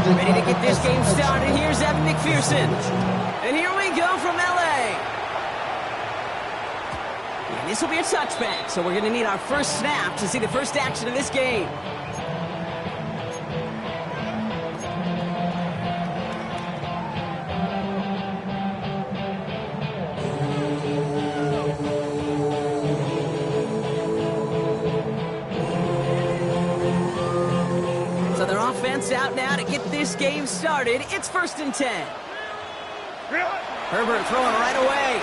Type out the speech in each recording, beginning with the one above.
Ready to get this game started. Here's Evan McPherson. And here we go from L.A. And this will be a touchback, so we're going to need our first snap to see the first action of this game. Out now to get this game started. It's 1st and 10. Herbert throwing right away.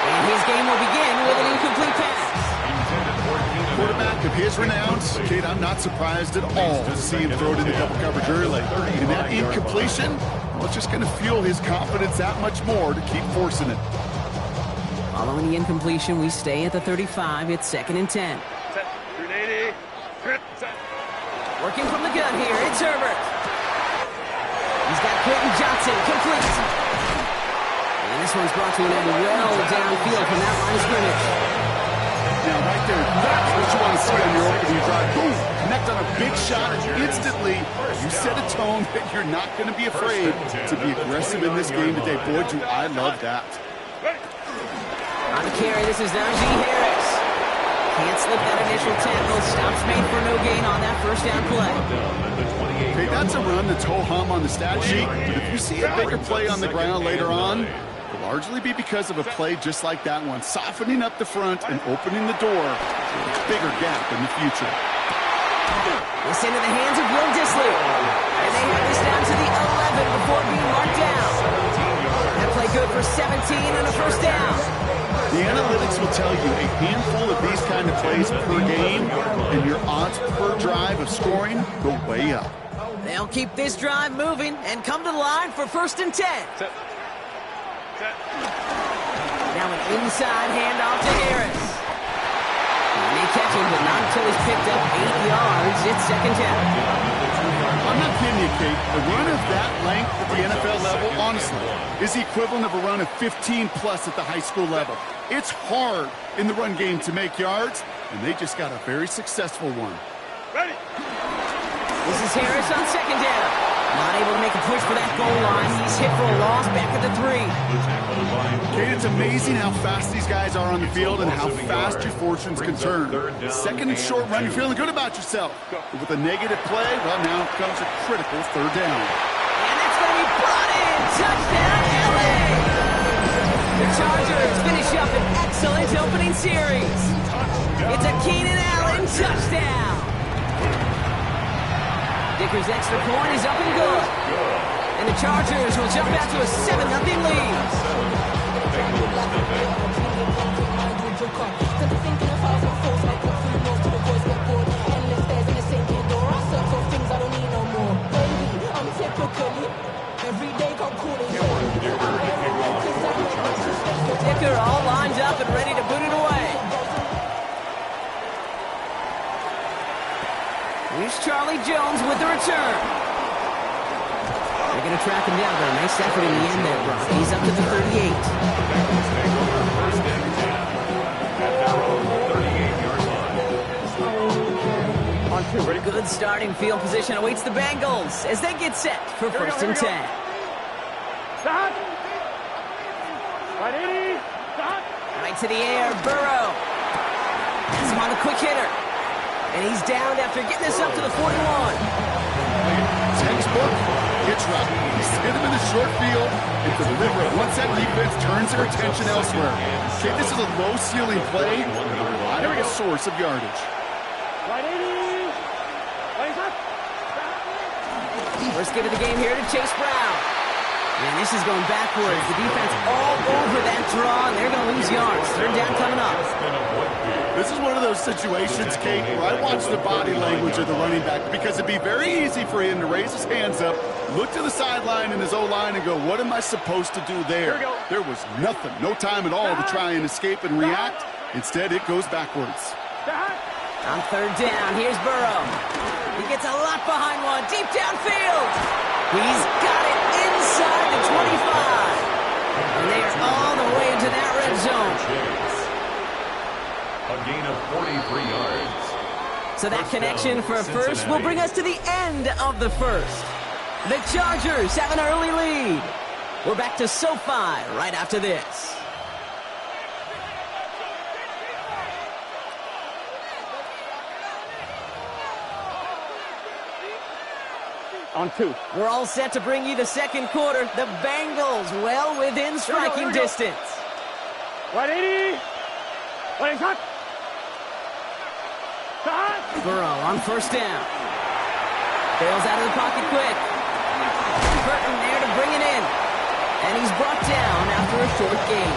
And his game will begin with an incomplete pass. Quarterback of his renown, Kate, I'm not surprised at all to see him throw it into double coverage early. And that incompletion, well, it's just going to fuel his confidence that much more to keep forcing it. Following the incompletion, we stay at the 35. It's 2nd and 10. Working from the gun here, it's Herbert. He's got Quentin Johnson, complete. And this one's brought to an end well downfield from that line of scrimmage. Now, right there, that's what you want to see on your opening drive. Boom! Connect on a big shot instantly. You set a tone that you're not going to be afraid to be aggressive in this game today. Boy, do I love that. On the carry, this is Najee Harris. Can't slip that initial tackle. Stops made for no gain on that first down play. Okay, that's a run that's ho-hum on the stat sheet. But if you see a bigger play on the ground later on, it'll largely be because of a play just like that one, softening up the front and opening the door to a bigger gap in the future. This into the hands of Will Dissly. And they have this down to the 11 before being marked down. That play good for 17 and a first down. The analytics will tell you a handful of these kind of plays per game, and your odds per drive of scoring go way up. They'll keep this drive moving and come to the line for 1st and 10. Now an inside handoff to Harris. He may catch him, but not until he's picked up 8 yards. It's 2nd down. I'm not kidding you, Kate. A run of that length at the NFL level, honestly, is the equivalent of a run of 15-plus at the high school level. It's hard in the run game to make yards, and they just got a very successful one. Ready. This is Harris on 2nd down. Not able to make a push for that goal line. He's hit for a loss back at the 3. Kate, it's amazing how fast these guys are on the field and how fast your fortunes can turn. 2nd and short run, you're feeling good about yourself. But with a negative play, well, now comes a critical 3rd down. And that's going to be brought in. Touchdown, LA! The Chargers finish up an excellent opening series. It's a Keenan Allen touchdown. Dicker's extra point is up and good. And the Chargers will jump out to a 7-0 lead. Dicker all lined up and ready to boot it away. Here's Charlie Jones with the return. They're going to track him down, but a nice effort in the end there, Brock. He's up to the 38. Good starting field position awaits the Bengals as they get set for 1st and 10. Stop. Right to the air, Burrow. Has him on the quick hitter. And he's down after getting this up to the 41. Textbook, it's right. Hit him in the short field and deliver it once that defense turns their attention elsewhere. Okay, this is a low-ceiling play, a source of yardage. First get of the game here to Chase Brown. And this is going backwards. The defense all over that draw, and they're going to lose yards. 3rd down coming up. This is one of those situations, Kate, where I watch the body language of the running back because it'd be very easy for him to raise his hands up, look to the sideline in his O-line and go, what am I supposed to do there? There was nothing, no time at all to try and escape and react. Instead, it goes backwards. On 3rd down, here's Burrow. He gets a lot behind one, deep downfield. He's got it inside the 25. And they are all the way into that red zone. A gain of 43 yards. So that connection for first will bring us to the end of the first. The Chargers have an early lead. We're back to SoFi right after this. On 2. We're all set to bring you the second quarter. The Bengals well within striking distance. 180. Running cut. Burrow on first down. Bails out of the pocket quick. Burton there to bring it in. And he's brought down after a short gain.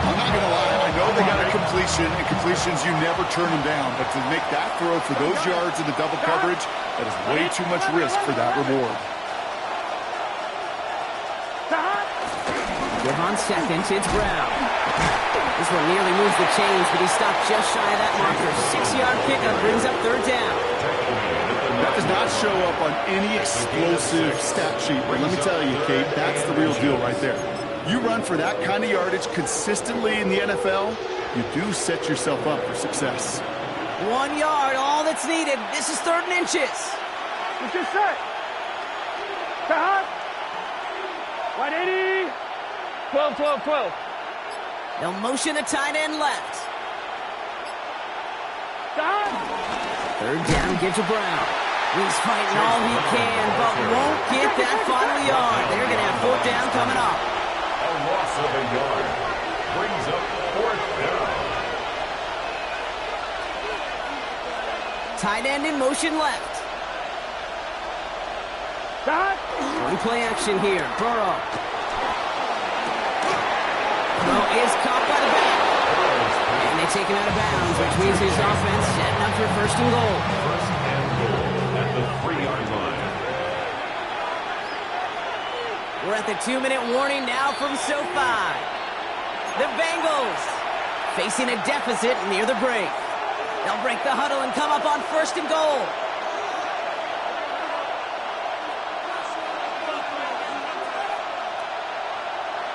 I'm not going to lie. I know they got a completion, and completions, you never turn them down. But to make that throw for those yards in the double coverage, that is way too much risk for that reward. Give on second, it's Brown. This one nearly moves the chains, but he stopped just shy of that marker. 6-yard pickup brings up third down. That does not show up on any explosive stat sheet, but let me tell you, Kate, that's the real deal right there. You run for that kind of yardage consistently in the NFL, you do set yourself up for success. 1 yard, all that's needed. This is 3rd and inches. What's your set? Cut. 180. 12, 12, 12. They'll motion a tight end left. Cut. 3rd down, give to Brown. He's fighting all he can, but won't get that final yard. They're going to have 4th down coming up. A loss of a yard brings up 4th down. Tight end in motion left. Cut. One play action here. Burrow. Throw is caught by the back. And they take him out of bounds, which means his offense setting up for 1st and goal. 1st and goal at the 3-yard line. We're at the 2-minute warning now from SoFi. The Bengals facing a deficit near the break. They'll break the huddle and come up on 1st and goal.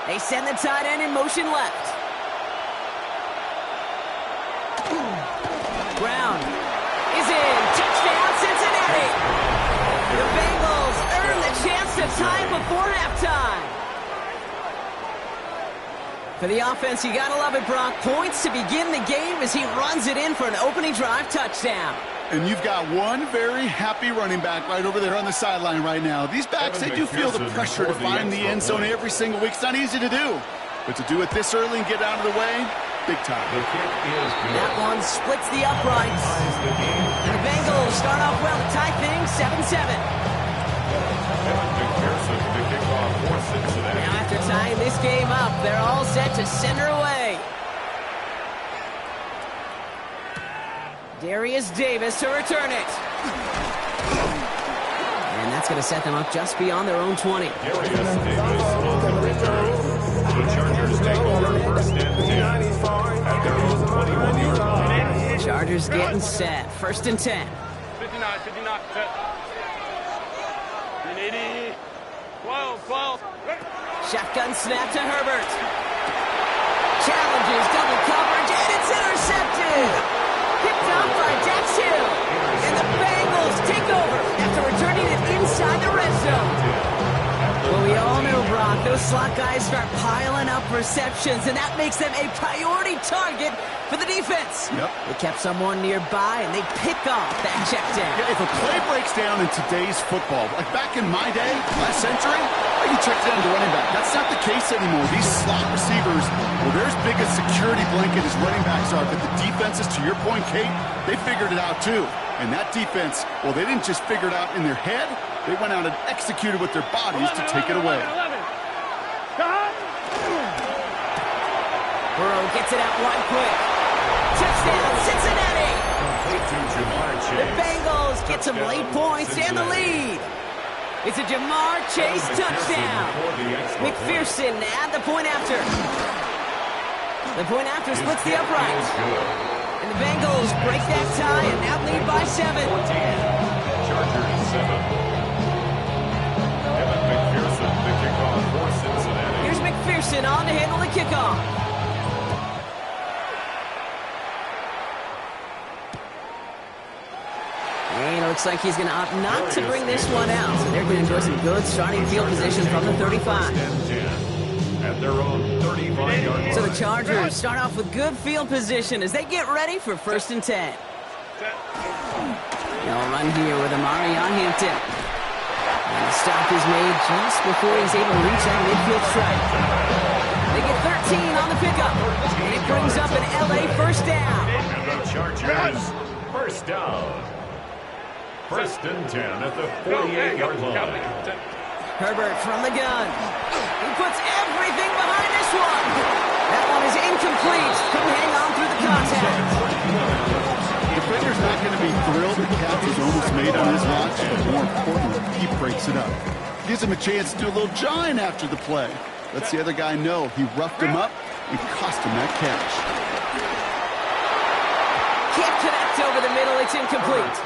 They send the tight end in motion left. Brown is in. Touchdown, Cincinnati. The Bengals earn the chance to tie it before halftime. For the offense, you gotta love it, Brock. Points to begin the game as he runs it in for an opening drive touchdown. And you've got one very happy running back right over there on the sideline right now. These backs, they do feel the pressure to find the end zone every single week. It's not easy to do. But to do it this early and get out of the way, big time. The kick is good. That one splits the uprights. And the Bengals start off well to tie things 7-7. McPherson to kick off for Cincinnati. Now after tying this game up, they're all set to send her away. Darius Davis to return it. And that's going to set them up just beyond their own 20. Darius Davis on the return. The Chargers take over 1st and 10 at their own 21-yard line. Chargers getting set. 1st and 10. 59, 59, set. 80, 12, 12. Shotgun snap to Herbert. Challenges double coverage, and it's intercepted. Picked up by Dax Hill. And the Bengals take over after returning it inside the red zone. Well, we all know, Brock, those slot guys start piling up receptions, and that makes them a priority target for the defense. Yep. They kept someone nearby, and they pick off that check down. Yeah, if a play breaks down in today's football, like back in my day, last century, you check down to running back. That's not the case anymore. These slot receivers, well, they're as big a security blanket as running backs are, but the defenses, to your point, Kate, they figured it out too. And that defense, well, they didn't just figure it out in their head. They went out and executed with their bodies to take it away. 11. Cut. Burrow gets it out wide quick. Touchdown, Cincinnati! Complete to Jamar The Chase. Bengals get some late points and the lead. It's a Jamar Chase touchdown. McPherson at the point after. The point after splits the uprights. And the Bengals break that tie and now lead by 7. Chargers 7. Evan McPherson to kick off for Cincinnati. Here's McPherson on to handle the kickoff. looks like he's going to opt not to bring this one out. So they're going to enjoy some good starting field position from the 35. At their own 35-yard line. So the Chargers start off with good field position as they get ready for 1st and 10. They'll run here with Amari on Hampton. And the stop is made just before he's able to reach that midfield stripe. They get 13 on the pickup. And it brings up an LA 1st down. And the Chargers, 1st down. 1st and 10 at the 48-yard line. Herbert from the gun. He puts everything behind this one. That one is incomplete. Couldn't hang on through the contact. Defender's not going to be thrilled the catch is almost made on his watch, but more importantly, he breaks it up. Gives him a chance to do a little jawing after the play. Lets the other guy know he roughed him up and cost him that catch. Can't connect over the middle. It's incomplete.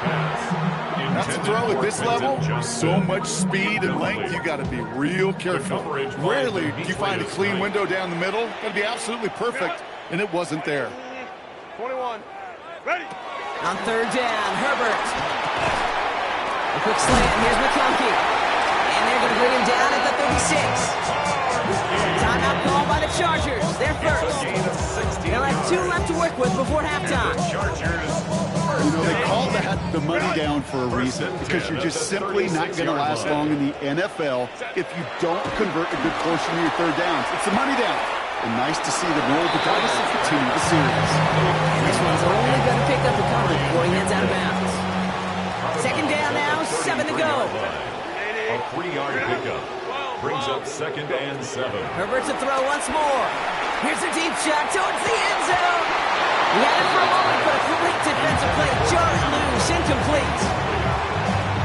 That's a throw at this level. So much speed and length, you got to be real careful. Rarely do you find a clean window down the middle. Got to be absolutely perfect, and it wasn't there. 21. Ready. On 3rd down, Herbert. A quick slant. Here's McConkey. And they're going to bring him down at the 36. Timeout called by the Chargers. They're first. They'll have 2 left to work with before halftime. You know, they called that the money down for a reason, because you're just simply not going to last long in the NFL if you don't convert a good portion of your 3rd downs. It's the money down. And nice to see them roll the dice and continue the series. And this one's only going to pick up the cover before he heads out of bounds. 2nd down now, 7 to go. A 3-yard pickup brings up 2nd and 7. Herbert to throw once more. Here's a deep shot towards the end zone. He had it for a moment, but a great defensive play. Jarred loose, incomplete.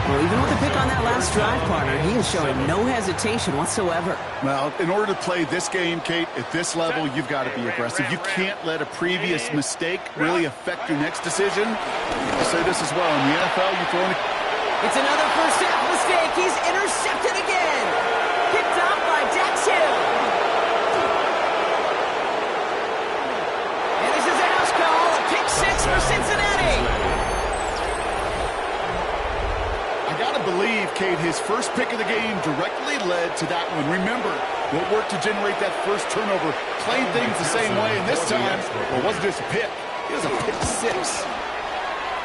Well, even with the pick on that last drive, partner, he is showing no hesitation whatsoever. Well, in order to play this game, Kate, at this level, you've got to be aggressive. You can't let a previous mistake really affect your next decision. I'll say this as well. In the NFL, you throw in a... It's another first half mistake. He's intercepted again. Picked up by Dax Hill. And this is a house call. A pick 6 for Cincinnati. I got to believe, Kate, his first pick of the game directly led to that one. Remember, what worked to generate that first turnover, played things the same way, and this time, well, it wasn't just a pick. It was a pick 6.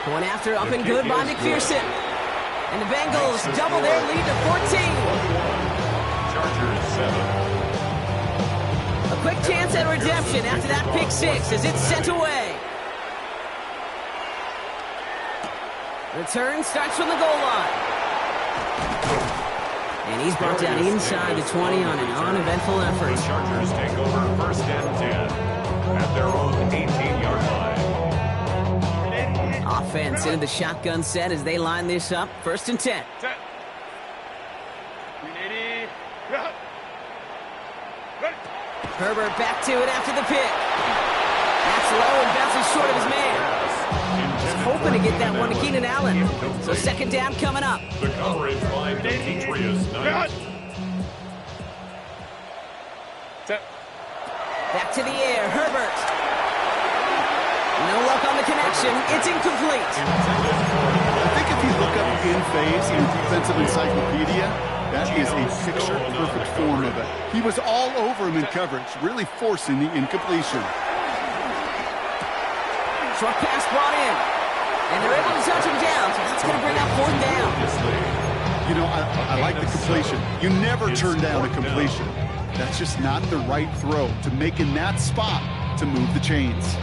Going after up and good by McPherson. And the Bengals double their lead to 14. Chargers 7. A quick chance at redemption after that pick 6 as it's sent away. Return starts from the goal line. And he's brought down inside the 20 on an uneventful effort. The Chargers take over 1st and 10 at their own 18-yard line. Offense into the shotgun set as they line this up. 1st and 10. Set. 380. Ready. Herbert back to it after the pick. That's low and bounces short of his man. Just hoping to get that one to Keenan Allen. So 2nd down coming up. The coverage by Demetrius Knight. Set. Back to the air, Herbert. No luck on the connection. It's incomplete. I think if you look up in phase in defensive encyclopedia, that is a picture-perfect form of it. He was all over him in coverage, really forcing the incompletion. Short pass brought in. And they're able to touch him down, so that's going to bring up 4th down. You know, I like the completion. You never turn down a completion. That's just not the right throw to make in that spot to move the chains.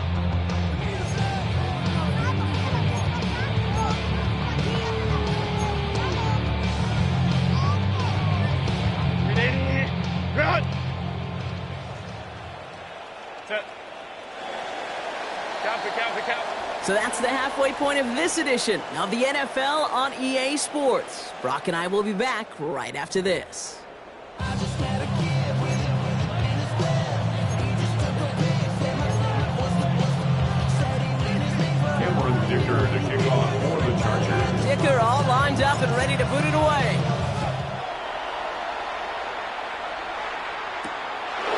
So that's the halfway point of this edition of the NFL on EA Sports. Brock and I will be back right after this. Cameron Dicker to kick off for the Chargers. Dicker all lined up and ready to boot it away.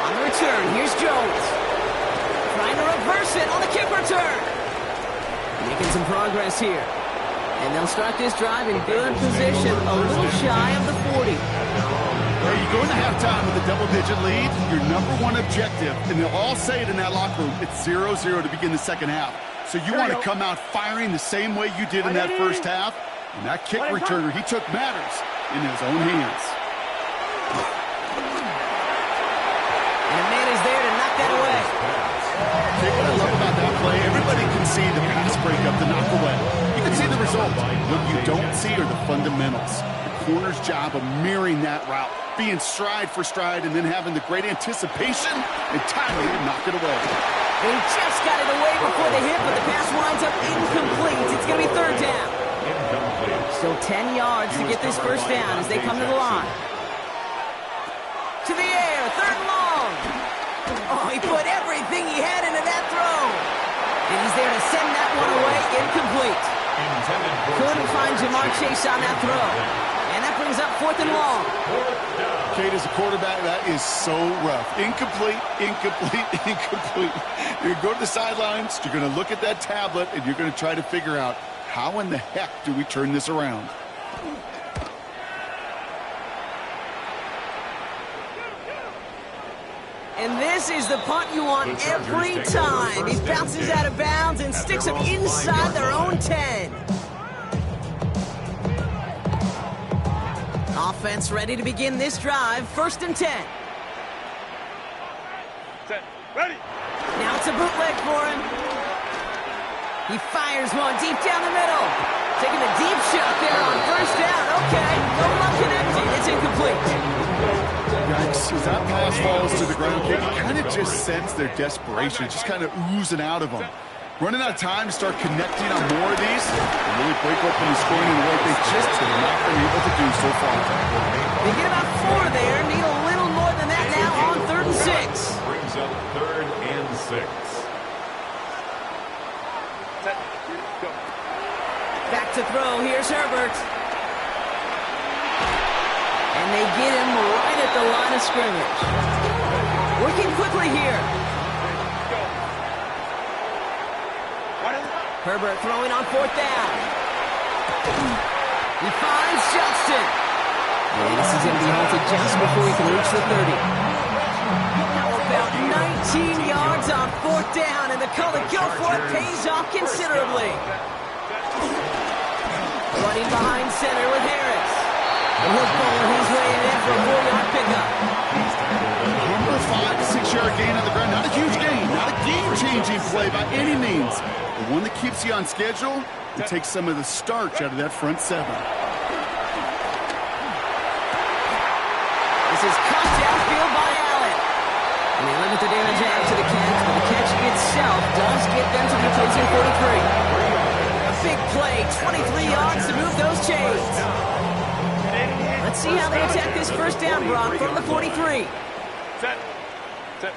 On the return, here's Jones. Trying to reverse it on the kick return. Making some progress here. And they'll start this drive in good position, a little shy of the 40. Well, you go into halftime with a double-digit lead, your number one objective, and they'll all say it in that locker room, it's 0-0 to begin the second half. So you want to come out firing the same way you did in that first half. And that kick returner, he took matters in his own hands. And a man is there to knock that away. Okay, what I love about that play, everybody can see the pass breakup, the knock away. You can see the result. What you don't see are the fundamentals. The corner's job of mirroring that route, being stride for stride, and then having the great anticipation and timing to knock it away. He just got it away before the hit, but the pass winds up incomplete. It's going to be third down. Still 10 yards to get this first down as they come to the line. To the air, third and long. Oh, he put everything he had into that throw. And he's there to send that one away, incomplete. Couldn't find Jamar Chase on that throw. And that brings up fourth and long. Kate, as a quarterback, that is so rough. Incomplete, incomplete, incomplete. You're going to go to the sidelines, you're going to look at that tablet, and you're going to try to figure out, how in the heck do we turn this around? And this is the punt you want every time. He bounces out of bounds and sticks them inside their own 10. Offense ready to begin this drive. First and 10. Set. Ready. Now it's a bootleg for him. He fires one deep down the middle. Taking a deep shot there on first down. Okay, no one connected. It's incomplete. Yikes, as that pass falls to the ground, Kate, you kind of just sense their desperation, just kind of oozing out of them. Running out of time to start connecting on more of these and really break open the scoring in a way they just have not been able to do so far. They get about 4 there. Need a little more than that now on third and 6. Brings up third and 6. Set. Go. Back to throw. Here's Herbert. And they get him right at the line of scrimmage. Working quickly here. Go. Herbert throwing on fourth down. He finds Johnston. And this is going to be halted just before he can reach the 30. Now about 19 yards on fourth down, and the call to go for it pays off considerably. Running behind center with Harris. And he'll bowl his way in for a 4-yard pickup. Number 5 to 6 yard gain on the ground. Not a huge gain, not a game-changing play by any means. But one that keeps you on schedule and takes some of the starch out of that front 7. This is cut downfield by Allen. And they limit the damage after the catch, but the catch itself does get them to the opposing 43. A big play, 23 yards to move those chains. Let's see how they attack this first down, Brock, from the 43. Set. Set.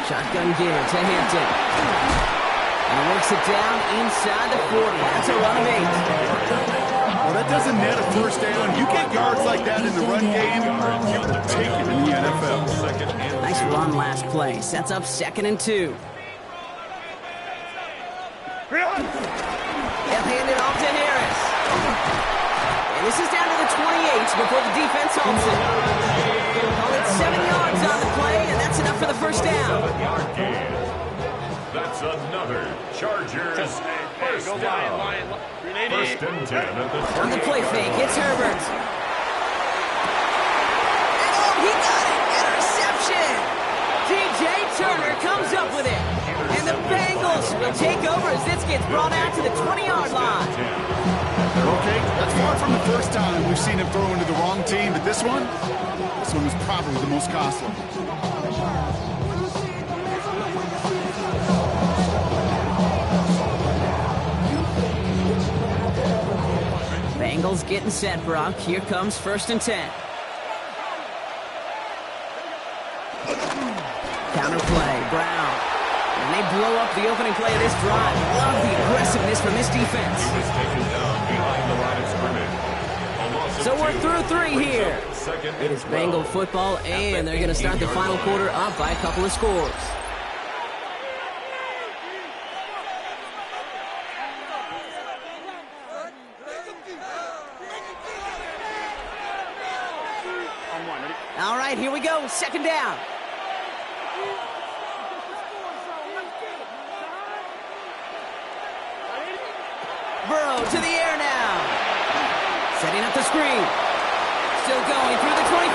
Shotgun give to Hampton. And he works it down inside the 40. That's a run of 8. Well, that doesn't net a first down. You get yards like that in the run game, you take it in the NFL. Nice run last play. Sets up 2nd and 2. They'll hand it off to Harris. And this is down to the 28 before the defense holds it. Call it 7 yards on the play, and that's enough for the first down. That's another Chargers first Go down. Lion. First and 10 at the 30. On the play fake, it's Herbert. And oh, he got it! Interception! DJ Turner comes up with it. And the Bengals will take over as this gets brought out to the 20-yard line. Okay, that's far from the first time we've seen him throw into the wrong team, but this one was probably the most costly. Bengals getting set, Brock. Here comes 1st and 10. Counter play, Brown. And they blow up the opening play of this drive. Love the aggressiveness from this defense. He was taken down behind the line of scrimmage. A loss of So we're 2. through 3 here. Second It and is Bengal 12. football, and they're going to start the final quarter up by a couple of scores. All right, here we go. Second down. Burrow to the air now. Setting up the screen. Still going through the 25.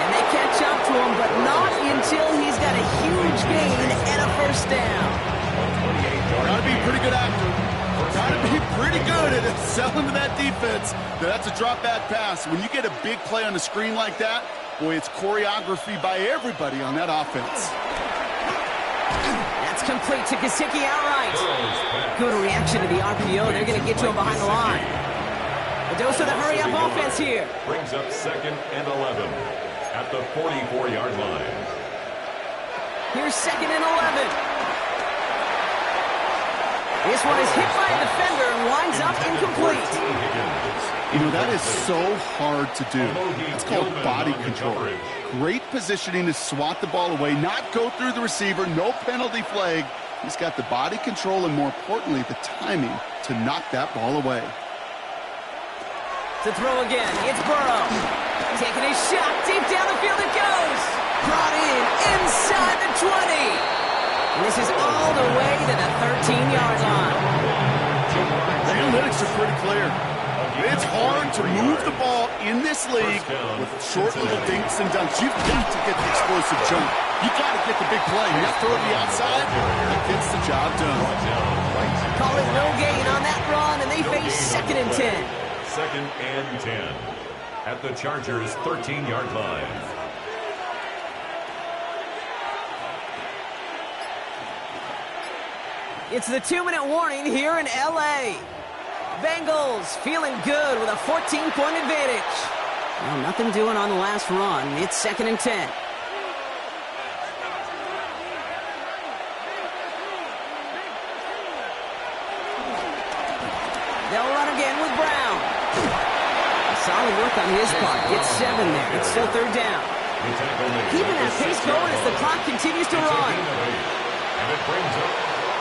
And they catch up to him, but not until he's got a huge gain and a first down. Gotta be pretty good actor. Gotta be pretty good at selling to that defense. That's a drop back pass. When you get a big play on the screen like that, boy, it's choreography by everybody on that offense. That's complete to Gesicki outright. Good reaction to the RPO. They're going to get to him behind the line. A dose of the hurry-up offense here. Brings up 2nd and 11 at the 44-yard line. Here's 2nd and 11. This one is hit by a defender and winds up incomplete. You know, that is so hard to do. It's called body control. Great positioning to swat the ball away, not go through the receiver, no penalty flag. He's got the body control and, more importantly, the timing to knock that ball away. To throw again, it's Burrow. Taking his shot, deep down the field it goes. Brought in inside the 20. And this is all the way to the 13-yard line. The analytics are pretty clear. It's hard to move the ball in this league with short little dinks and dunks. You've got to get the explosive jump. You've got to get the big play. You have to throw to the outside. That gets the job done. Call it no gain on that run, and they face 2nd and 10. 2nd and 10 at the Chargers' 13-yard line. It's the 2-minute warning here in L.A. Bengals feeling good with a 14-point advantage. Well, nothing doing on the last run. It's 2nd and 10. They'll run again with Brown. Solid work on his part. Gets 7 there. It's still 3rd down. Keeping that pace going as the clock continues to run. And it brings up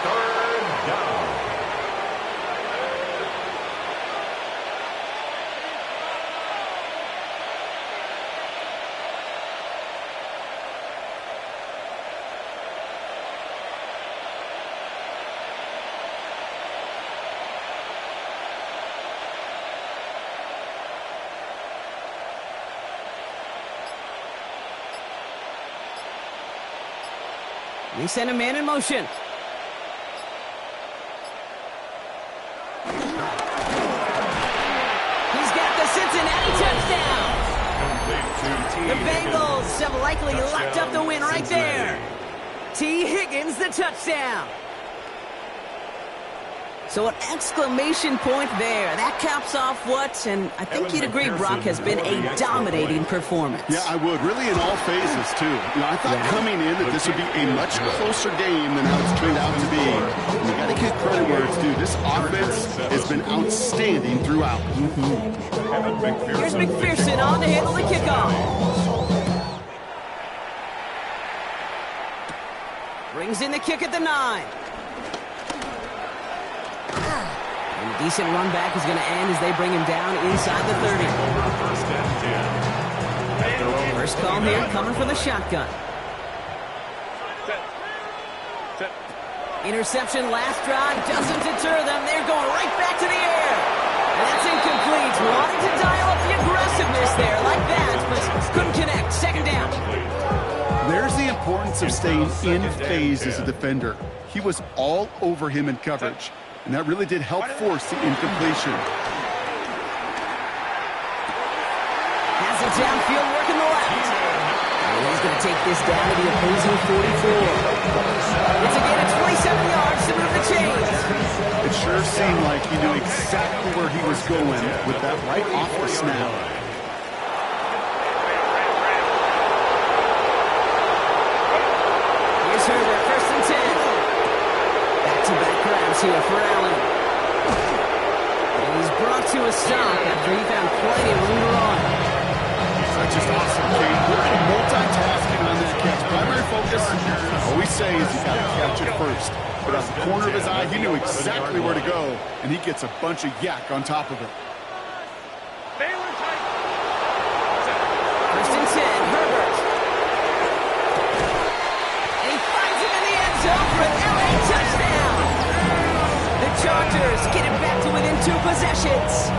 3rd down. They send a man in motion. He's got the Cincinnati touchdown. The Bengals have likely locked up the win right there. T. Higgins, the touchdown. So an exclamation point there. That caps off what, and I think you'd agree, Brock, has been a dominating performance. Yeah, I would. Really in all phases, too. You know, I thought coming in that this would be a much closer game than how it's turned out to be. And you got to give credit where it's due. This offense has been outstanding throughout. Here's McPherson on to handle the kickoff. Brings in the kick at the 9. And a decent run back is going to end as they bring him down inside the 30. First call here coming from the shotgun. Interception last drive doesn't deter them. They're going right back to the air. And that's incomplete. Wanted to dial up the aggressiveness there like that, but couldn't connect. 2nd down. There's the importance of staying in phase as a defender. He was all over him in coverage. And that really did help force the incompletion. Has it downfield, working the left. And he's going to take this down to the opposing 44. It's again at 27 yards to move the chains. It sure seemed like he knew exactly where he was going with that right off the snap. Here's Herbert, 1st and 10. Back-to-back grabs here for Allen. And he's brought to a stop after he found plenty of room to run. That's just awesome, Kate. We're multitasking on that catch. Primary focus, I always say, is you got to catch it first. But out the corner of his eye, he knew exactly where to go, and he gets a bunch of yak on top of it. First First and 10, Herbert. And he finds him in the end zone for an LA touchdown. The Chargers get it back to within 2 possessions.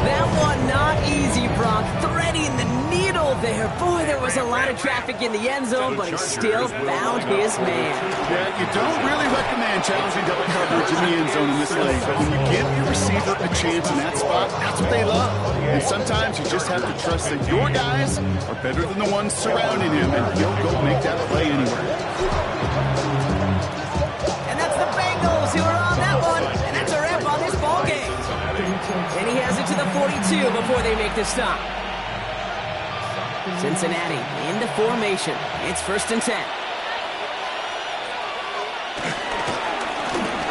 That one not easy, Brock. Threading the needle there. Boy, there was a lot of traffic in the end zone, but he still found his man. Yeah, you don't really recommend challenging double coverage in the end zone in this league, but when you give your receiver a chance in that spot, that's what they love. And sometimes you just have to trust that your guys are better than the ones surrounding him, and he'll go make that play anyway. And that's the Bengals who are on that one, and that's a wrap on this ball game. And he has it to the 42 before they make the stop. Cincinnati into formation. It's first and 10.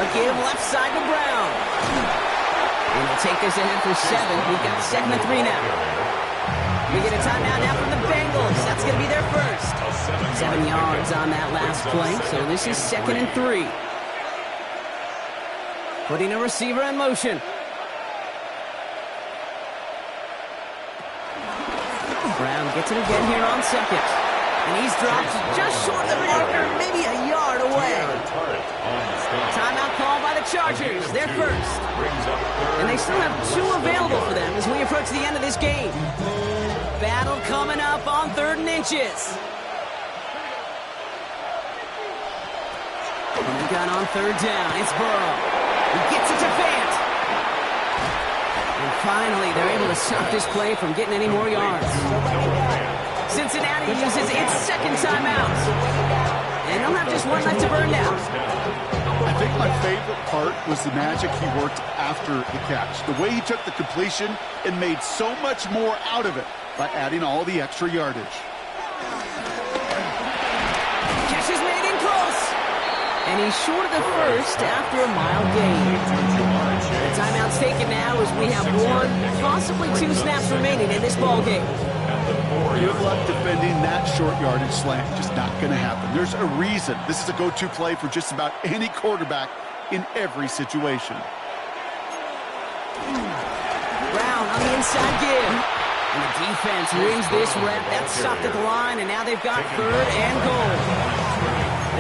A give left side to Brown. And he'll take this ahead for 7. We've got 2nd and 3 now. We get a timeout now from the Bengals. That's going to be their first. 7 yards on that last play, so this is 2nd and 3. Putting a receiver in motion. Brown gets it again here on 2nd. And he's dropped just short of the marker, maybe a yard away. Timeout called by the Chargers. They're first. And they still have 2 available for them as we approach the end of this game. Battle coming up on 3rd and inches. And we got on 3rd down. It's Burrow. He gets it to Fant. And finally, they're able to stop this play from getting any more yards. Cincinnati uses its 2nd timeout. And they'll have just 1 left to burn now. I think my favorite part was the magic he worked after the catch. The way he took the completion and made so much more out of it by adding all the extra yardage. Catch is made in close. And he's short of the first after a mile gain. The timeout's taken now as we have 1, possibly 2 snaps remaining in this ball game. Good luck defending that short yardage slant. Just not going to happen. There's a reason this is a go-to play for just about any quarterback in every situation. Brown on the inside give. And the defense wins this rep. That's stopped at the line, and now they've got 3rd and goal.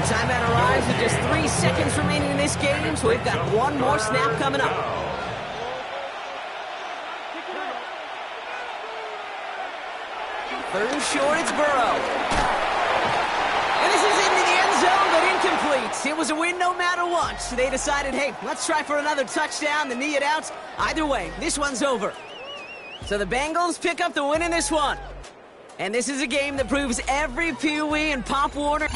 The timeout arrives with just 3 seconds remaining in this game, so we've got 1 more snap coming up. Third and short, it's Burrow. And this is into the end zone, but incomplete. It was a win no matter what. They decided, hey, let's try for another touchdown, the knee it out. Either way, this one's over. So the Bengals pick up the win in this one. And this is a game that proves every Pee Wee and Pop Warner...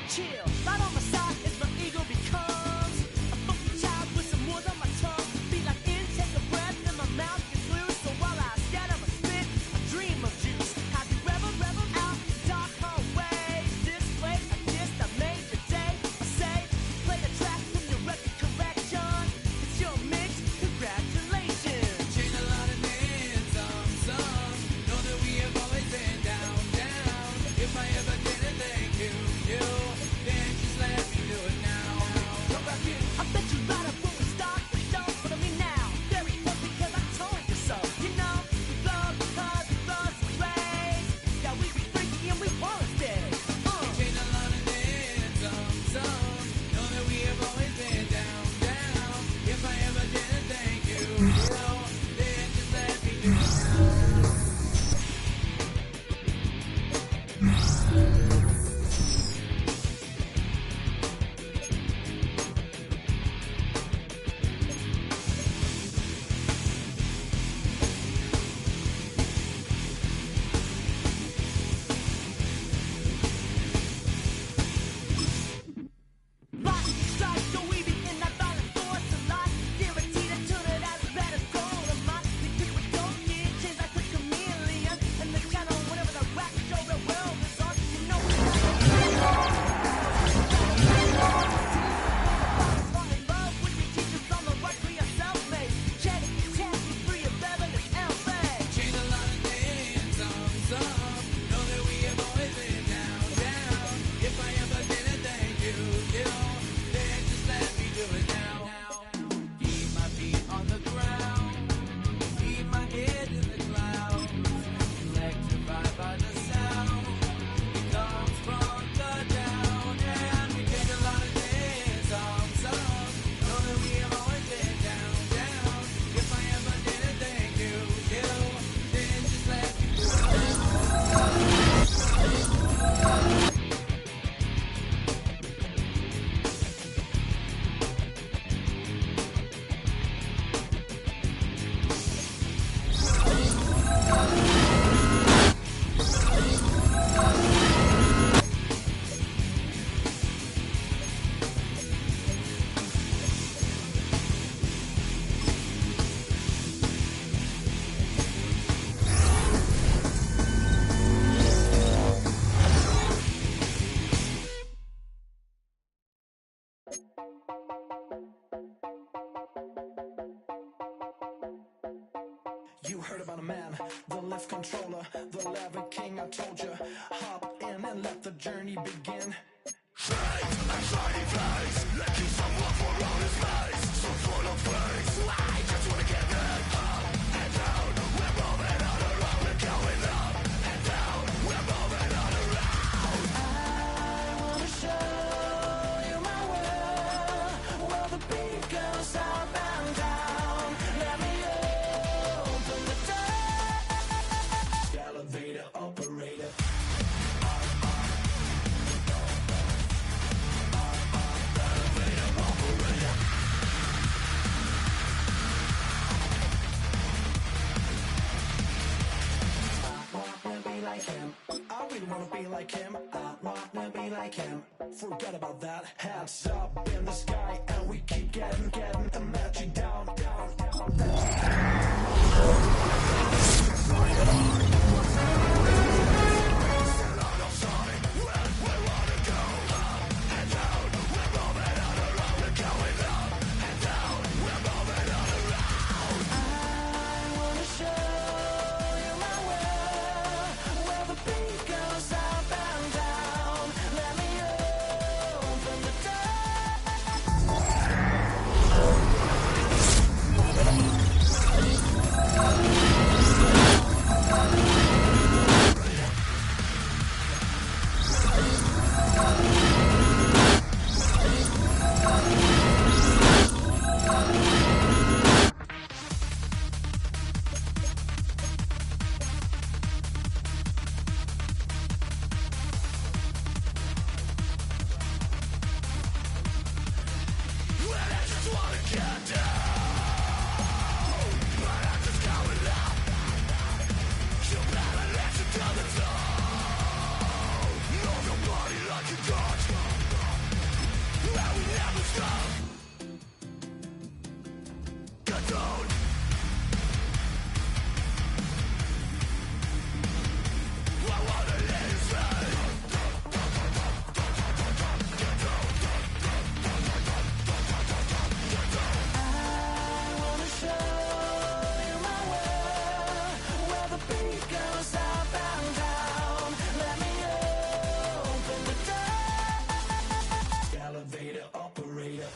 Chill, right on my side is my ego becomes a funky child with some words on my tongue. Be like intake a breath and my mouth gets loose. So while I scatter my spit, I dream of juice. Have you rebel out dark hallways? This place I guess I made the day. I say, play the track from your record collection. It's your mix, congratulations. Chain a lot of names, some know that we have always been down. If I ever didn't thank you. Then just let me do it now. Come back in. I bet you right up when we start the show. But I mean now, very close because I told you so. You know, we love because we love the race. Yeah, we be freaky and we wanna stay. Chain a lot of names, some know that we have always been down. If I ever didn't thank you, then just let me do it now. You heard about a man, the lift controller, the lever king. I told you, hop in and let the journey begin. Elevator operator. Like him. I really wanna be like him. I wanna be like him. Forget about that. Hands up in the sky, and we keep getting the magic down. Elevator operator.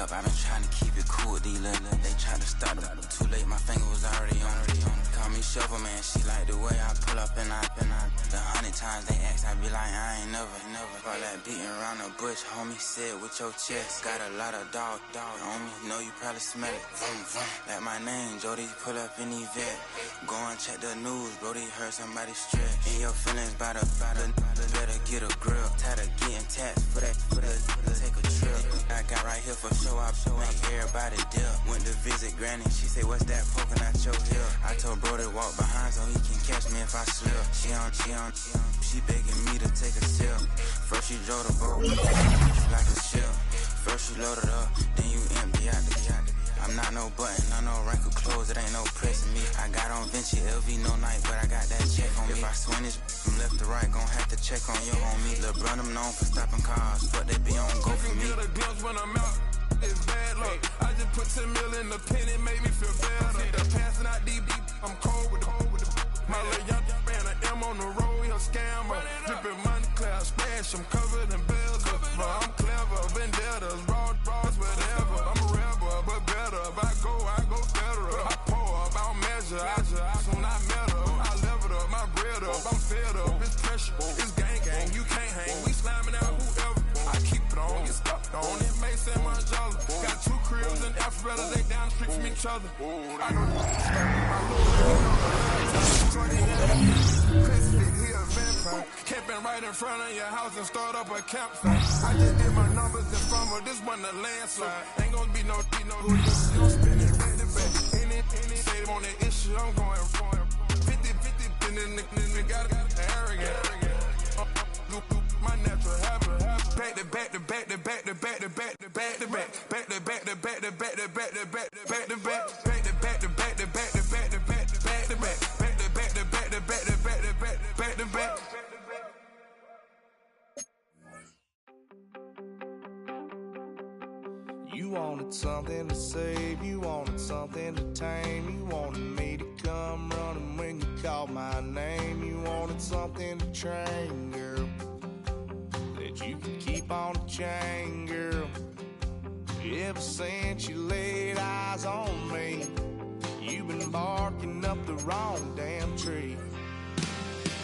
I've been trying to keep it cool with these little. They tried to start it, but too late, my finger was already on it. Call me Shovel Man, she like the way I pull up and I. The 100 times they ask, I be like, I ain't never. All that beating around the bush, homie, said with your chest. Got a lot of dog on me, know you probably smell it. Like my name, Jody, pull up in the vet. Go and check the news, Brody, heard somebody stretch. In your feelings by the better get a grill. Tired of getting taxed for that, take a trip. I got right here for show, I make everybody dip. Went to visit Granny, she say, what's that poking out your heel? I told bro to walk behind so he can catch me if I slip. She begging me to take a sip. First she drove the boat, like a ship. First you load it up, then you empty out the I'm not no button, I no wrinkled clothes, it ain't no pressing me. I got on Vinci, LV, no night, but I got that check on me. If I swing this from left to right, gon' have to check on your homie. Lil' Brun, I'm known for stopping cars, but they be on go for me. Get a glimpse when I'm out, it's bad luck. I just put 10 mil in the pen, it made me feel better. The passing out deep, I'm cold with the my little young man, an M on the road, he a scammer. Drippin' money, clear, splash, I'm covered in bells. I'm clever, vendettas, raw, whatever. I'm a rebel, but better. If I go federal. I pour up, I don't measure. I soon I met her. I leveled up, my bread up. I'm fed up, it's pressure. It's gang, you can't hang. We slamming out whoever. I keep it on, get stuck on. It may say Manjala. Got 2 cribs in Alpharetta, they down the street from each other. I know my camping right in front of your house and start up a campsite. I just did my numbers in front of this one a landslide. Ain't gonna be no who you spinning back to back. Any say on that issue, I'm going 50-50, and then got arrogant. My natural habit. Back to back to back to back to back to back to back to back. Back to back to back to back to back to back to back to back. Back to back to back to back to back to back to back to back. Back to back to back to back to back to back to back. You wanted something to save, you wanted something to tame. You wanted me to come running when you called my name. You wanted something to train, girl, that you could keep on the chain, girl. Ever since you laid eyes on me, you've been barking up the wrong damn tree.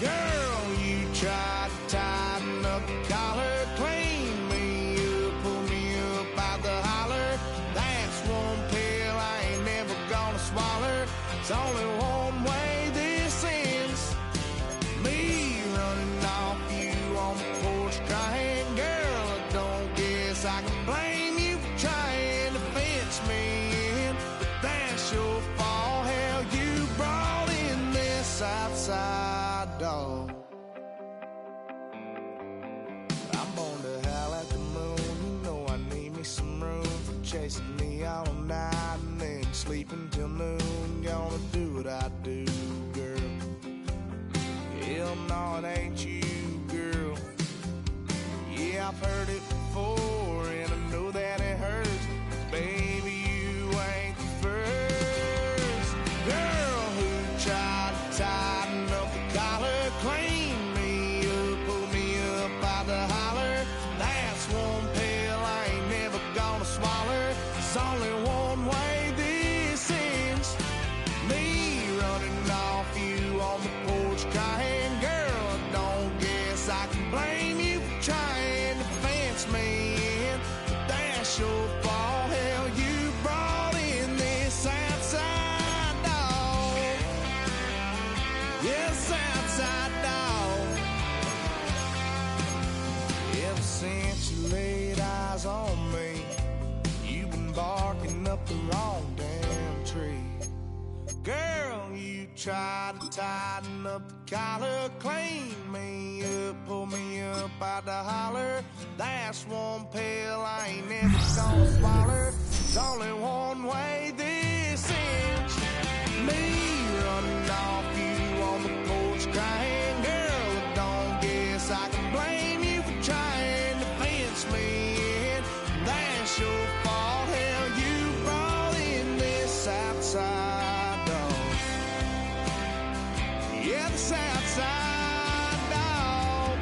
Girl, you tried to tighten up the collar, clean me up, pull me up by the holler. That's one pill I ain't never gonna swallow. It's only one way this ends. Me running off you on the porch crying. Girl, I don't guess I can blame you for trying to fence me in, but that's your fault. Hell, you brought in this outside dog. I'm born to howl at the moon. You know I need me some room for chasing me all night and then sleeping till noon. Gonna do what I do, girl. Hell no, it ain't you, girl. Yeah, I've heard it before and I know that it hurts. Baby, you ain't the first girl who tried to tighten up the collar, clean me up, pull me up by the holler. That's one pill I ain't never gonna swallow. It's only one way this ends. Me running off you on the porch crying. Girl, I don't guess I can blame you for trying to fence me in, but that's your fault. Hell, you brought in this outside dog. Yes, outside dog. Ever since you laid eyes on me, you've been barking up the wrong damn tree. Girl, you tried to tighten up the collar, clean me up, pull me up by the holler. That's one pill I ain't never gonna swallow. It's only one way this ends. Me running off you on the porch crying. Girl, I don't guess I can blame you for trying to fence me in. That's your fault. Hell, you brought in this outside dog. Yeah, this outside dog.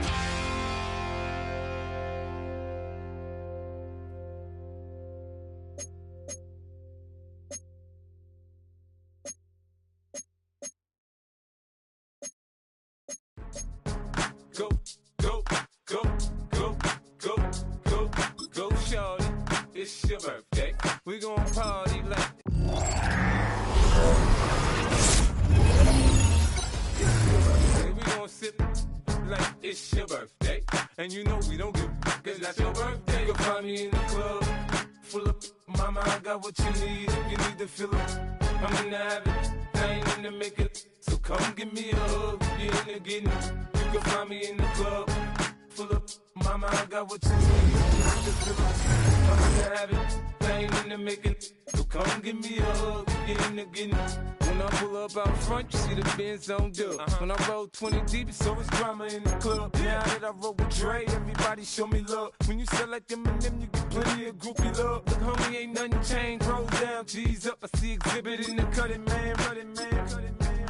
Go, go, go, go, go, go, go, shorty. It's your birthday. We gon' party like we gon' sip like it's your birthday. And you know we don't give cause that's your birthday. You'll find me in the club full of mama, I got what you need if you need to fill it. I'm in the habit, I ain't in the make it. So come give me a hug, you're in the getting. You can find me in the club full of Mama, I got what you need. I'm gonna have it. Thing in the making. So come give me a hug. Get in the getting. When I pull up out front, you see the Benz on dub. When I roll 20 deep, it's always drama in the club. Now that I roll with Dre, everybody show me love. When you sell like them and them, you get plenty of groupie love. Look, homie, ain't nothing changed. Roll down, G's up. I see exhibit in the cutting, man. Running, man.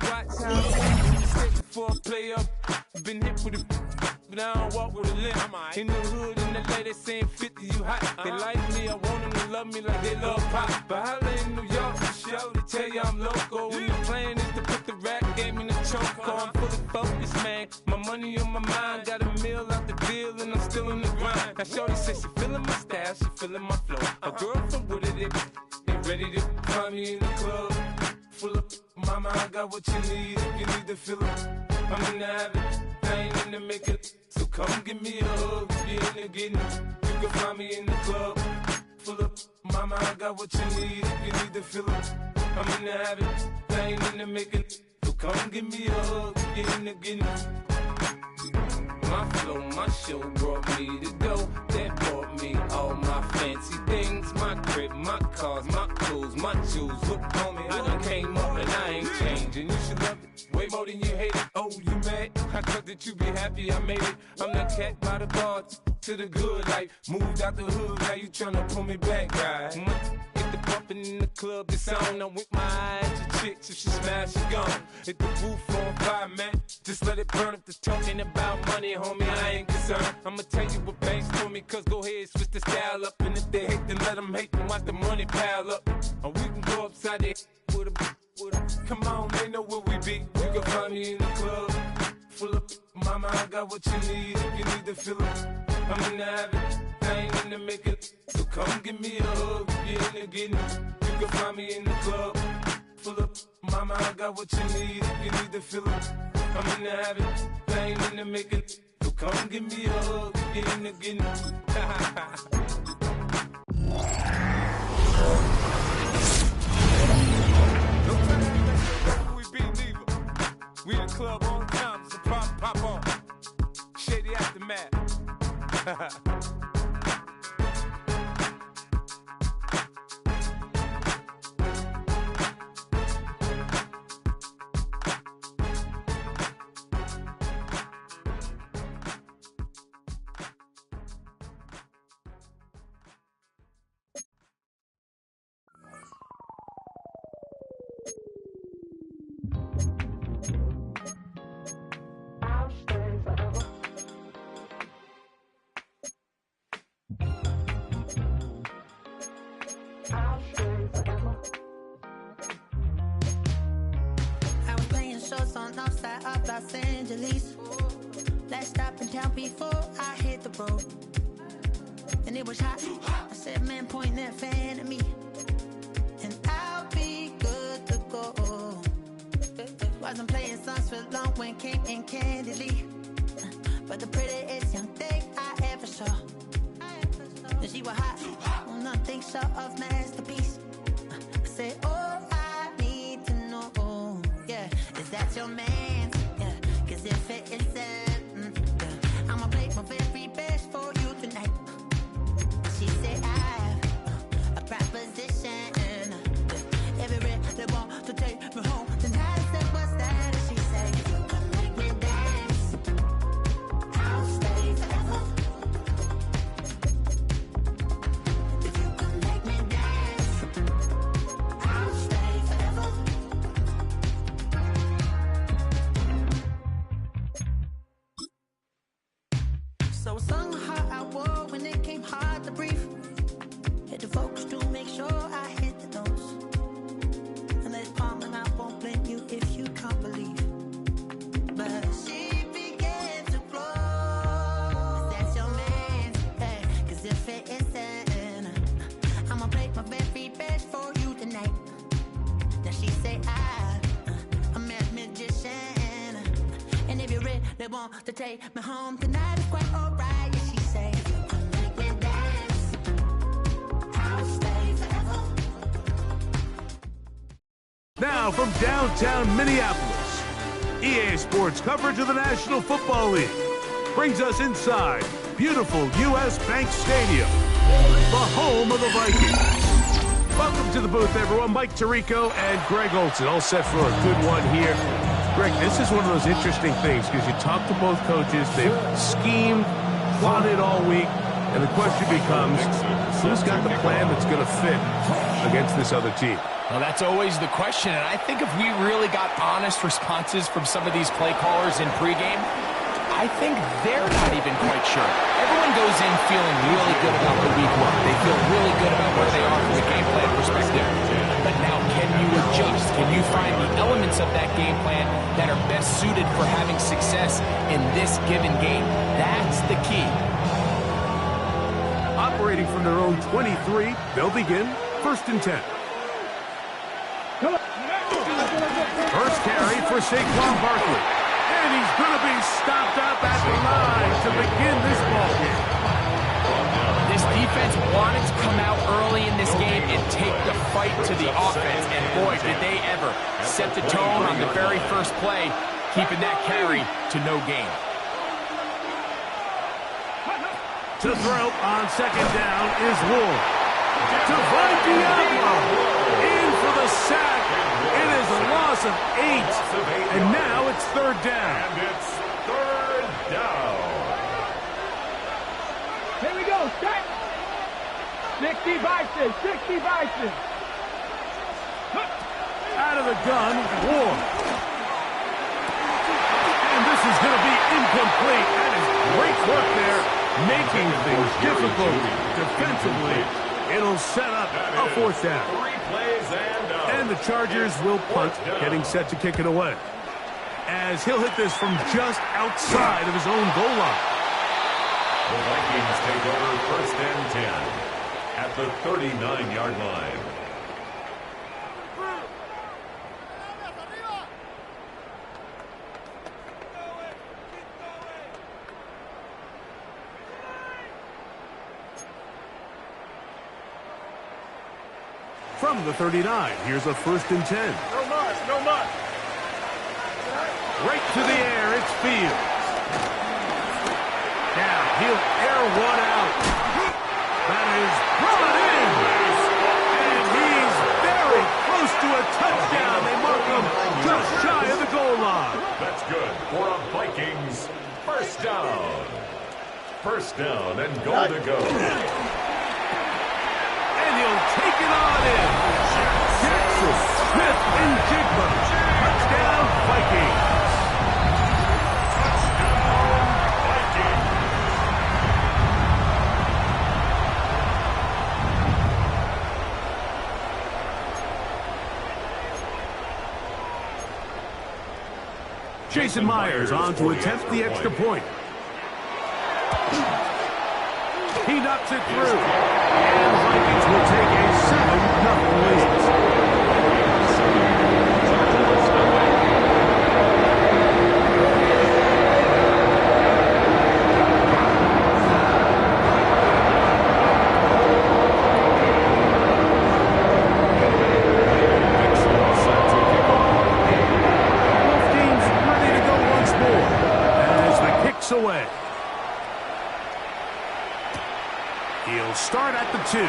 Watch how I step before I play up. Been hit with a but I don't walk with a limp. In the hood, in the LA, they saying 50, you hot. They like me, I want them to love me like they love pop. But holla in New York, for show, they tell you I'm local. When the plan is to put the rap game in the choke. I'm fully focused, man. My money on my mind, got a meal out the deal, and I'm still in the grind. Now shorty says she feeling my style, she feeling my flow. A girl from Wooded, they ready to find me in the club. Full up, mama, I got what you need. If you need to fill it, I'm in the habit. I ain't in the making. So come give me a hug. If you're in the getting, you can find me in the club. Full up, mama, I got what you need. If you need to fill it, I'm in the habit. I ain't in the making. So come give me a hug. If you're in the getting. My flow, my show brought me to go. That brought me all my fancy things. My crib, my cars, my clothes, my shoes. Look, homie, I done came up and I ain't changing. You should love it way more than you hate it. Oh, you mad? I thought that you be happy I made it. I'm the cat by the bar to the good life. Moved out the hood, now you tryna pull me back, right? Get the bumpin' in the club, it's on. I'm with my eyes to chicks. If she smash, she gone. Hit the roof on fire, man. Just let it burn. If the talking about money, homie, I ain't concerned. I'ma tell you what banks told me, cause go ahead, switch the style up. And if they hate, then let them hate, then watch the money pile up. Or we can go upside there with a come on, they know where we be. You can find me in the club. Full up, mama, I got what you need. If you need to fill it, I'm in the habit. I ain't in the making. So come give me a hug. If you're in the getting, you can find me in the club. Full up, mama, I got what you need. If you need to fill it, I'm in the habit. I ain't in the making. So come give me a hug. If you're in the getting. We in the club all the time, so pop on. Shady Aftermath. Outside of Los Angeles. Last stop in town before I hit the road. And it was hot. I said, man, point that fan at me. And I'll be good to go. Wasn't playing songs for long when came in candidly. But the prettiest young thing I ever saw. And she was hot. Well, nothing short of masterpiece. I said, oh, I need to know. Yeah, is that your man? Yeah, cause if it isn't, yeah, I'ma play my very best for you tonight. She said I have a proposition. Every red they want to take me home. Then I said, what's that? And she said, if you can make me dance, I'll stay forever. If you can make me dance, I'll stay forever. So I sung a heart I wore when it came hard to breathe. Hit the focus to make sure I hit the notes. And let it calm and I won't blame you if you can't believe. But she began to flow. That's your man, hey, cause if it isn't, I'ma play my very best for you tonight. Then she say I'm a magician. And if you're ready, they want to take me home tonight, it's quite alright. Yeah, she say, if you can make me dance, I'll stay forever. Now from downtown Minneapolis, EA Sports coverage of the National Football League brings us inside beautiful U.S. Bank Stadium, the home of the Vikings. Welcome to the booth, everyone. Mike Tirico and Greg Olson, all set for a good one here. Greg, this is one of those interesting things because you talk to both coaches. They've schemed, plotted all week, and the question becomes, who's got the plan that's going to fit against this other team? Well, that's always the question, and I think if we really got honest responses from some of these play callers in pregame, I think they're not even quite sure. Everyone goes in feeling really good about the week one. They feel really good about where they are from a game plan perspective. But now, can you adjust? Can you find the elements of that game plan that are best suited for having success in this given game? That's the key. Operating from their own 23, they'll begin 1st and 10. First carry for Saquon Barkley. And he's going to be stopped up at the line to begin this ball game. This defense wanted to come out early in this game and take the fight to the offense. And boy, did they ever set the tone on the very first play, keeping that carry to no gain. To throw on 2nd down is Ward. Devine Diablo in for the sack. It is a loss of 8. And now it's 3rd down. And it's 3rd down. Here we go, set. 60 Bison, 60 Bison. Out of the gun, Ward. And this is going to be incomplete. That is great work there, making things difficult defensively. It'll set up a 4th down. 3 plays and the Chargers will punt, getting set to kick it away. As he'll hit this from just outside of his own goal line. The Vikings take over 1st and 10 at the 39-yard line. From the 39, here's a 1st and 10. No mark, no mark. Right to the air, it's Fields. Now he'll air one out. That is brought in. And he's very close to a touchdown. They mark him just shy of the goal line. That's good for a Vikings 1st down. 1st down and goal to go. And he'll take it on in. Jackson, Smith, and Jigba. Touchdown, Vikings. Jason Myers on to attempt the extra point. He knocks it through. And the Vikings will take a 7-0 lead. Away. He'll start at the 2.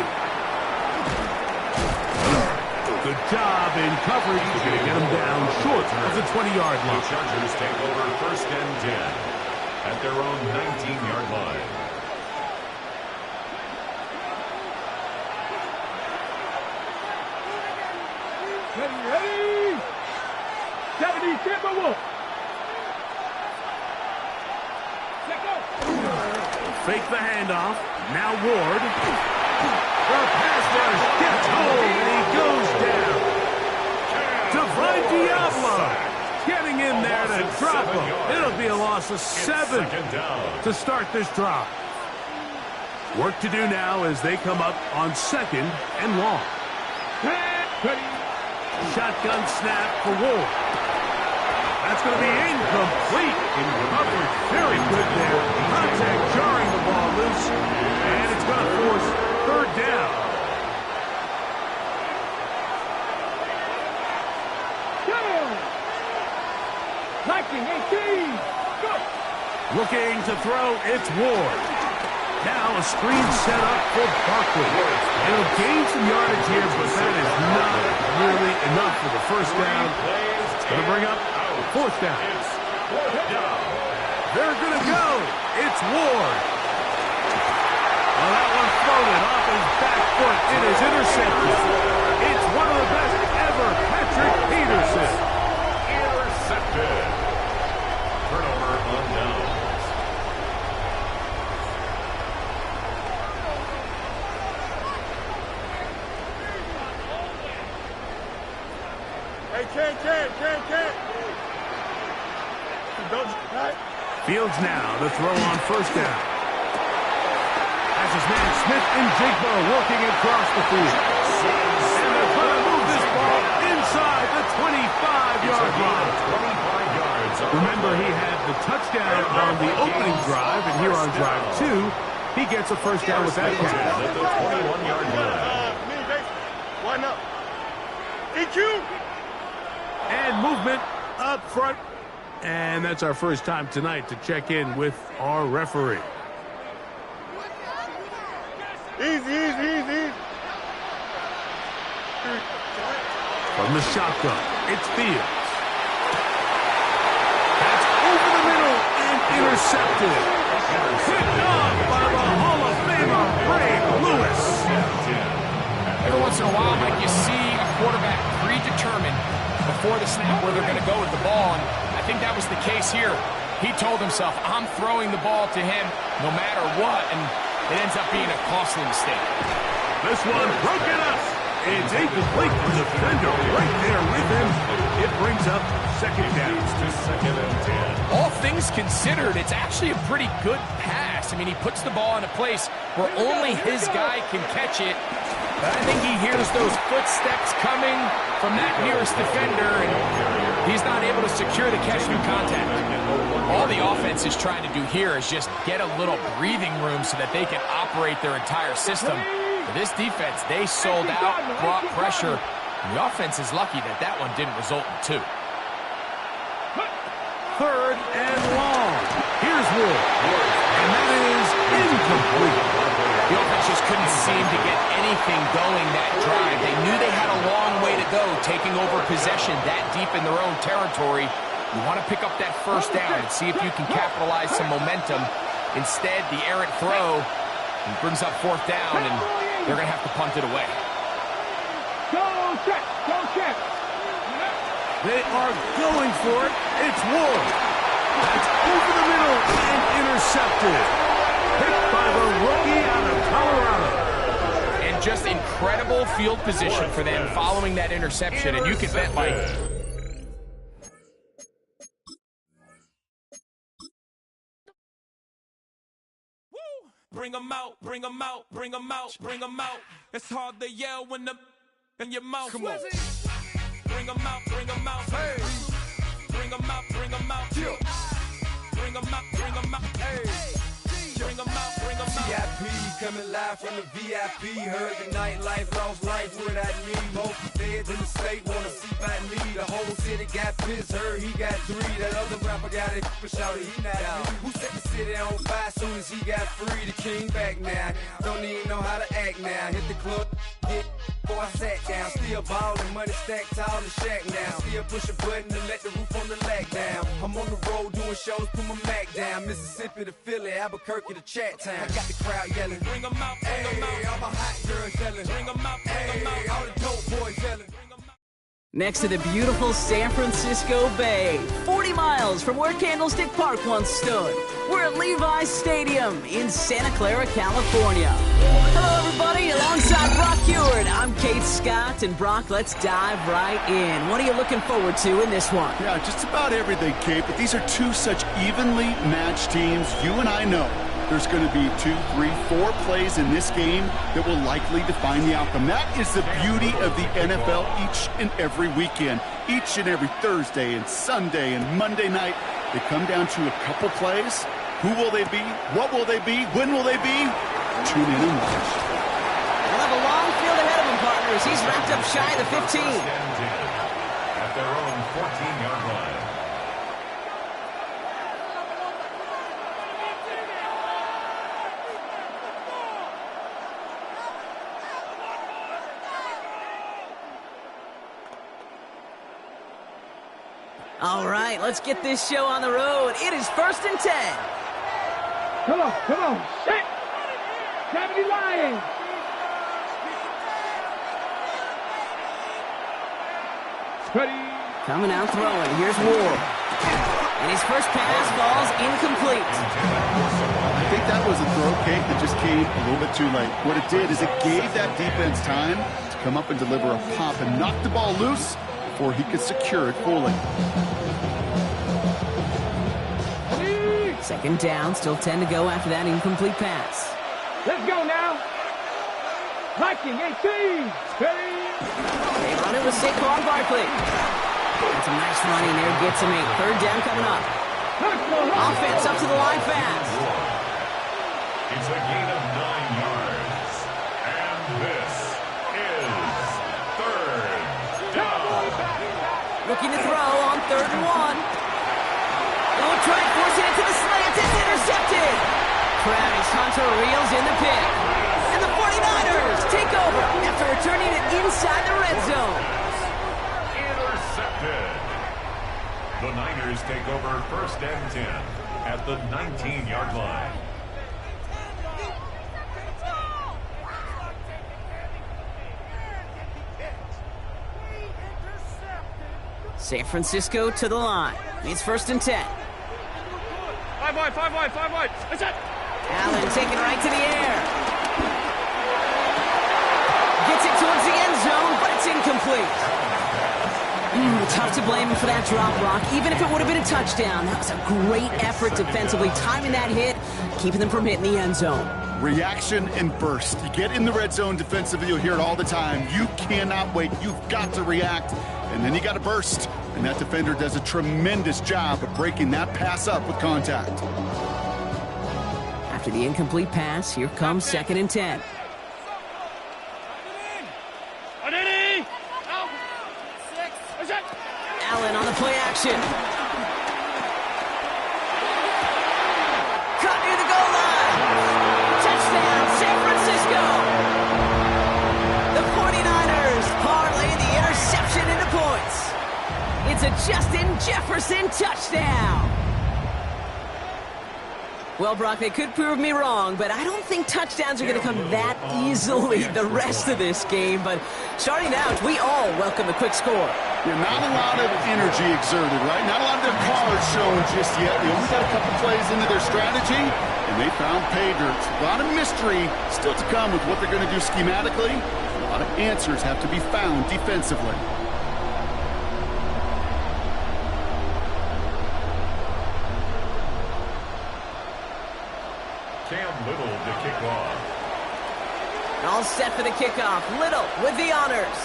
Good job in coverage. They're going to get him down short of the 20-yard line. The Chargers take over 1st and 10 at their own 19-yard line. Ready? 70 Timberwolves. Fake the handoff. Now Ward. The pass rush gets home and he goes down. Devine Diablo getting in there to drop him. It'll be a loss of 7 to start this drop. Work to do now as they come up on 2nd and long. Shotgun snap for Ward. That's going to be incomplete. Coverage very good there. Contact jarring the ball loose. And it's going to force 3rd down. Viking 18. Go. Looking to throw, it's Ward. Now a screen set up for Barkley. And he'll gain some yardage here, but that is not really enough for the first down. Going to bring up fourth down. They're going to go. It's Ward. Well, that one floated off his back foot. It is intercepted. It's one of the best ever, Patrick Peterson. Intercepted. Turnover on downs. Hey, Ken. Don't you... Fields now to throw on first down. As his man Smith and Jigbo working across the field. And they're going to move this ball inside the 25-yard line. 25 yards. Remember, he had the touchdown on the opening drive, and here on drive 2, he gets a first down with that catch. At the 21-yard line. One up. EQ. And movement up front. And that's our first time tonight to check in with our referee. Easy. From the shotgun, it's Fields. That's over the middle and intercepted. Picked off by the Hall of Famer, Ray Lewis. Every once in a while, Mike, you see a quarterback predetermined before the snap where they're going to go with the ball, and I think that was the case here. He told himself, I'm throwing the ball to him no matter what, and it ends up being a costly mistake. This one broken up. It's incomplete. The defender right there with him. It brings up second down. To second and 10. All things considered, it's actually a pretty good pass. I mean, he puts the ball in a place where only his guy can catch it. But I think he hears those footsteps coming from that nearest defender, and he's not able to secure the catch through contact. All the offense is trying to do here is just get a little breathing room so that they can operate their entire system. But this defense, they sold out, brought pressure, and the offense is lucky that that one didn't result in 2. Third and long. Here's Wood. And that is incomplete. The offense just couldn't seem to get anything going that drive. They knew they had a long way to go, taking over possession that deep in their own territory. You want to pick up that first down and see if you can capitalize some momentum. Instead, the errant throw brings up fourth down, and they're going to have to punt it away. Go check. They are going for it. It's Ward. That's over the middle and intercepted. Picked by the rookie out of Colorado. And just incredible field position for them following that interception. And you can bet, Mike, Bring 'em out. It's hard to yell when the in your mouth. Come on. Bring 'em out. Hey. Bring 'em out. Bring 'em out. Hey. Bring 'em out. VIP coming live from the VIP. Heard the nightlife, lost life without me. Most feds in the state wanna see by me. The whole city got pissed. Heard he got 3. That other rapper got it for shouted he not out. Who set the city on fire soon as he got free? The king back now. Don't even know how to act now. Hit the club, hit. Before I sat down, still ballin', money stacked tall in shack now. Still push a button to let the roof on the lag down. I'm on the road doing shows, put my Mac down. Mississippi to Philly, Albuquerque to Chat Town. I got the crowd yelling. Bring 'em out, bring 'em out. All my hot girls yelling. Bring 'em out, bring 'em out. All the dope boys yelling. Next to the beautiful San Francisco Bay, 40 miles from where Candlestick Park once stood. We're at Levi's Stadium in Santa Clara, California. Hello, everybody. Alongside Brock Heward, I'm Kate Scott. And Brock, let's dive right in. What are you looking forward to in this one? Yeah, just about everything, Kate, but these are two such evenly matched teams. You and I know there's going to be 2, 3, 4 plays in this game that will likely define the outcome. That is the beauty of the NFL each and every weekend. Each and every Thursday and Sunday and Monday night, they come down to a couple plays. Who will they be? What will they be? When will they be? Tune in and watch. They'll have a long field ahead of them, partners. He's wrapped up shy of the 15. At their own 14-yard line. All right, let's get this show on the road. It is 1st and 10. Come on, set! 70 Lions! Ready? Coming out throwing. Here's Ward. And his first pass falls incomplete. I think that was a throw, Kate, that just came a little bit too late. What it did is it gave that defense time to come up and deliver a pop and knock the ball loose before he could secure it fully. 2nd down, still 10 to go after that incomplete pass. Let's go now. Viking 18. Ready? They run it with Saquon Barkley. That's a nice running there. Gets him 8. 3rd down coming up. Offense up to the line fast. It's a gain of 9 yards. And this is 3rd down. Looking to throw on 3rd and 1. Oh, try to force it into the slant. It's intercepted. Travis Hunter reels in the pick. And the 49ers take over after returning it inside the red zone. Intercepted. The Niners take over 1st and 10 at the 19-yard line. San Francisco to the line. It's 1st and 10. 5 wide. That's it. Allen taken right to the air. Gets it towards the end zone, but it's incomplete. Tough to blame him for that drop, Brock. Even if it would have been a touchdown, that was a great effort defensively, timing that hit, keeping them from hitting the end zone. Reaction and burst. You get in the red zone defensively, you'll hear it all the time. You cannot wait. You've got to react, and then you got to burst. And that defender does a tremendous job of breaking that pass up with contact. After the incomplete pass, here comes 2nd and 10. Allen on the play action. Cut near the goal line. Touchdown, San Francisco. The 49ers parlay the interception into points. It's a Justin Jefferson touchdown. Well, Brock, they could prove me wrong, but I don't think touchdowns are going to come that easily the rest of this game. But starting out, we all welcome a quick score. Yeah, not a lot of energy exerted, right? Not a lot of their cards shown just yet. They only got a couple plays into their strategy, and they found pay dirt. A lot of mystery still to come with what they're going to do schematically. A lot of answers have to be found defensively. Cam Little to kick off. All set for the kickoff. Little with the honors.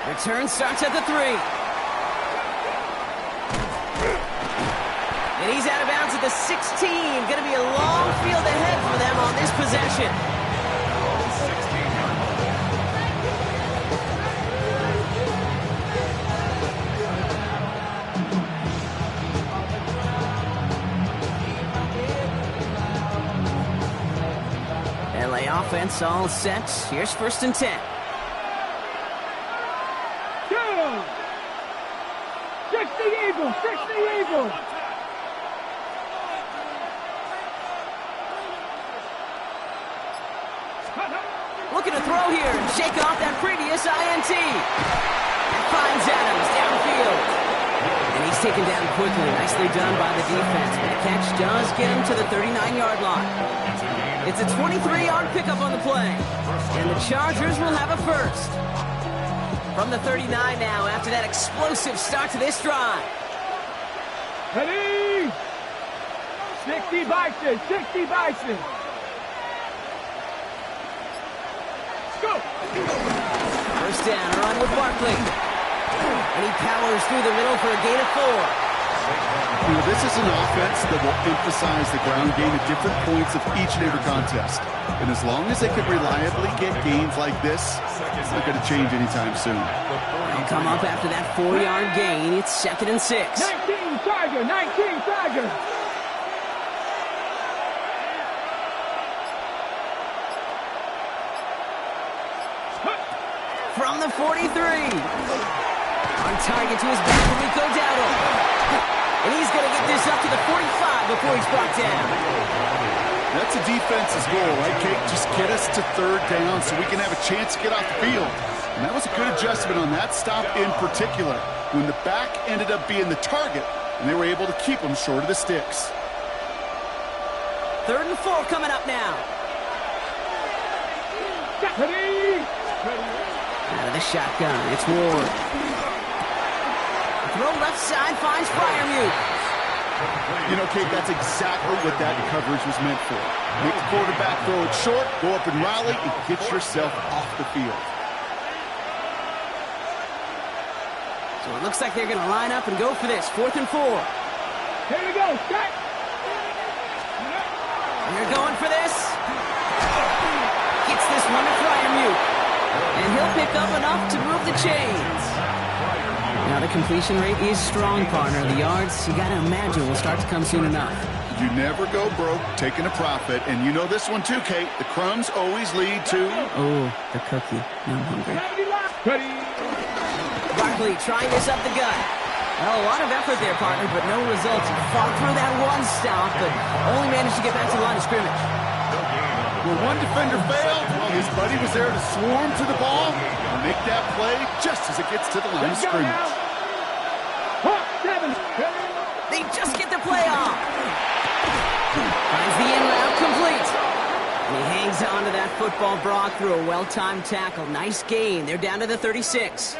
Return starts at the 3. And he's out of bounds at the 16. Going to be a long field ahead for them on this possession. 16-yard LA offense all set. Here's 1st and 10. 60 Eagles! Looking to throw here and shake off that previous INT. And finds Adams downfield. And he's taken down quickly. Nicely done by the defense. But the catch does get him to the 39-yard line. It's a 23-yard pickup on the play. And the Chargers will have a first. From the 39 now after that explosive start to this drive. Ready? 60 Bison! Go! First down, run with Barkley. And he powers through the middle for a gain of 4. You know, this is an offense that will emphasize the ground game at different points of each and every contest. And as long as they can reliably get gains like this, it's not going to change anytime soon. They'll come up after that 4-yard gain. It's 2nd and 6. 19 Tiger! From the the 43. On target to his back for Rico Dowdle. And he's going to get this up to the 45 before he's brought down. That's a defense's goal, right, Kate? Just get us to third down so we can have a chance to get off the field. And that was a good adjustment on that stop in particular, when the back ended up being the target, and they were able to keep him short of the sticks. 3rd and 4 coming up now. Out of the shotgun, it's Ward. Throw left side finds Freiermuth. You know, Kate, that's exactly what that coverage was meant for. Make the quarterback throw it short, go up and rally, and get yourself off the field. So it looks like they're going to line up and go for this. 4th and 4. Here we go, start. And they're going for this. Gets this one to Freiermuth. And he'll pick up enough to move the chains. Now the completion rate is strong, partner. The yards, you got to imagine, will start to come soon enough. You never go broke taking a profit. And you know this one too, Kate. The crumbs always lead to... Oh, the cookie. Now I'm hungry. Barkley trying this up the gut. Well, a lot of effort there, partner, but no results. He fought through that one stop, but only managed to get back to the line of scrimmage. Well, one defender failed. Well, his buddy was there to swarm to the ball and make that play just as it gets to the line of scrimmage. They just get the play off. Finds the in route complete. And he hangs on to that football, Brock, through a well-timed tackle. Nice gain. They're down to the 36.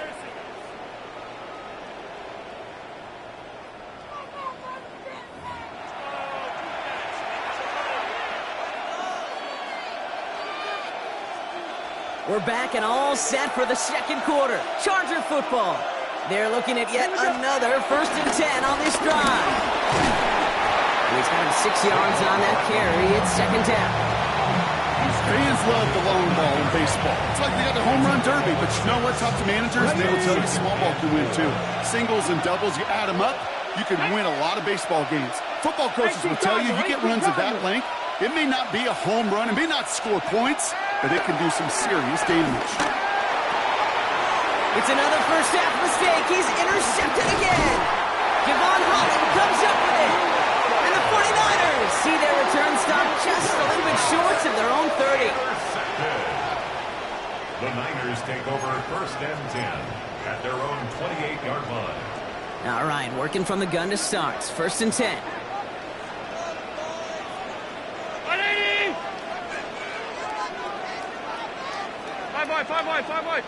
We're back and all set for the second quarter. Charger football. They're looking at yet another 1st and 10 on this drive. He's got him 6 yards on that carry. It's 2nd down. Fans love the long ball in baseball. It's like they got the home run derby, but you know what? Talk to managers, and they will tell you small ball can win too. Singles and doubles, you add them up, you can win a lot of baseball games. Football coaches will tell you, you get runs of that length, it may not be a home run, it may not score points, but it can do some serious damage. It's another first half mistake. He's intercepted again. Javon Holland comes up with it. And the 49ers see their return stop just a little bit short of their own 30. The Niners take over 1st and 10 at their own 28-yard line. All right, working from the gun to start. 1st and 10. Five wide.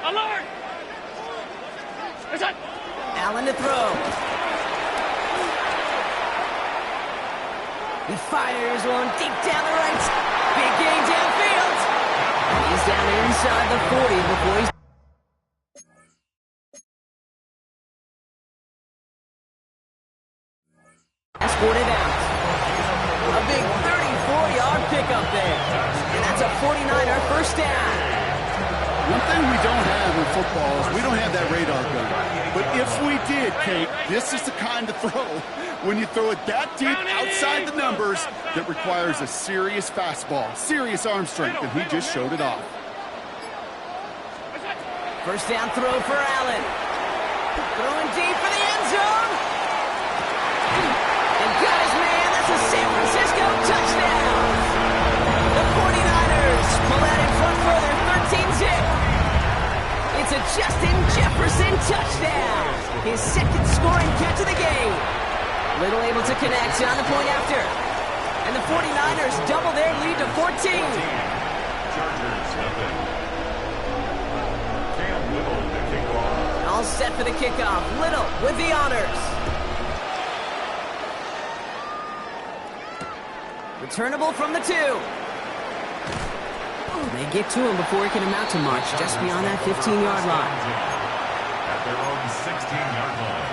Alert! Is that? Allen to throw. He fires one deep down the right. Big gain downfield. And he's down inside the 40 before he's... Escorted out. A big 34-yard pickup there. And that's a 49er 1st down. One thing we don't have in football is we don't have that radar gun. But if we did, Kate, this is the kind of throw, when you throw it that deep outside the numbers, that requires a serious fastball, serious arm strength, and he just showed it off. 1st down throw for Allen. Throwing deep for the end zone. And got his man. That's a San Francisco touchdown. The 49ers pull that in front further, 13-zip. It's a Justin Jefferson touchdown. His 2nd scoring catch of the game. Little able to connect on the point after. And the 49ers double their lead to 14. Chargers nothing. Cam Little to kick off. All set for the kickoff. Little with the honors. Returnable from the 2. They get to him before he can amount to much, just beyond that 15-yard line. At their own 16-yard line.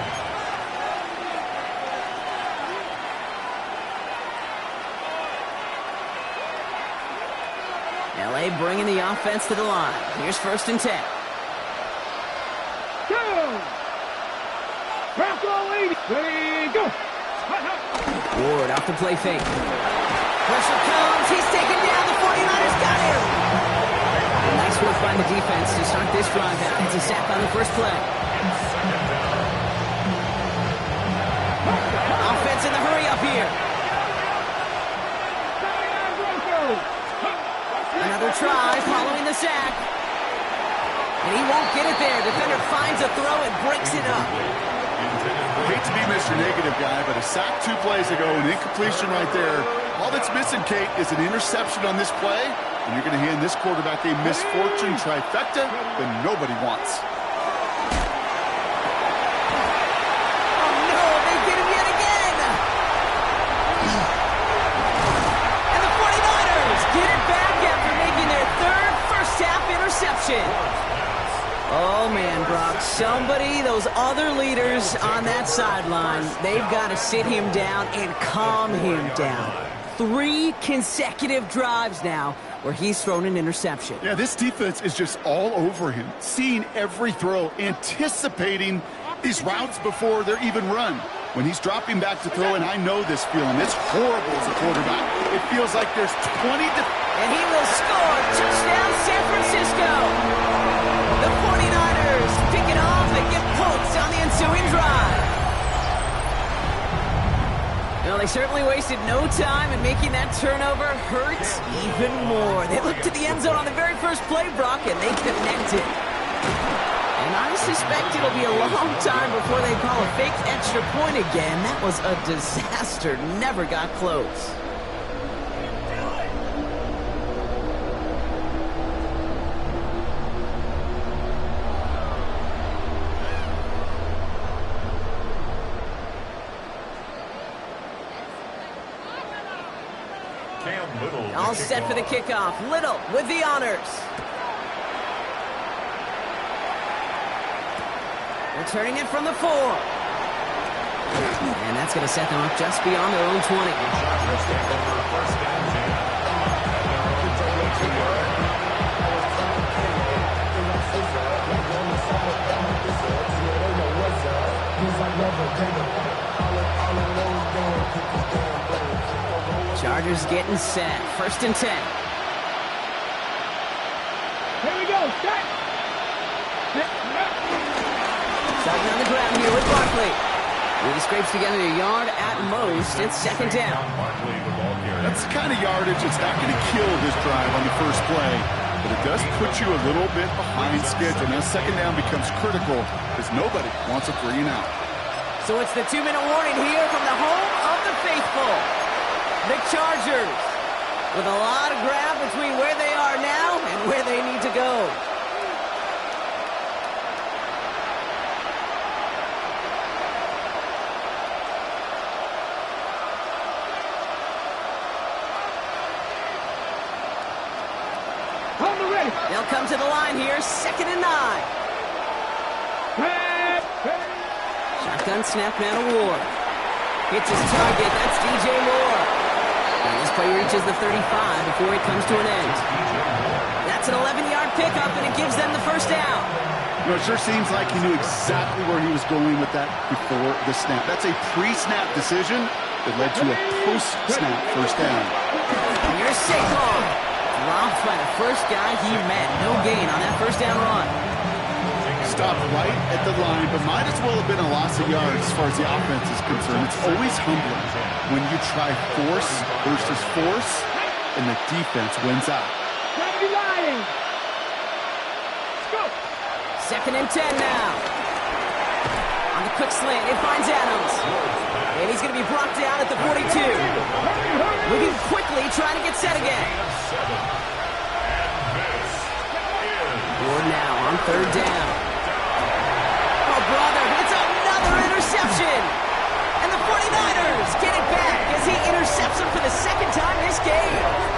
LA bringing the offense to the line. Here's 1st and 10. Ready, go. Ward off the play fake. Pressure comes. He's taken down. The 49ers got him. A nice work by the defense to start this drive out. It's a sack on the first play. Offense in the hurry up here. Another try following the sack. And he won't get it there. Defender finds a throw and breaks it up. I hate to be Mr. Negative guy, but a sack 2 plays ago, an incompletion right there. All that's missing, Kate, is an interception on this play, and you're going to hand this quarterback a misfortune trifecta that nobody wants. Oh, no, they get him yet again. And the 49ers get it back after making their third first-half interception. Oh, man, Brock, those other leaders on that sideline, they've got to sit him down and calm him down. 3 consecutive drives now where he's thrown an interception. Yeah, this defense is just all over him, seeing every throw, anticipating these routes before they're even run. When he's dropping back to throw, and I know this feeling, it's horrible as a quarterback. It feels like there's 20 and he will score. Touchdown, San Francisco. The 49ers pick it off and get points on the ensuing drive. Well, they certainly wasted no time in making that turnover hurt even more. They looked to the end zone on the very first play, Brock, and they connected. And I suspect it'll be a long time before they call a fake extra point again. That was a disaster. Never got close. All set for the kickoff. Little with the honors. Returning it from the 4. And that's going to set them up just beyond their own 20. Chargers getting set. 1st and 10. Here we go. Set. Starting on the ground here with Barkley. He scrapes together a yard at most. It's 2nd down. That's the kind of yardage that's not going to kill this drive on the first play, but it does put you a little bit behind schedule. Now 2nd down becomes critical because nobody wants a 3 and out. So it's the 2-minute warning here from the home of the faithful. The Chargers with a lot of ground between where they are now and where they need to go. They'll come to the line here, 2nd and 9. Shotgun snap now to Ward. Hits his target, that's DJ Moore. And this play reaches the 35 before it comes to an end. That's an 11-yard pickup, and it gives them the 1st down. You know, it sure seems like he knew exactly where he was going with that before the snap. That's a pre-snap decision that led to a post-snap 1st down. And here's Saquon. Dropped by the first guy he met. No gain on that 1st down run. Stopped right at the line, but might as well have been a loss of yards as far as the offense is concerned. It's always humbling when you try force versus force, and the defense wins out. 2nd and 10 now. On the quick slant, it finds Adams. And he's going to be brought down at the 42. Moving quickly, trying to get set again. Ward now on 3rd down. Oh, brother, it's another interception. And the 49ers get it back as he intercepts him for the 2nd time this game.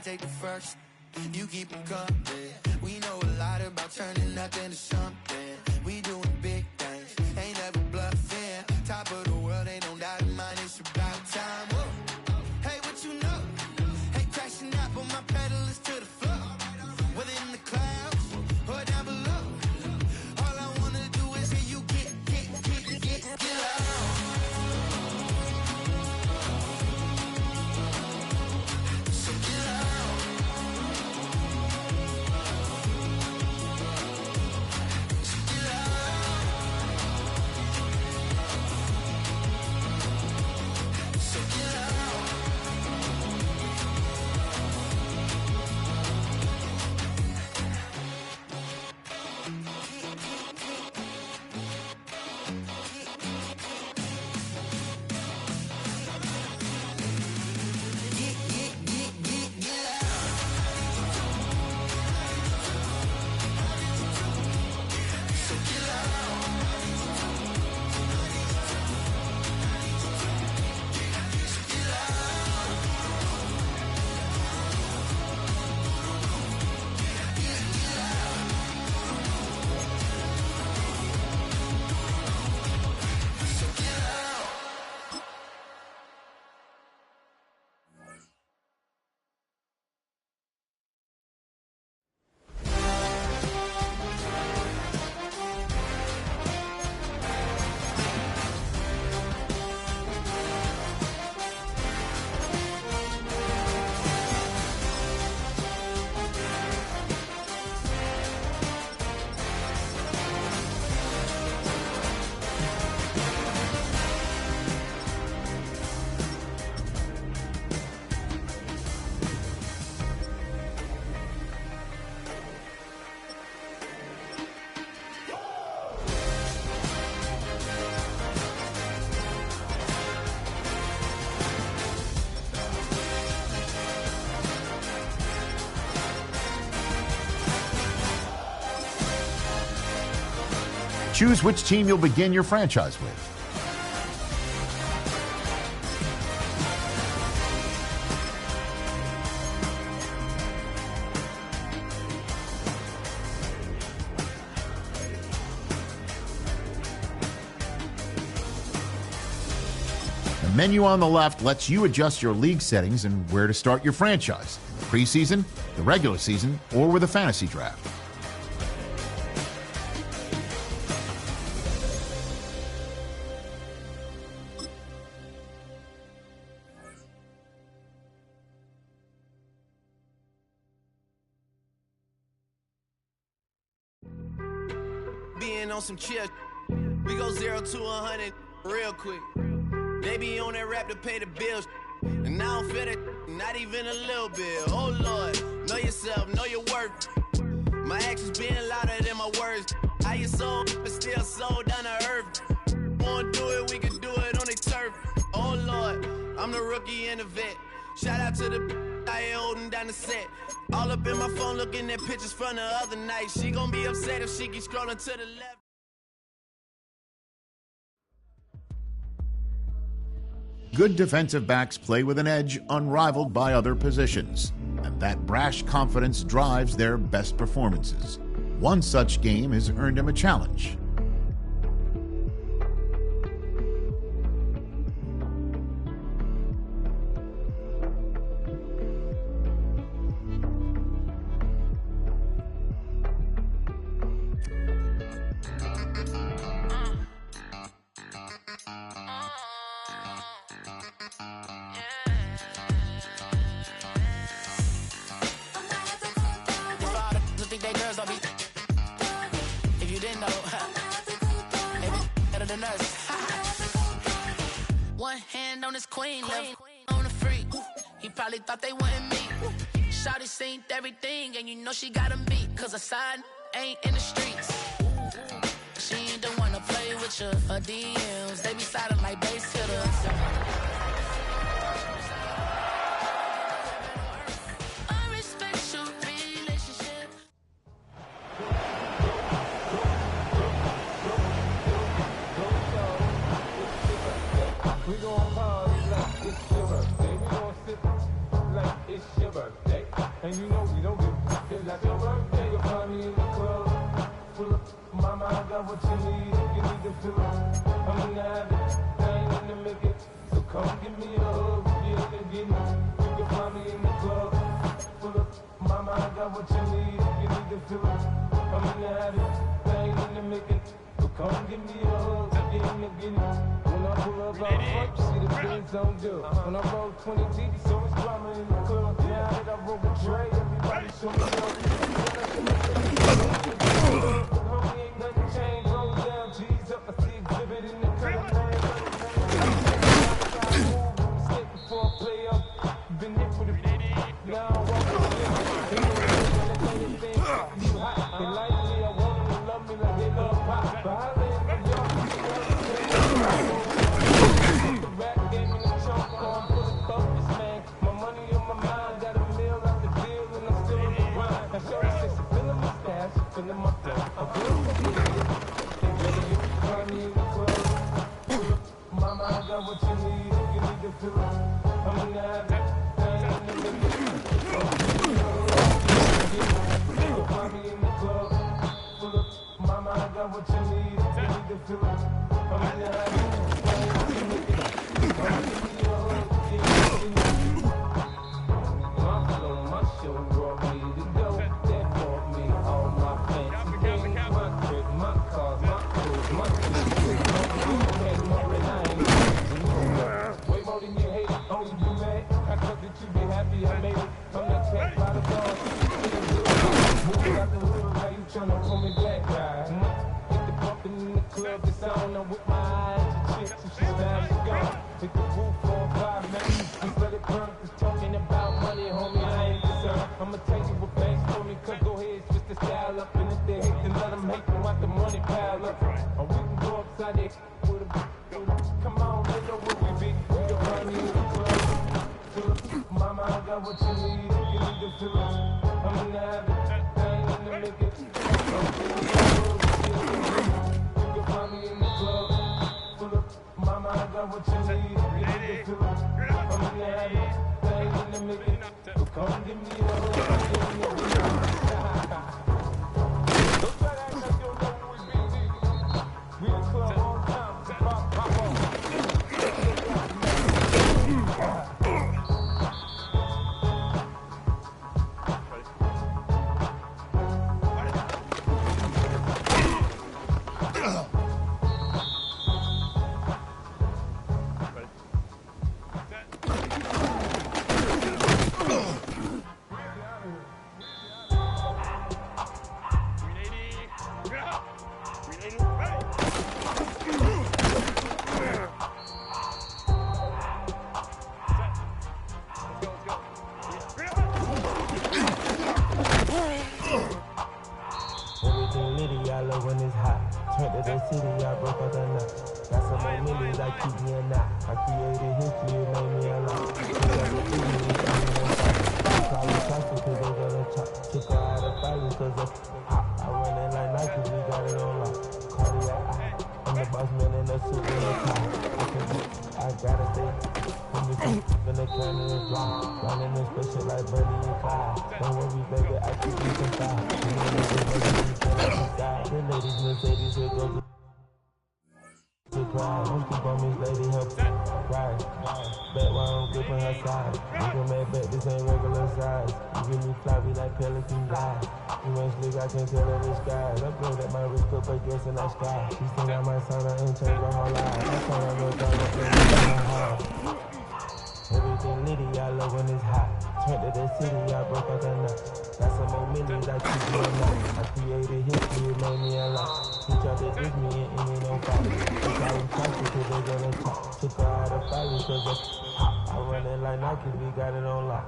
I take the first. You keep it coming. We know a lot about turning nothing to something. We doing big things, ain't never bluffing. Top of the world, ain't no doubt in mine. It's about time. Whoa. Hey, what you know? Hey, crashing out, but my pedal is to the floor. Whether in the clouds or down below, all I wanna do is hear you get loud. So get loud. So get loud. So get loud. Choose which team you'll begin your franchise with. The menu on the left lets you adjust your league settings and where to start your franchise, in the preseason, the regular season, or with a fantasy draft. Being on some chill, we go 0 to 100 real quick. They be on that rap to pay the bills, and I don't feel it, not even a little bit. Oh Lord, know yourself, know your worth. My actions being louder than my words. How you sold, but still sold down to earth. Wanna do it, we can do it on the turf. Oh Lord, I'm the rookie and the vet. Shout out to the I ain't holding down the set. All up in my phone looking at pictures from the other night. She gon' be upset if she keeps scrolling to the left. Good defensive backs play with an edge unrivaled by other positions, and that brash confidence drives their best performances. One such game has earned him a challenge. One hand on his queen, left on the freak. He probably thought they wanted me. Shawty seen everything, and you know she got him beat. Cause her side ain't in the streets. She ain't the one to play with you. Her DMs, they be silent like base hitters. I respect your relationship. We gon' party like it's your birthday. We gon' sip like it's your birthday. And you know we don't give a fuck. It's like your birthday, you'll find me in the club. Full of mama, I got what you need. If you need to fill up, I'm in the habit. I ain't in the make it. So come give me a hug. If you're in the getting, you can find me in the club. Full of mama, I got what you need. If you need to fill up, I'm in the habit. I ain't in the make it. So come give me a hug. If you're in the getting. When I pull up out front, you see the Benz on dub. When I roll 20 deep, so much drama in the club. Now that I roll with Dre, everybody show me love. Homie, ain't nothing changed. Roll down, G's up. I see exhibit in the color lane. Mistake before I play up. Been hit with a now I walk with it. You hot, they like me. I want them to love me like they love pop. But I live in New York. Rap game in the trunk, I'm full of focus, man. My money on my mind, got a meal out the deal, and I'm still in the grind. Now, Shorty says she feeling my stash, she feeling my flow. I'm feeling my feelings. They ready if you find me in the club. Mama, I got what you need, if you need to fill up. I'm in the habit, I ain't in the middle. You can find me in the club. Full of, mama, I got what you need, if you need to fill up. I'm in the habit. My show brought me to go. That brought me all my fancy things. My crib, my cars, my clothes, my kids. Way more than you hate, only you mad. I thought that you be happy I made it. I'm not trapped by the ball. Moving out the hood, now you tryna pull me back, right? Hit the bumpin' in the club, the sound, I'm with my eyes. Chick, so she's down, she gone. Hit the roof on fire, man. Just let it burn, cause talking about money, homie, I ain't concerned. I'ma tell you what banks for me, cause go ahead, switch the style up. And if they hate, then let them hate, then watch the money pile up. Or we can go upside there with a come on, they know where we be. We can find me in the club. Mama, I got what you need, if you need to fill up. I'm in the habit, I ain't in the make it. You can find me in the club. Mama, I got what you need, if you need to fill up. I'm in the habit, I ain't in the make it. So come give me a hug, give me a hug. Don't try to act like you don't know who we be. We the club all the time, so pop on. Everything litty, I love when it's hot. Turned to the city, I broke out the nut. Got some more millions, I keep it a lot. I created history, it made me a lot. He tried to diss me and it ain't no problem. They call him toxic cause they gonna talk. Took her out of fire cause it's hot. I run it like Nike, we got it on lock.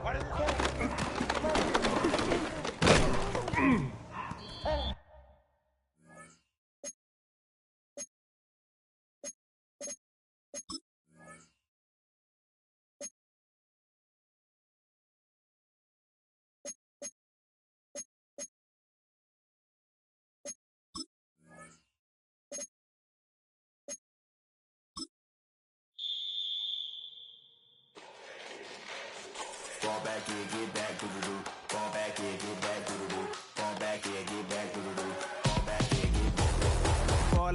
Fall back in, get back, do-do-do. Fall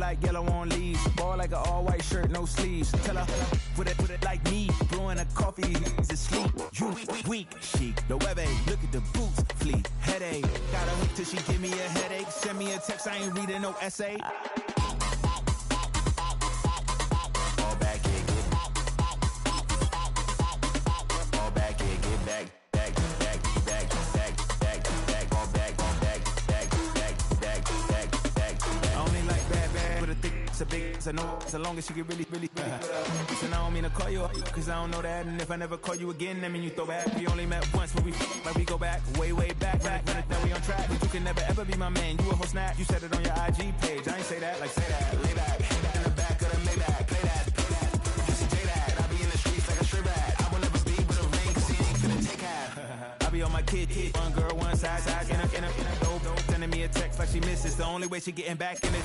like yellow on leaves. Ball like an all-white shirt, no sleeves. Tell her, put it like me. Brewing a coffee, he's asleep. You weak, chic. The web look at the boots, fleet. Headache, got a hook till she give me a headache. Send me a text, I ain't reading no essay. Fall back, yeah, get fall back, yeah, get back. It's a big, it's a no, as long as you get really. Listen, I don't mean to call you up, cause I don't know that. And if I never call you again, that mean you throw back. We only met once, but we go back, way back. When it's done, we on track. But you can never ever be my man. You a whole snap. You said it on your IG page. I ain't say that, like say that. Lay back, in the back of the Maybach. Play that. You see J that. I be in the streets like a strip rat. I will never be with a ring, cause he ain't finna take half. I be on my kid. One girl, one side, in a dope. Sending me a text like she misses. The only way she getting back in it.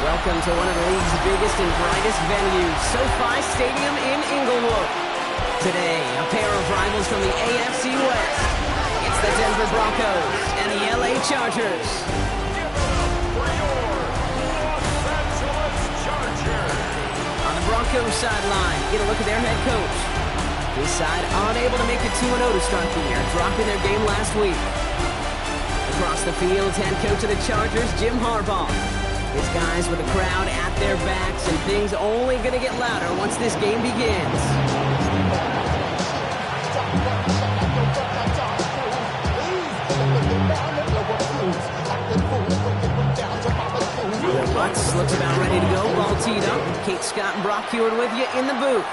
Welcome to one of the league's biggest and brightest venues, SoFi Stadium in Inglewood. Today, a pair of rivals from the AFC West. It's the Denver Broncos and the LA Chargers. On the Broncos sideline, get a look at their head coach. This side unable to make it 2-0 to start the year, dropping their game last week. Across the field, head coach of the Chargers, Jim Harbaugh. His guys with the crowd at their backs, and things only going to get louder once this game begins. Butts looks about ready to go, ball teed up. Kate Scott and Brock Hewitt with you in the booth.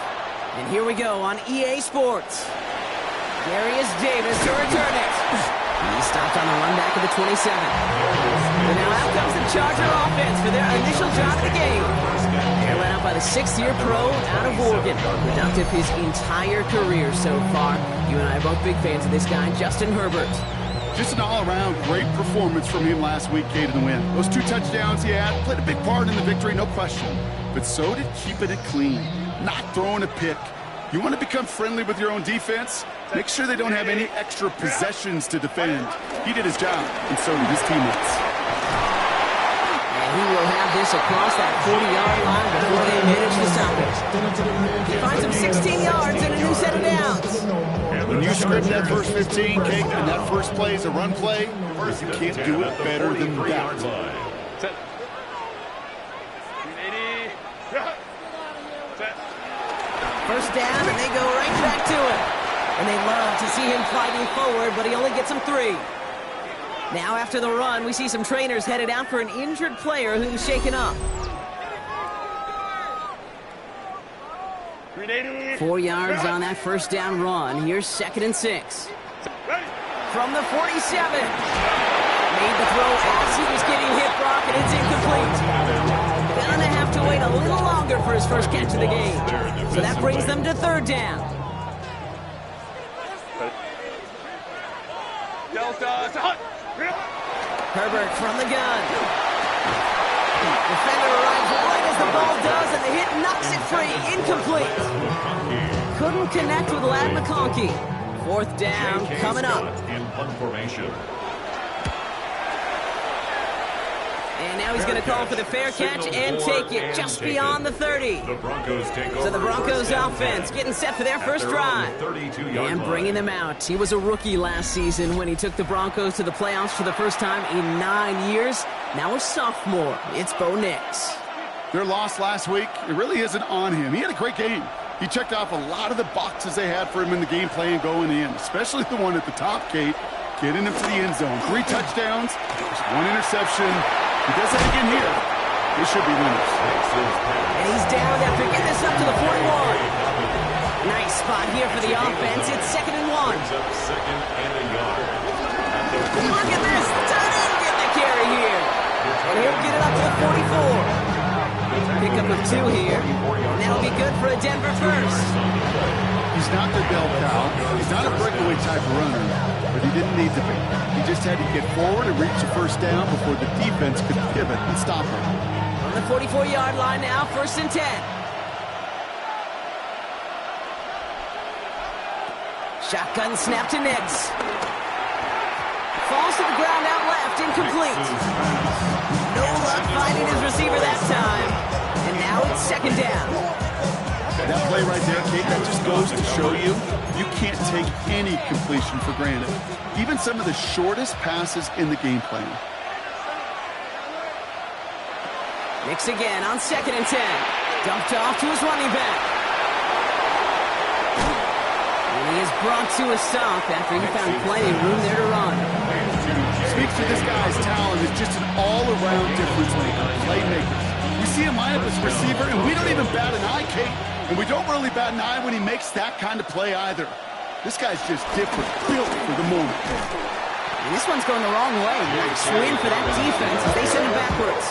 And here we go on EA Sports. Darius Davis to return it. He stopped on the run back of the 27. And now out comes the Charger offense for their initial drive of the game. They're led out by the sixth-year pro out of Oregon. Productive his entire career so far. You and I are both big fans of this guy, Justin Herbert. Just an all-around great performance from him last week, Kate, in the win. Those 2 touchdowns he had played a big part in the victory, no question. But so did keeping it clean, not throwing a pick. You want to become friendly with your own defense? Make sure they don't have any extra possessions to defend. He did his job, and so did his teammates. And he will have this across that 40-yard line before they manage to stop it. He finds him 16 yards and a new set of downs. When you script that first 15, Kate, and that first play is a run play, you can't do it better than that. First down, and they go right back to it. And they love to see him fighting forward, but he only gets them 3. Now after the run, we see some trainers headed out for an injured player who's shaken up. 4 yards on that first down run. Here's 2nd and 6. From the 47. Made the throw as he was getting hit, Brock, and it's incomplete. Gonna have to wait a little longer for his first catch of the game. So that brings them to 3rd down. Herbert from the gun. Defender arrives right as the ball does, and the hit knocks it free. Incomplete. Couldn't connect with Ladd McConkey. 4th down coming up. In punt formation. And now he's going to call for the fair catch and take it just beyond the 30. The Broncos take over. So the Broncos offense getting set for their first drive. And bringing them out. He was a rookie last season when he took the Broncos to the playoffs for the first time in 9 years. Now a sophomore. It's Bo Nix. Their loss last week, it really isn't on him. He had a great game. He checked off a lot of the boxes they had for him in the game plan going in, especially the one at the top, Kate, getting him to the end zone. 3 touchdowns, 1 interception. He does that again here. They should be winners. And he's down after getting this up to the 41. Nice spot here for the offense. It's 2nd and 1. Look at this. The tight end getting the carry here. And he'll get it up to the 44. Pickup of 2 here. And that'll be good for a Denver first. He's not the bell cow. He's not a breakaway type of runner, but he didn't need to be. He just had to get forward and reach the first down before the defense could pivot and stop him. On the 44-yard line now, 1st and 10. Shotgun snap to Nix. Falls to the ground out left, incomplete. No luck finding his receiver that time. And now it's 2nd down. That play right there, Kate, that just goes to show you, you can't take any completion for granted. Even some of the shortest passes in the game plan. Nix again on 2nd and 10. Dumped off to his running back. And he is brought to a stop after he found plenty of room there to run. Speaks to this guy's talent as just an all-around difference maker, playmaker. We see him line up as a receiver, and we don't even bat an eye, Kate. And we don't really bat an eye when he makes that kind of play either. This guy's just different, built for the moment. And this one's going the wrong way. Nice win for that defense as they send it backwards.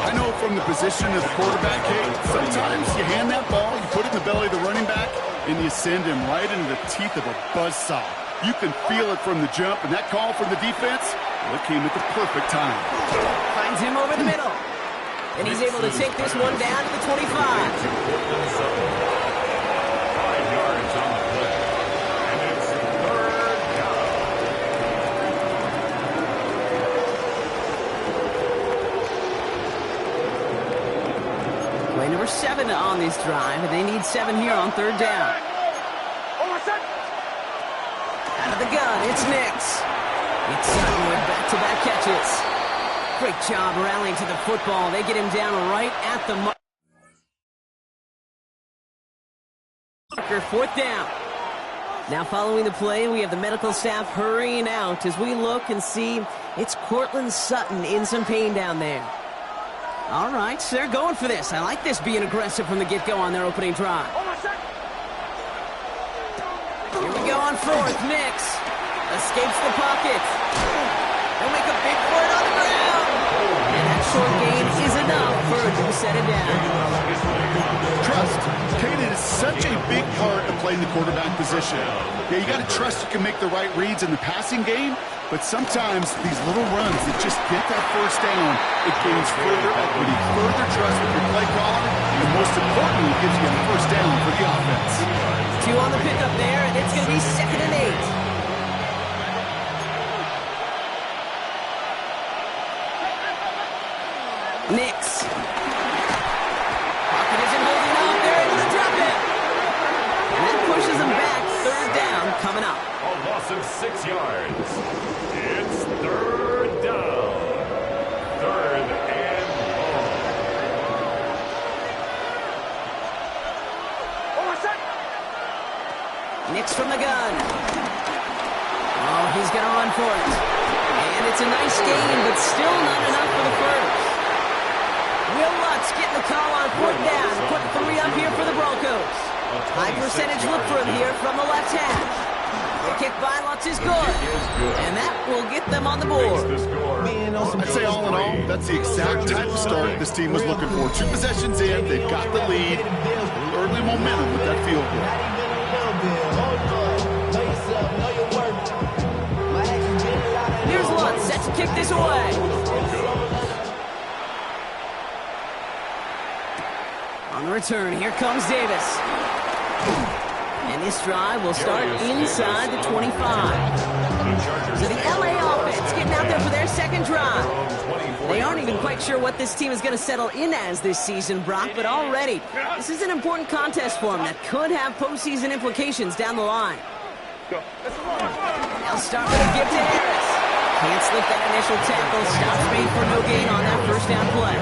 I know from the position of the quarterback, Kate, sometimes you hand that ball, you put it in the belly of the running back, and you send him right into the teeth of a buzzsaw. You can feel it from the jump, and that call from the defense, well, it came at the perfect time. Finds him over the middle. And he's able to take this one down to the 25. 5 yards on the play. And it's 3rd down. Play number 7 on this drive, and they need 7 here on 3rd down. Out of the gun, it's Nix. It's Sutton with back-to-back catches. Great job rallying to the football. They get him down right at the marker. 4th down. Now following the play, we have the medical staff hurrying out as we look and see it's Courtland Sutton in some pain down there. All right, so they're going for this. I like this being aggressive from the get-go on their opening drive. Here we go on 4th. Nix escapes the pocket. They'll make a big play on the ground. And that short gain is enough for a to set it down. Trust. Kate, it is such a big part of playing the quarterback position. Yeah, you got to trust you can make the right reads in the passing game, but sometimes these little runs that just get that first down, it gains further equity, further trust with your play caller, and most importantly, it gives you a first down for the offense. 2 on the pickup there, and it's going to be 2nd and 8. Nix. Pocket isn't holding up. They're able to drop it. And that pushes them back. 3rd down coming up. A loss of 6 yards. It's 3rd down. 3rd and long. Nix from the gun. Oh, he's going to run for it. And it's a nice gain, but still not enough for the first. Will Lutz getting the call on 4th down. Put 3 up here for the Broncos. High percentage look for him here from the left hash. The kick by Lutz is good. And that will get them on the board. I'd say all in all, that's the exact type of start this team was looking for. 2 possessions in, they've got the lead. Early momentum with that field goal. Here's Lutz set to kick this away. On the return, here comes Davis. And this drive will start inside the 25. So the LA offense getting out there for their 2nd drive. They aren't even quite sure what this team is going to settle in as this season, Brock, but already this is an important contest for them that could have postseason implications down the line. They'll start with a give to Harris. Can't slip that initial tackle. Stops made for no gain on that 1st down play.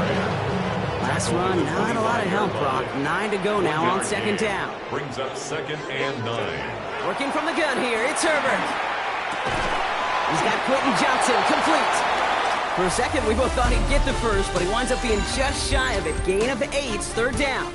Last run, not a lot of help, Brock. 9 to go now on 2nd down. Brings up 2nd and 9. Working from the gun here, it's Herbert. He's got Quentin Johnson, complete. For a second, we both thought he'd get the first, but he winds up being just shy of it. Gain of 8, 3rd down.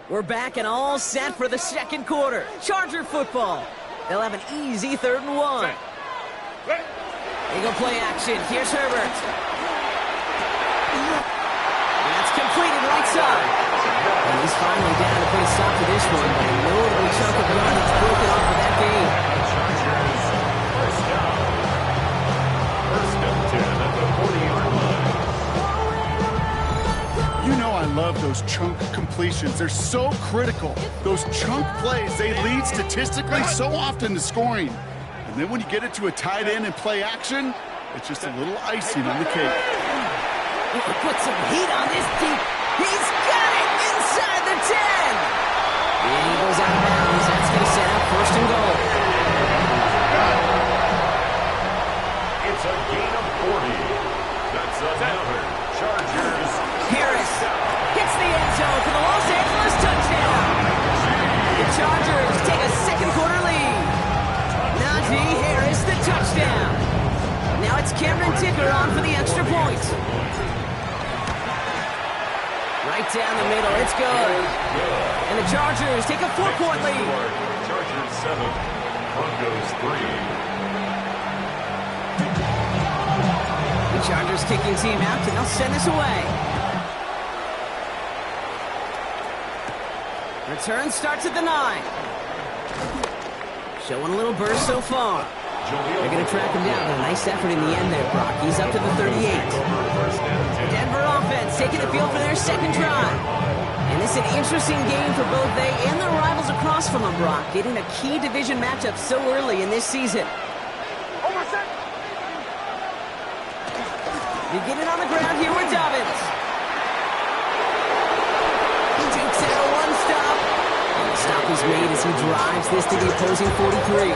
We're back and all set for the second quarter. Charger football. They'll have an easy 3rd and 1. Eagle play action. Here's Herbert. That's completed right side. And he's finally down to put a stop to this one, but a notable chunk of yardage broken off of that game. First down. First and 10 at the 40-yard line. You know I love those chunk completions. They're so critical. Those chunk plays, they lead statistically so often to scoring. And then when you get it to a tight end and play action, it's just a little icing on the cake. He can put some heat on this deep. He's got it inside the 10. And he goes out of bounds. That's going to set up 1st and goal. It's a gain of 40. That's another Chargers. Harris hits the end zone for the Los Angeles touchdown. The Chargers take a second quarter lead. Najee Harris, the touchdown. Now it's Cameron Ticker on for the extra point. Right down the middle, it's good. And the Chargers take a 4-point lead. Chargers 7, Broncos 3. The Chargers kicking team out, and they'll send this away. Return starts at the 9. Showing a little burst so far. They're going to track him down. A nice effort in the end there, Brock. He's up to the 38. Denver offense taking the field for their second drive. And this is an interesting game for both they and their rivals across from them, Brock. Getting a key division matchup so early in this season. Beginning on the ground here with Dobbins. He takes out a one-stop. And the stop is made as he drives this to the opposing 43.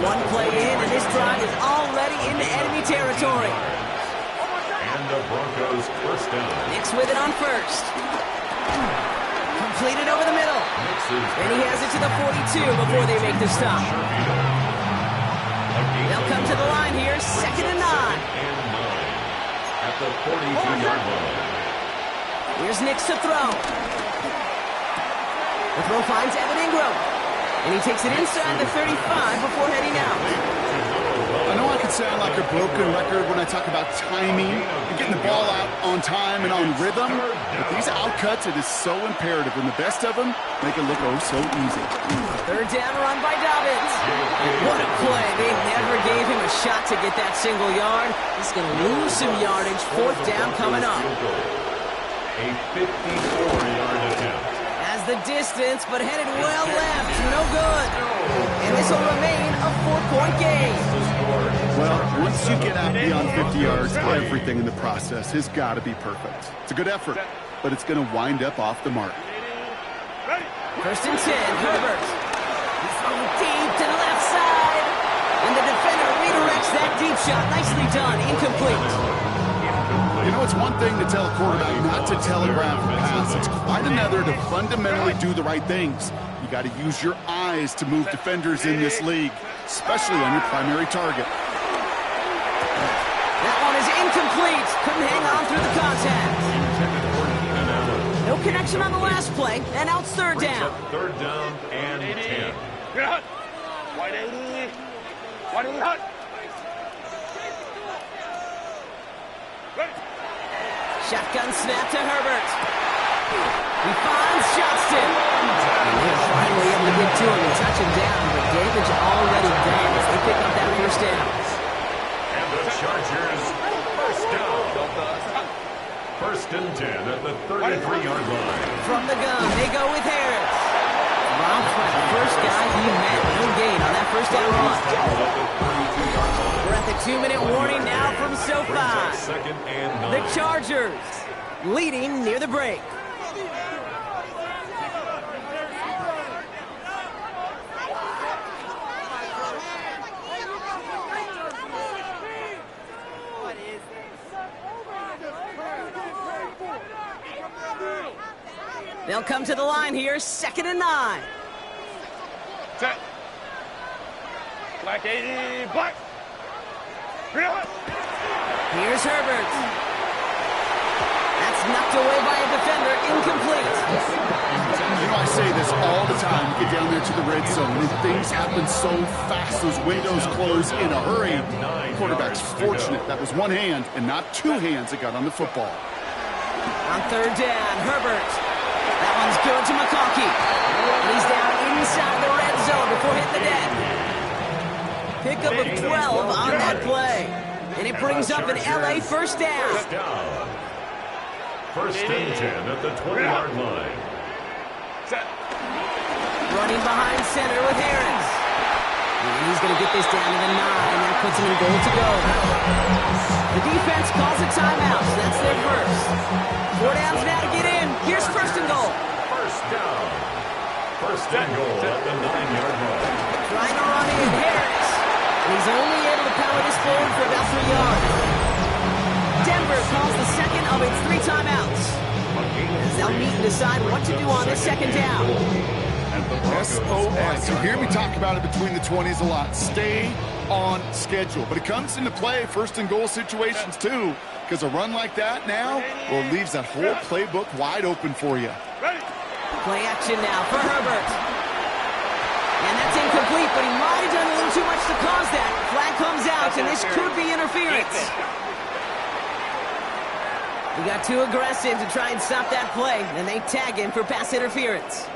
One play in, and this drive is already into enemy territory. And the Broncos first down. Nix with it on first. Completed over the middle. And he has it to the 42 before they make the stop. They'll come to the line here, 2nd and 9. At the 42-yard line. Here's Nix to throw. The throw finds Evan Ingram. And he takes it inside the 35 before heading out. I know I can sound like a broken record when I talk about timing and getting the ball out on time and on rhythm, but these outcuts, it is so imperative, and the best of them make it look oh so easy. 3rd down run by Dobbins. What a play. They never gave him a shot to get that single yard. He's going to lose some yardage. 4th down coming up. A 54-yard attempt. The distance, but headed well left. No good. And this will remain a 4-point game. Well, once you get out beyond 50 yards, everything in the process has got to be perfect. It's a good effort, but it's going to wind up off the mark. 1st and 10, Herbert. He's throwing deep to the left side. And the defender redirects that deep shot. Nicely done. Incomplete. You know, it's one thing to tell a quarterback not to telegraph a pass. It's quite another to fundamentally do the right things. You got to use your eyes to move defenders in this league, especially on your primary target. That one is incomplete. Couldn't hang on through the contact. No connection on the last play, and now it's 3rd down. 3rd down and 10. White 80. White 80 hot. Shotgun snap to Herbert. He finds Johnston. And they're finally able to get to him and touch him down, but damage already done as they pick up that 1st down. And the Chargers first down. 1st and 10 at the 33-yard line. From the gun, they go with Harris. Rob Flat, first guy he met. No gain on that 1st down run. We're at the 2-minute warning now from SoFi. 2nd and 9. The Chargers leading near the break. They'll come to the line here, 2nd and 9. Set. Black 80, black. Here's Herbert. That's knocked away by a defender, incomplete. this all the time. You get down there to the red zone, and things happen so fast. Those windows close in a hurry. The quarterback's fortunate that was one hand and not two hands that got on the football. On third down, Herbert. That one's good to McConkey. And he's down inside the red zone before hitting the deck. Pickup of 12 on that play. And it brings up an LA first down. First and 10 at the 20-yard line. Running behind center with Harris. And he's going to get this down to the 9. That puts him in goal to go. The defense calls a timeout. So that's their first. 4 downs now to get in. Here's first and goal. First down. First and goal at the 9-yard line. Trying to run in Harris. And he's only able to power this forward for about 3 yards. Denver calls the second of its 3 timeouts. As they'll meet and decide what to do on the second down. SOS. You hear me talk about it between the 20s a lot. Stay on schedule. But it comes into play first and goal situations too, because a run like that now, well, leaves that whole playbook wide open for you. Play action now for Herbert. And that's incomplete, but he might have done a little too much to cause that. Flag comes out, and this could be interference. He got too aggressive to try and stop that play, and they tag him for pass interference.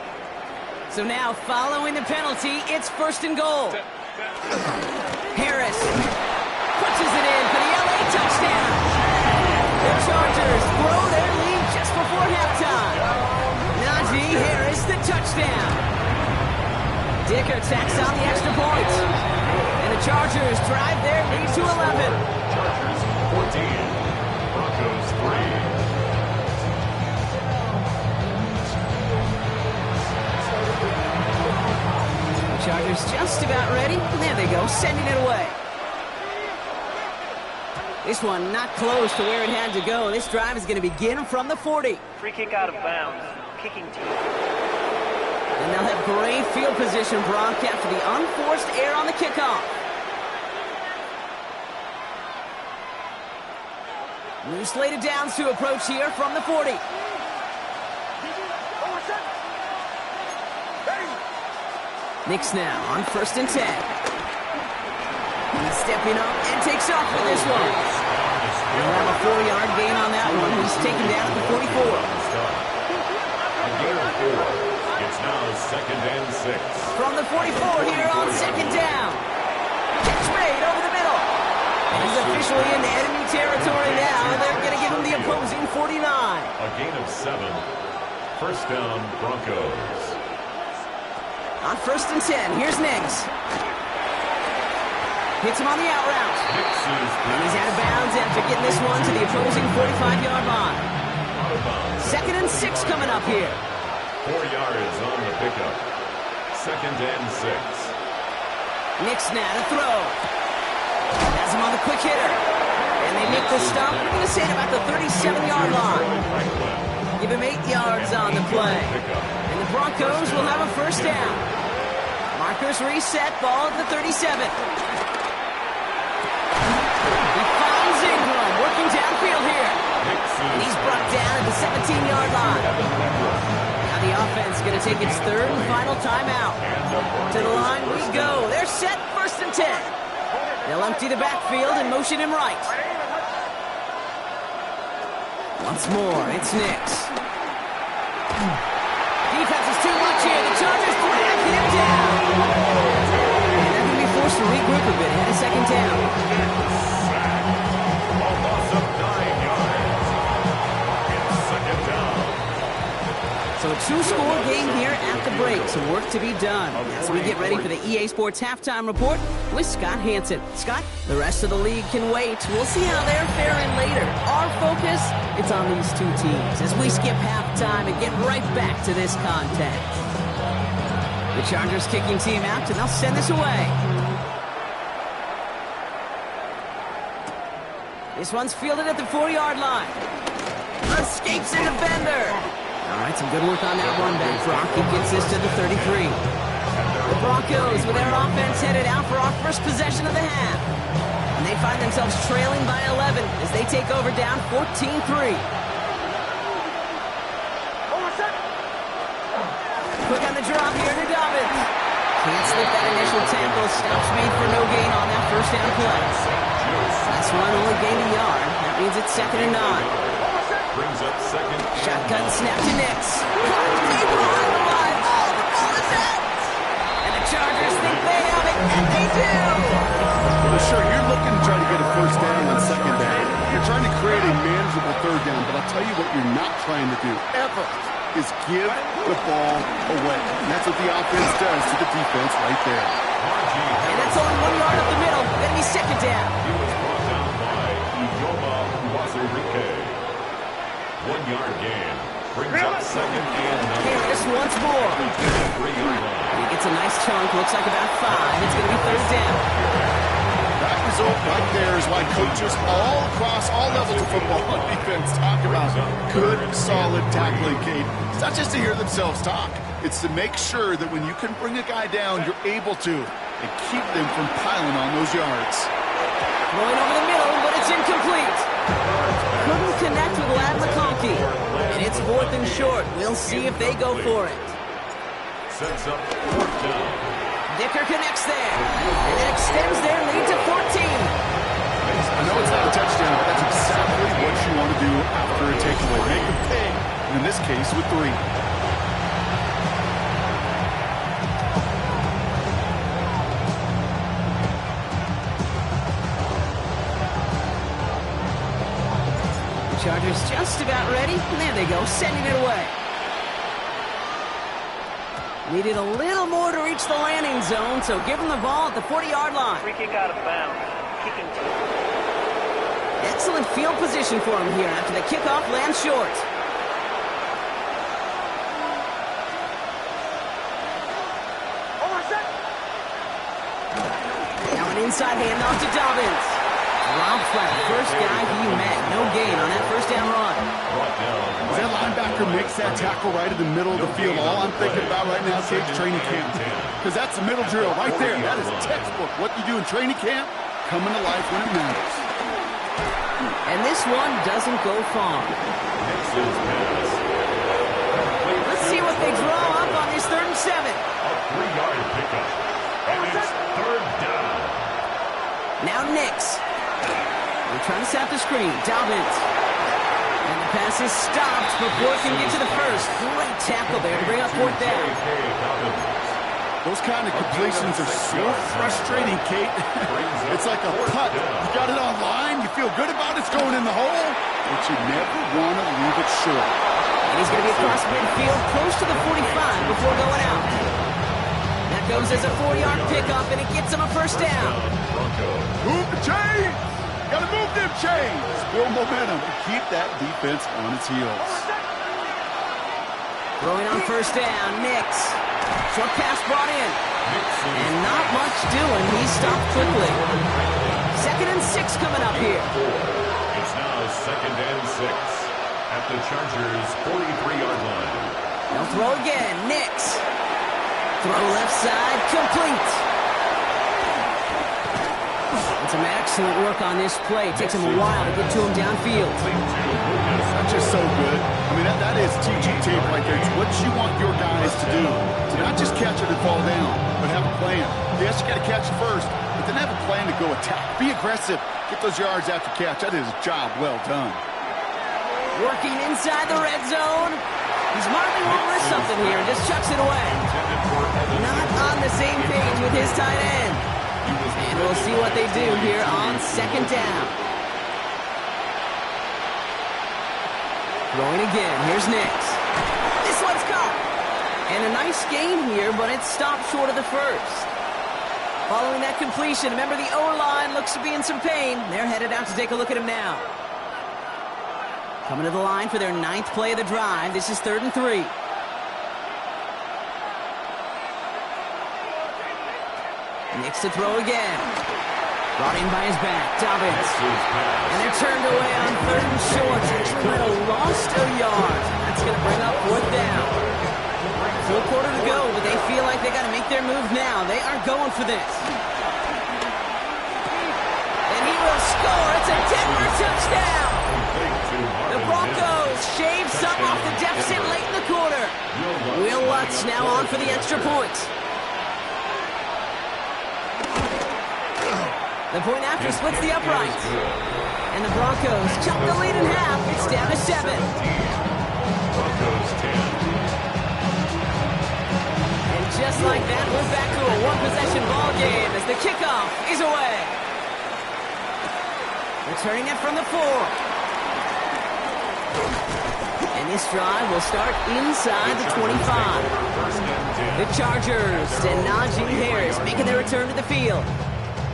So now, following the penalty, it's first and goal. Harris punches it in for the LA touchdown. The Chargers throw their lead just before halftime. Najee Harris, the touchdown. Dicker tacks on the extra point. And the Chargers drive their lead to 11. Chargers 14, Broncos 3. Chargers just about ready. There they go, sending it away. This one not close to where it had to go. This drive is going to begin from the 40. Free kick out of bounds. Kicking team. And they'll have great field position broadcast for the unforced error on the kickoff. New slated downs to approach here from the 40. Knicks now on first and 10. He's stepping up and takes off with this one. He'll have a 4-yard gain on that one. He's taken down at the 44. A gain of 4. It's now second and 6. From the 44 here on second down. Catch made over the middle. And he's officially into enemy territory now. They're going to give him the opposing 49. A gain of 7. First down, Broncos. On first and 10, here's Nix. Hits him on the out route. And he's out of bounds after getting this one to the opposing 45-yard line. Second and 6 coming up here. 4 yards on the pickup. Second and 6. Nix now to throw. Has him on the quick hitter. And they make the stop. We're going to say at about the 37-yard line. Give him 8 yards on the play. And the Broncos will have a first down. Markers reset, ball at the 37. He finds Ingram, working downfield here. And he's brought down at the 17-yard line. Now the offense is going to take its third and final timeout. To the line we go. They're set, first and 10. They'll empty the backfield and motion him right. Once more, it's Nix. Defense is too much here. The Chargers drag him down. And they're going to be forced to regroup a bit ahead of second down. A loss of 9 yards. It's second down. So a 2-score game here at the break. Some work to be done as we get ready for the EA Sports Halftime Report with Scott Hanson. Scott, the rest of the league can wait. We'll see how they're faring later. Our focus, it's on these two teams as we skip halftime and get right back to this contest. The Chargers kicking team out, and they'll send this away. This one's fielded at the 4-yard line. Escapes in the bender. All right, some good work on that run back. Brock, he gets this to the 33. The Broncos with their offense headed out for our first possession of the half. And they find themselves trailing by 11 as they take over down 14-3. Quick on the Can't slip that initial tackle. Stops made for no gain on that first down play. Last one only gained a yard. That means it's 2nd and 9. Brings up second. Shotgun snap to Nix. Caught deep behind the line. Oh, the ball is out. And the Chargers think they have it, and they do. Well, sure, you're looking to try to get a first down on 2nd down. You're trying to create a manageable 3rd down, but I'll tell you what you're not trying to do, ever, is give the ball away. And that's what the offense does to the defense right there. And that's only 1 yard up the middle. Gonna be 2nd down. He was brought down by Uyoma Wazurike. 1 yard gain. Brings up 2nd and 9. Okay, just once more. 3-yard line. He gets a nice chunk. Looks like about 5. It's gonna be 3rd down. That result right there is why coaches all across all levels of football and defense talk about good, solid tackling, Kate. It's not just to hear themselves talk. It's to make sure that when you can bring a guy down, you're able to, and keep them from piling on those yards. Going over the middle, but it's incomplete. Couldn't connect with Ladd McConkey. And it's 4th and short. We'll see if they go for it. Sets up 4th down. Dicker connects there. And it extends their lead to 14. I know it's not a touchdown, but that's exactly what you want to do after a takeaway. Make them pay, and in this case with 3. Chargers just about ready. And there they go, sending it away. Needed a little more to reach the landing zone, so give him the ball at the 40-yard line. Free kick out of bounds. Kicking. Excellent field position for him here after the kickoff lands short. Now an inside handoff to Dobbins. Rob Flat, first guy he met. No gain on that first down run. As that linebacker makes that tackle right in the middle of the field, all I'm thinking about right now is training camp. Because that's the middle drill right there. That is textbook. What you do in training camp, coming to life when it matters. And this one doesn't go far. Let's see what they draw up on this 3rd and 7. A 3-yard pickup. And it's 3rd down. Now Nix. They're trying to set up the screen. Dobbins. And the pass is stopped before it can get to the first. Great tackle there to bring up 4th down. Those kind of completions are so frustrating, Kate. It's like a putt. You got it on line, you feel good about it's going in the hole, but you never want to leave it short. And he's going to be across midfield, close to the 45 before going out. That goes as a 4-yard pickup, and it gets him a first down. Move the chains! Got to move them chains! Build momentum to keep that defense on its heels. Throwing on first down, Nix. Short pass brought in. And not much doing. He stopped quickly. 2nd and 6 coming up here. It's now 2nd and 6 at the Chargers' 43-yard line. They'll throw again. Nix. Throw left side, complete. And some excellent work on this play. It takes him a while to get to him downfield. That's just so good. I mean, that is TG tape right there. It's what you want your guys to do. To not just catch it and fall down, but have a plan. Yes, you got to catch it first, but then have a plan to go attack. Be aggressive. Get those yards after catch. That is a job well done. Working inside the red zone. He's marking over something here and just chucks it away. Not on the same page with his tight end. And we'll see what they do here on 2nd down. Throwing again. Here's Nix. This one's caught. And a nice gain here, but it stopped short of the first. Following that completion, remember the O-line looks to be in some pain. They're headed out to take a look at him now. Coming to the line for their 9th play of the drive. This is 3rd and 3. Nix to throw again. Brought in by his back, Dobbins. And they're turned away on 3rd and short. Might have lost a yard. That's going to bring up 4th down. Full quarter to go, but they feel like they got to make their move now. They are going for this. And he will score. It's a Denver touchdown. The Broncos shave some off the deficit late in the quarter. Will Lutz now on for the extra point. The point after splits the uprights. And the Broncos chop the lead in half. It's down to 7. Broncos 10. And just like that, we're back to a one-possession ball game as the kickoff is away. Returning it from the 4. And this drive will start inside the 25. The Chargers and Najee Harris making their return to the field.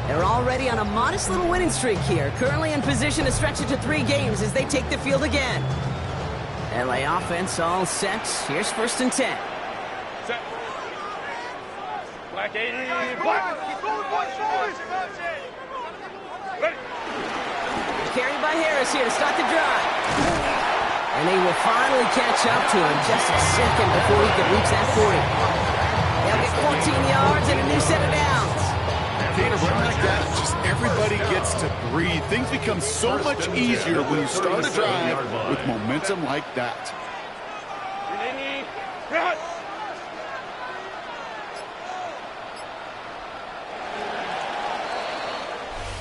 They're already on a modest little winning streak here, currently in position to stretch it to 3 games as they take the field again. LA offense all set. Here's 1st and 10. Set. Black 80. Black. Keep going, boys. Ready. Carried by Harris here to start the drive. And they will finally catch up to him just a second before he can reach that 40. They'll get 14 yards and a new set of downs. Kate, a run like that, just everybody gets to breathe. Things become so much easier when you start a drive with momentum like that.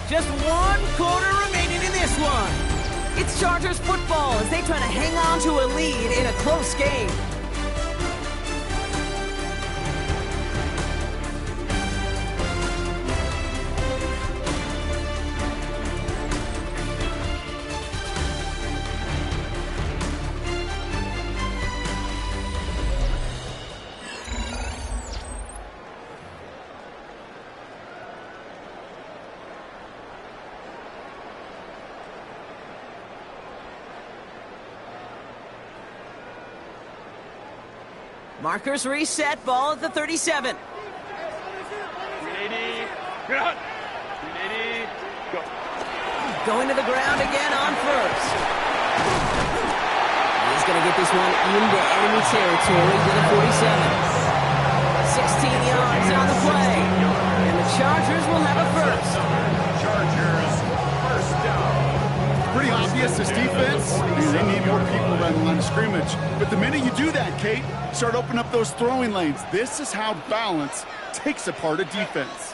Just 1 quarter remaining in this one. It's Chargers football as they try to hang on to a lead in a close game. Markers reset, ball at the 37. 380. Good. 380. Go. Going to the ground again on 1st. He's going to get this one into enemy territory to the 47. 16 yards on the play. And the Chargers will have a 1st. Chargers, 1st down. Pretty obvious, this defense, they need more people around the line of scrimmage. But the minute you do that, Kate, start opening up those throwing lanes. This is how balance takes apart a defense.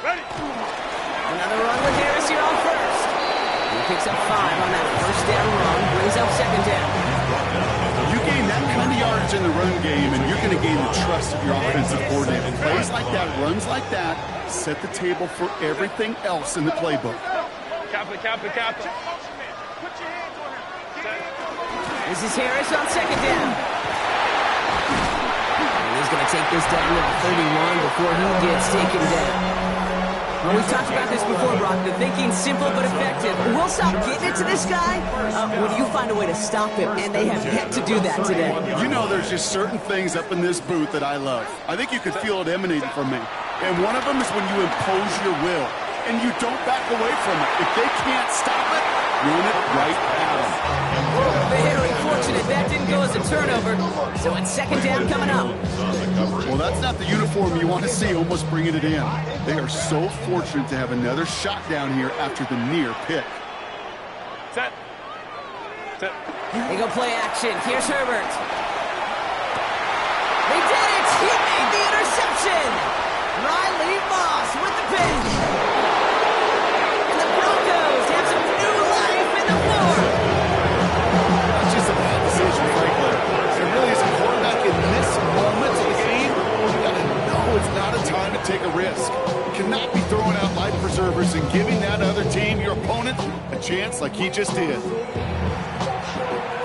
Ready. Another run with Harris here on 1st. He picks up 5 on that 1st down run, brings up 2nd down. You gain that kind of yardage in the run game, and you're going to gain the trust of your offensive coordinator. Plays like that, runs like that, set the table for everything else in the playbook. Kappa. This is Harris on 2nd down. And he's going to take this down to the 31 before he gets taken down. Well, we've talked about this before, Brock. The thinking's simple but effective. We'll stop getting it to this guy when you find a way to stop him, and they have yet to do that today. You know, there's just certain things up in this booth that I love. I think you could feel it emanating from me. And one of them is when you impose your will, and you don't back away from it. If they can't stop it, run it right at them. Very fortunate that didn't go as a turnover, so it's 2nd down coming up. Well, that's not the uniform you want to see almost bringing it in. They are so fortunate to have another shot down here after the near pick. Set. They go play action. Here's Herbert. They did it! He made the interception! Riley Moss with the pick. And the Broncos have some new life in the 4th. That's just a bad decision, frankly. There really is a quarterback in this moment of the game. You got to know it's not a time to take a risk. You cannot be throwing out life preservers and giving that other team, your opponent, a chance like he just did.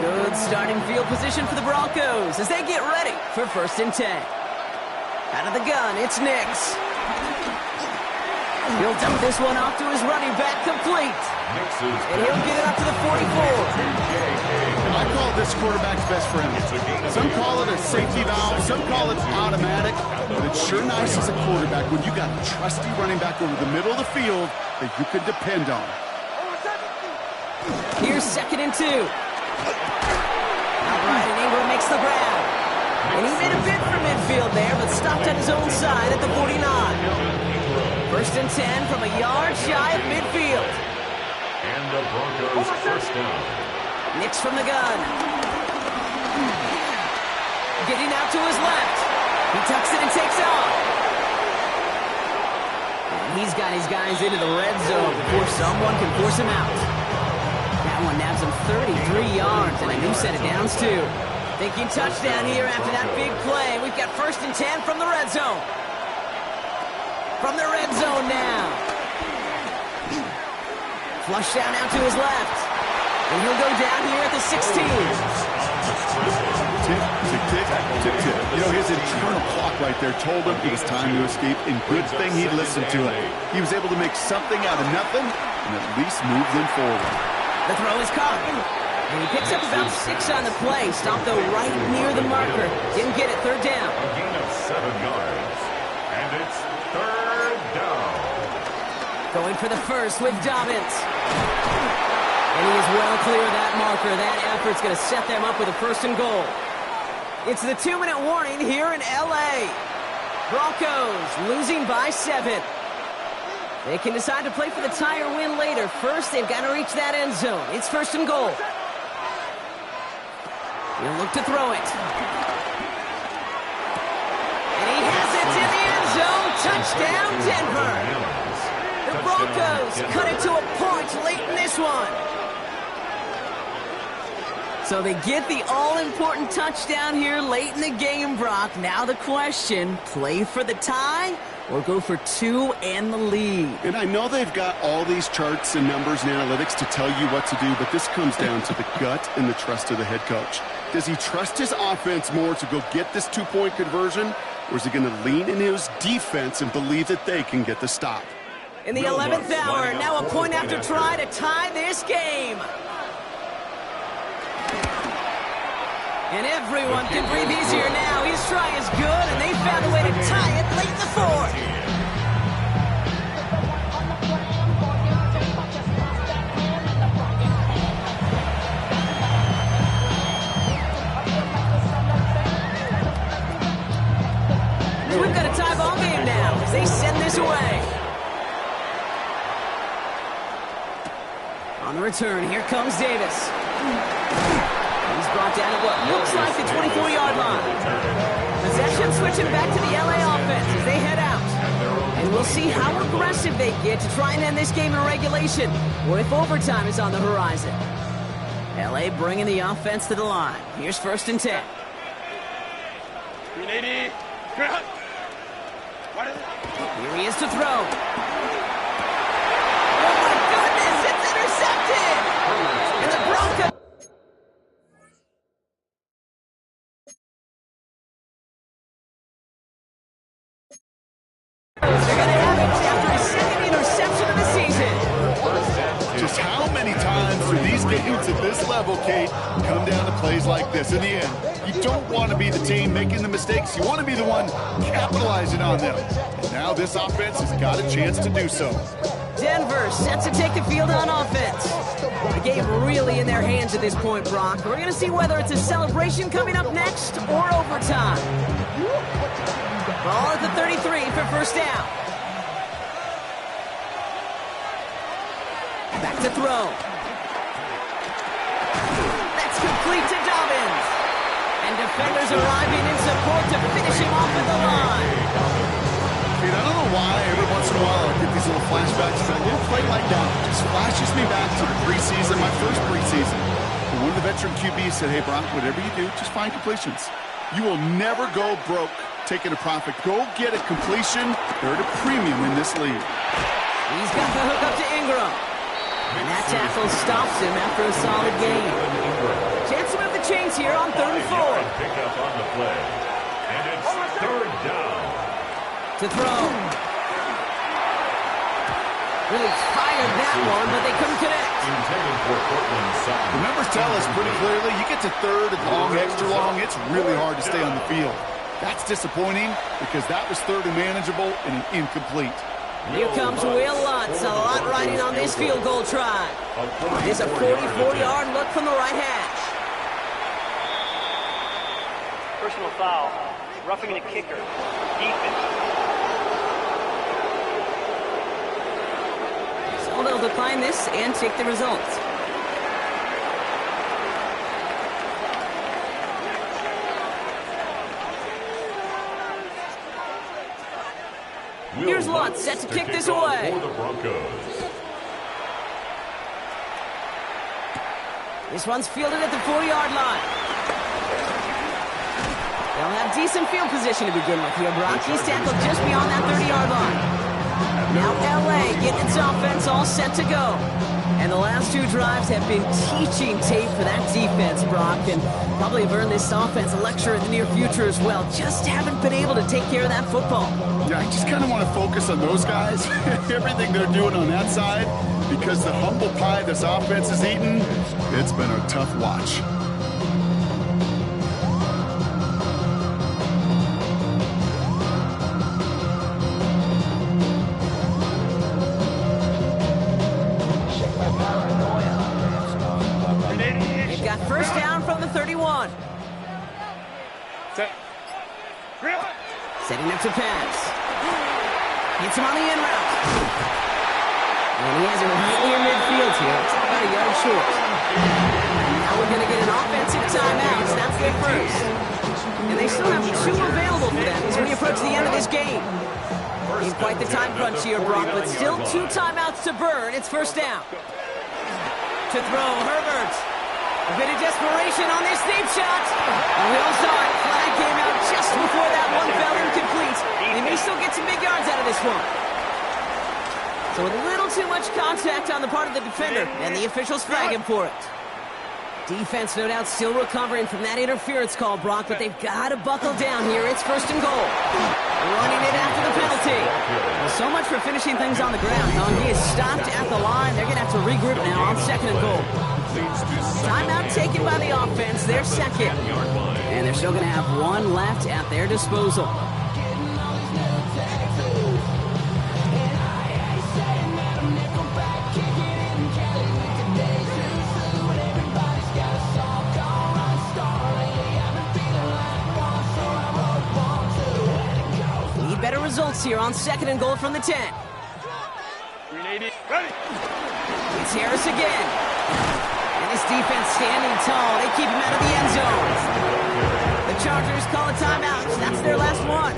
Good starting field position for the Broncos as they get ready for 1st and 10. Out of the gun, it's Nix. He'll dump this one off to his running back, complete. And he'll get it up to the 44. I call this quarterback's best friend. Some call it a safety valve, some call it automatic, but it's sure nice as a quarterback when you got a trusty running back over the middle of the field that you can depend on. Here's 2nd and 2. Outright, and Ingram makes the grab. And he made a bid for midfield there, but stopped at his own side at the 49. 1st and 10 from a yard shy of midfield. And the Broncos 1st down. Nix from the gun. Getting out to his left. He tucks it and takes off. And he's got his guys into the red zone before someone can force him out. That one nabs him 33 yards and a new set of downs, too. Thinking touchdown here after that big play. We've got 1st and 10 from the red zone. From the red zone now. Flush down out to his left. And he'll go down here at the 16. Tick, tick, tick, tick, tick. You know, his internal clock right there told him it was time to escape, and good thing he listened to it. He was able to make something out of nothing and at least move them forward. The throw is caught. And he picks up about 6 on the play. Stopped, though, right near the marker. Didn't get it. 3rd down. A gain of 7 yards. And it's 3rd down. Going for the first with Dobbins. And he is well clear of that marker. That effort's going to set them up with a 1st and goal. It's the 2-minute warning here in L.A. Broncos losing by 7. They can decide to play for the tie or win later. First, they've got to reach that end zone. It's 1st and goal. He'll look to throw it. And he has it in the end zone. Touchdown, Denver. The Broncos cut it to a point late in this one. So they get the all-important touchdown here late in the game, Brock. Now the question, play for the tie or go for 2 and the lead? And I know they've got all these charts and numbers and analytics to tell you what to do, but this comes down to the gut and the trust of the head coach. Does he trust his offense more to go get this 2-point conversion, or is he going to lean in his defense and believe that they can get the stop? In the 11th hour, now a point after try to tie this game. And everyone can breathe easier now. His try is good, and they found a way to tie it late in the 4th. We've got a tie ball game now as they send this away. On the return, here comes Davis. He's brought down at what looks like the 24-yard line. Possession switching back to the LA offense as they head out. And we'll see how aggressive they get to try and end this game in regulation, or if overtime is on the horizon. LA bringing the offense to the line. Here's 1st and 10. 380. Here he is to throw. Oh my goodness, it's intercepted! And the Broncos... They're going to have it after his 2nd interception of the season. Just how many times do these games at this level, Kate, come down to plays like this? In the end, you don't want to be the team making the mistakes. You want to be the one capitalizing on them. And now this offense has got a chance to do so. Denver set to take the field on offense. The game really in their hands at this point, Brock. We're going to see whether it's a celebration coming up next or overtime. Ball at the 33 for 1st down. Back to throw. That's complete to Dobbins. And defenders arriving in support to finish him off at the line. Dude, I don't know why every once in a while I get these little flashbacks, but a little play like that just flashes me back to the preseason, my first preseason. And one of the veteran QBs said, hey, Brock, whatever you do, just find completions. You will never go broke taking a profit. Go get a completion. They're at a premium in this league. He's got the hook up to Ingram. And that tackle stops him after a solid gain. Chance to move the chains here on 3rd and 4. Pick up on the play. And it's 3rd down. To throw. Really fired that one, but they couldn't connect. The numbers tell us pretty clearly, you get to 3rd and long, extra long, it's really hard to stay on the field. That's disappointing because that was 3rd and manageable and an incomplete. Here comes Will Lutz. A lot riding on this field goal try. It's a 44-yard look from the right hash. Personal foul. Roughing the kicker. Defense. So they'll decline this and take the results. Here's Lutz set to kick this away. For the Broncos. This one's fielded at the 40-yard line. They'll have decent field position to begin with here. Brock, he's tackled just beyond that 30-yard line. Now LA getting its offense all set to go. And the last two drives have been teaching tape for that defense, Brock, and probably have earned this offense a lecture in the near future as well. Just haven't been able to take care of that football. Yeah, I just kind of want to focus on those guys, everything they're doing on that side, because the humble pie this offense is eating, it's been a tough watch. First down from the 31. Set. Setting up to pass. Hits him on the in route. And he has it right near midfield here. It's about a yard short. Now we're going to get an offensive timeout. That's their first. And they still have two available for them as we approach the end of this game. In quite the time crunch here, Brock, but still two timeouts to burn. It's first down. To throw, Herbert. A bit of desperation on this deep shot. And we all saw it. Flag came out just before that one fell incomplete. They may still get some big yards out of this one. So a little too much contact on the part of the defender, and the officials flag him for it. Defense, no doubt, still recovering from that interference call, Brock, but they've got to buckle down here. It's first and goal. Running it after the penalty. Well, so much for finishing things on the ground, huh? He is stopped at the line. They're going to have to regroup now on second and goal. Timeout taken by the offense, their second. And they're still going to have one left at their disposal. Need better results here on second and goal from the 10. 380. Ready. It's Harris again. This defense standing tall. They keep him out of the end zone. The Chargers call a timeout. That's their last one.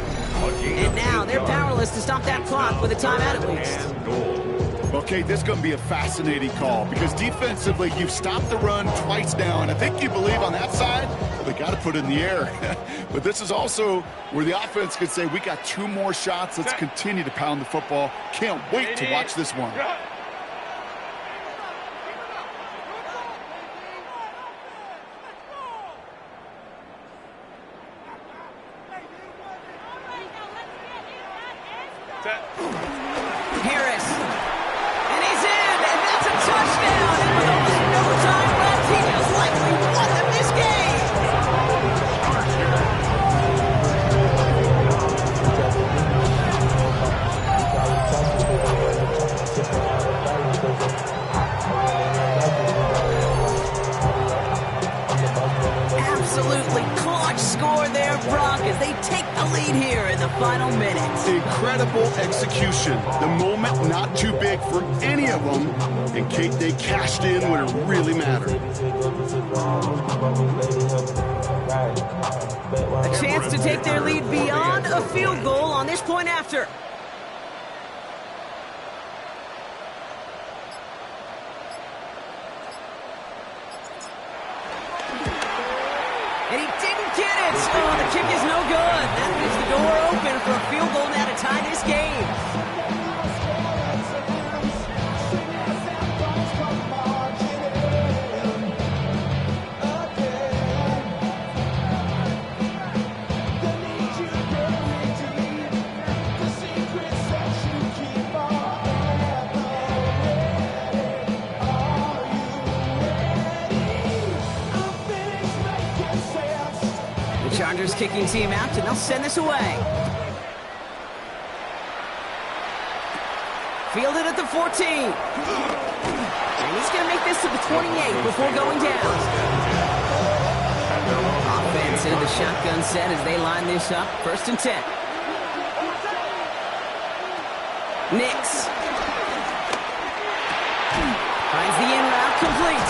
And now they're powerless to stop that clock with a timeout at least. Okay, this is going to be a fascinating call because defensively, you've stopped the run twice now, and I think you believe on that side, they got to put it in the air. But this is also where the offense could say, we got two more shots. Let's continue to pound the football. Can't wait to watch this one. Harris. And he's in, and that's a touchdown. And with almost no time left, he most likely won them this game. Absolutely clutch score there, Brock, as they take the lead here in the final minutes. Incredible execution. The moment not too big for any of them. And Kate, they cashed in when it really mattered. A chance to take their lead beyond a field goal on this point after. And he didn't get it. Oh, the kick is no good. That leaves the door open for a field goal now to tie this game. Chargers kicking team out, and they'll send this away. Fielded at the 14. And he's going to make this to the 28 before going down. Offense into the shotgun set as they line this up. First and 10. Nix. Finds the in route complete.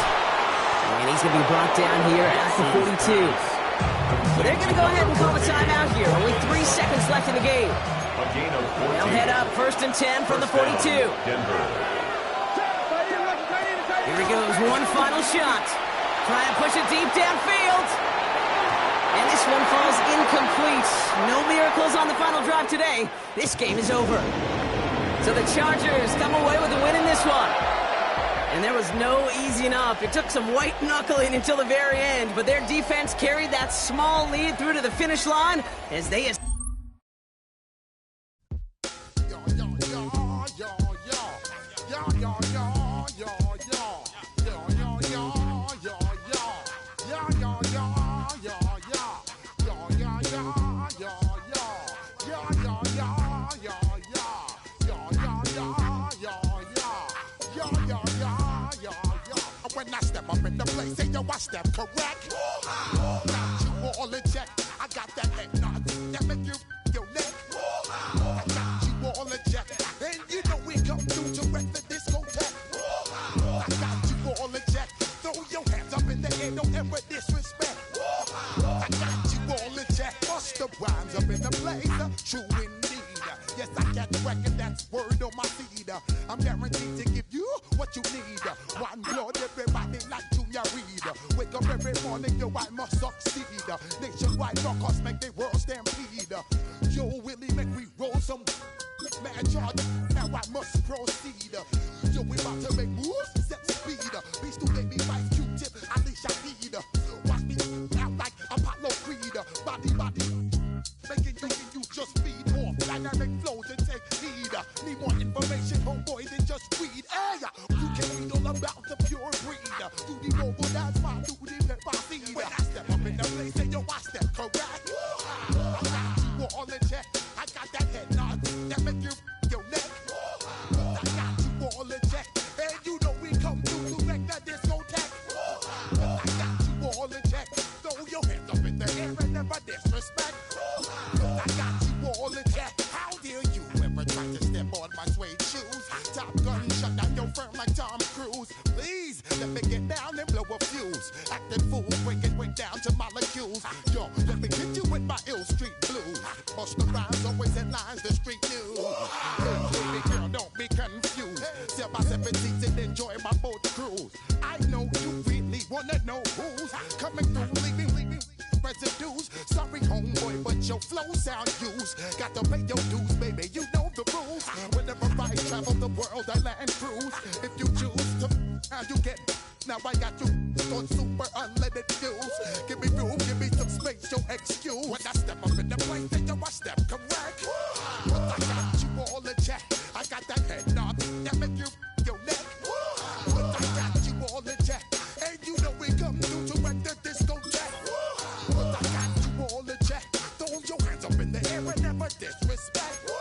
And he's going to be brought down here at the 42. So they're going to go ahead and call a timeout here. Only 3 seconds left in the game. A gain of 14. They'll head up 1st and 10 from the 42. Denver. Here he goes, one final shot. Try and push it deep downfield. And this one falls incomplete. No miracles on the final drive today. This game is over. So the Chargers come away with a win in this one. And there was no easing up. It took some white knuckling until the very end, but their defense carried that small lead through to the finish line as they... When I step up in the place, say yo, I step correct. Got you all in check. I got that head nod that make you your neck. I got you all in check, and you know we come through to wreck the discotheque. I got you all in check. Throw your hands up in the air, don't ever disrespect. I got you all in check. Bust the rhymes up in the place, true indeed. Yes, I got the record, that's word on my feed. I'm guaranteed to give you what you need. One blood, everybody like Junior Reed. Wake up every morning, yo, I must succeed. Nationwide rockers make the world stampede. Yo, Willie, make we roll some mad charge. Now I must proceed. Yo, we about to make moves, set speed. Beast to make me fight Q-tip, at least I need. Watch me out like Apollo Creed. Body, making you just feed off dynamic flows and take heed. Need more information, homeboy, than just read. Hey, you can read all about the pure breed. Do the mobile dance, my do the pepper seed. When I step up in the place, say yo, I step correct. I got you all in check. I got that head nod that make you your neck. I got you all in check, and you know we come through to wreck the discotheque. I got you all in check. Throw your hands up in the air and never disrespect. I got you all in check. How dare you ever try to step on my suede shoes? Top Gun shut down your firm like Tom Cruise. Please let me get down and blow a fuse. Acting fool, breaking way down to molecules. Yo, let me hit you with my ill street blues. Bust the rhymes, always headlines, the street news. Hey, baby girl, don't be confused. Sell my 7 seats and enjoy my boat cruise. I know you really wanna know who's coming through, leaving residues. Sorry, homeboy, but your flow sound used. Got to pay your dues, baby, you know the rules. Whenever I travel the world, I land cruise. If you choose to, how you get. Now I got you on super unleaded fuels. Give me room, give me some space, your excuse. When I step up in the place, then I step correct. But I got you all in check. I got that head nod that make you your neck. But I got you all in check, and you know we come through to wreck the discotheque. But I got you all in check. Throw your hands up in the air and never disrespect.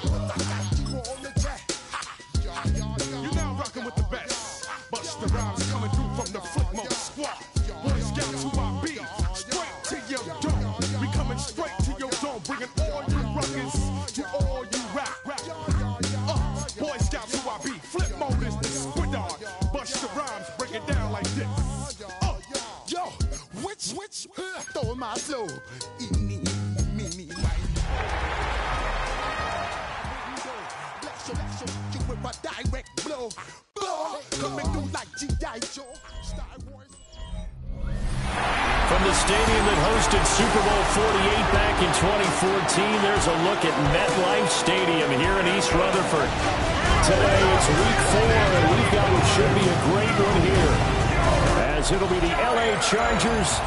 But I got you all in check. You're now rocking with the best. Bust the rhymes coming through from the Flipmode squad. Boy Scouts who I be. Straight to your dome. We coming straight to your dome. Bringing all you rockers to all you rap. Boy Scouts who I be. Flipmode is the squid on. Bust the rhymes, break it down like this. Yo, which, throw my flow. Me, Bless you with a direct blow. Coming through like G.I. Joe. Star Wars. From the stadium that hosted Super Bowl 48 back in 2014, there's a look at MetLife Stadium here in East Rutherford. Today it's week 4, and we've got what should be a great one here, as it'll be the LA Chargers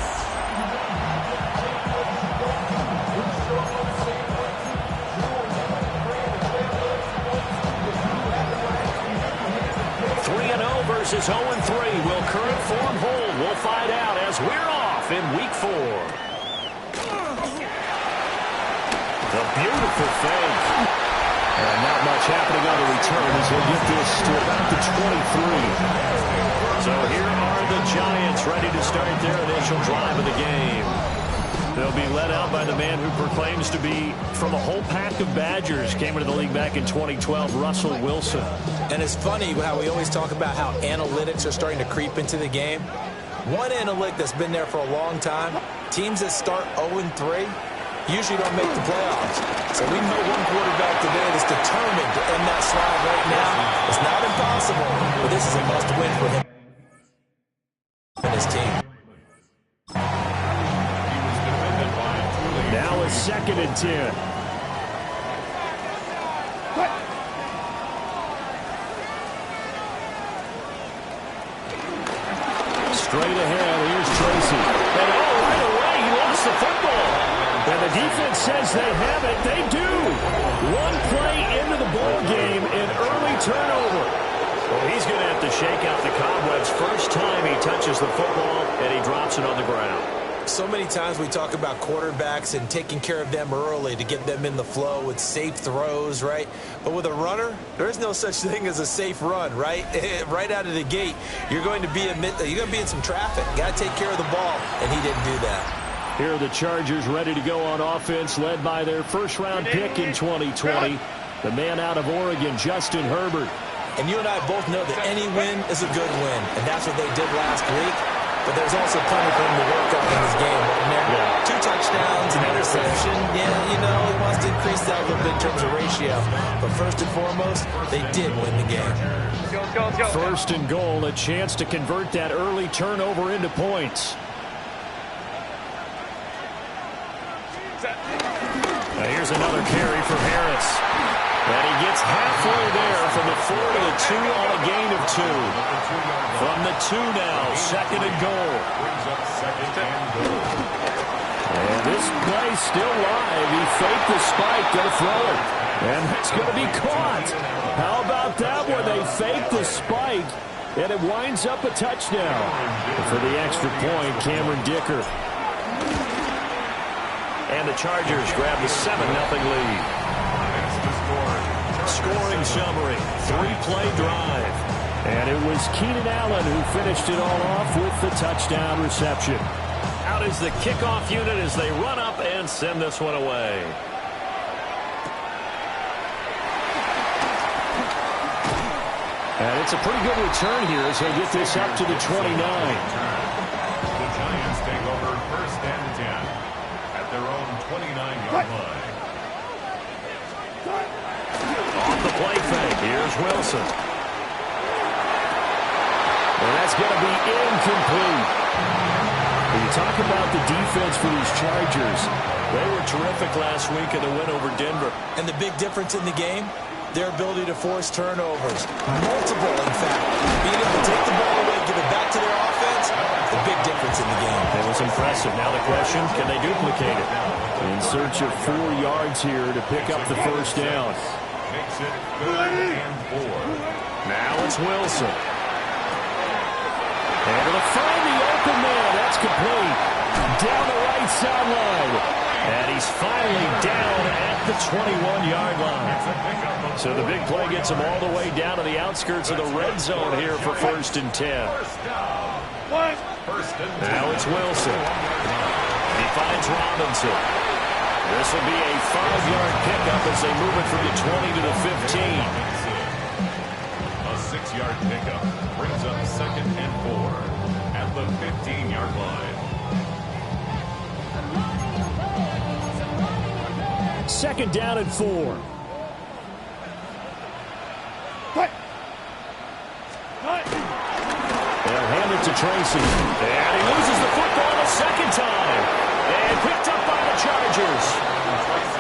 versus 0-3. Will current form hold? We'll find out as we're off in week 4. The beautiful fake. And not much happening on the return as he'll get this to about the 23. So here are the Giants ready to start their initial drive of the game. They'll be led out by the man who proclaims to be from a whole pack of Badgers. Came into the league back in 2012, Russell Wilson. And it's funny how we always talk about how analytics are starting to creep into the game. One analytic that's been there for a long time, teams that start 0-3, usually don't make the playoffs. So we know one quarterback today that's determined to end that slide right now. It's not impossible, but this is a must-win for him and his team. Now it's 2nd and 10. Straight ahead, here's Tracy. And right away, he lost the football. And the defense says they have it. They do. One play into the ball game, an early turnover. Well, he's going to have to shake out the cobwebs first time he touches the football, and he drops it on the ground. So many times we talk about quarterbacks and taking care of them early to get them in the flow with safe throws, right? But with a runner, there's no such thing as a safe run, right? Right out of the gate, you're going to be in some traffic. Got to take care of the ball, and he didn't do that. Here are the Chargers ready to go on offense, led by their first-round pick in 2020, the man out of Oregon, Justin Herbert. And you and I both know that any win is a good win, and that's what they did last week. But there's also plenty for him to work on in this game. Yeah. 2 touchdowns, an interception. Yeah, you know, he wants to increase that a little bit in terms of ratio. But first and foremost, they did win the game. First and goal, a chance to convert that early turnover into points. Now here's another carry for Harris. And he gets halfway there from the 4 to the 2 on a gain of 2. From the 2 now, 2nd and goal. And this play still live. He faked the spike, going to throw it. And it's going to be caught. How about that one? They faked the spike, and it winds up a touchdown. And for the extra point, Cameron Dicker. And the Chargers grab the 7-0 lead. Scoring summary, 3-play drive. And it was Keenan Allen who finished it all off with the touchdown reception. Out is the kickoff unit as they run up and send this one away. And it's a pretty good return here as they get this up to the 29. The Giants take over 1st and 10 at their own 29-yard line. Off the play fake, here's Wilson. And that's going to be incomplete. When you talk about the defense for these Chargers, they were terrific last week in the win over Denver. And the big difference in the game, their ability to force turnovers. Multiple, in fact. Being able to take the ball away, give it back to their offense, the big difference in the game. It was impressive. Now the question, can they duplicate it? In search of 4 yards here to pick up the first down. Makes it 3rd and 4. Now it's Wilson. And to find the open man. That's complete. Down the right sideline. And he's finally down at the 21-yard line. So the big play gets him all the way down to the outskirts of the red zone here for 1st and 10. Now it's Wilson. He finds Robinson. This will be a 5-yard pickup as they move it from the 20 to the 15. A 6-yard pickup brings up 2nd and 4 at the 15-yard line. 2nd down and 4. They'll hand it to Tracy. And he loses the football a 2nd time. And picked up by the Chargers.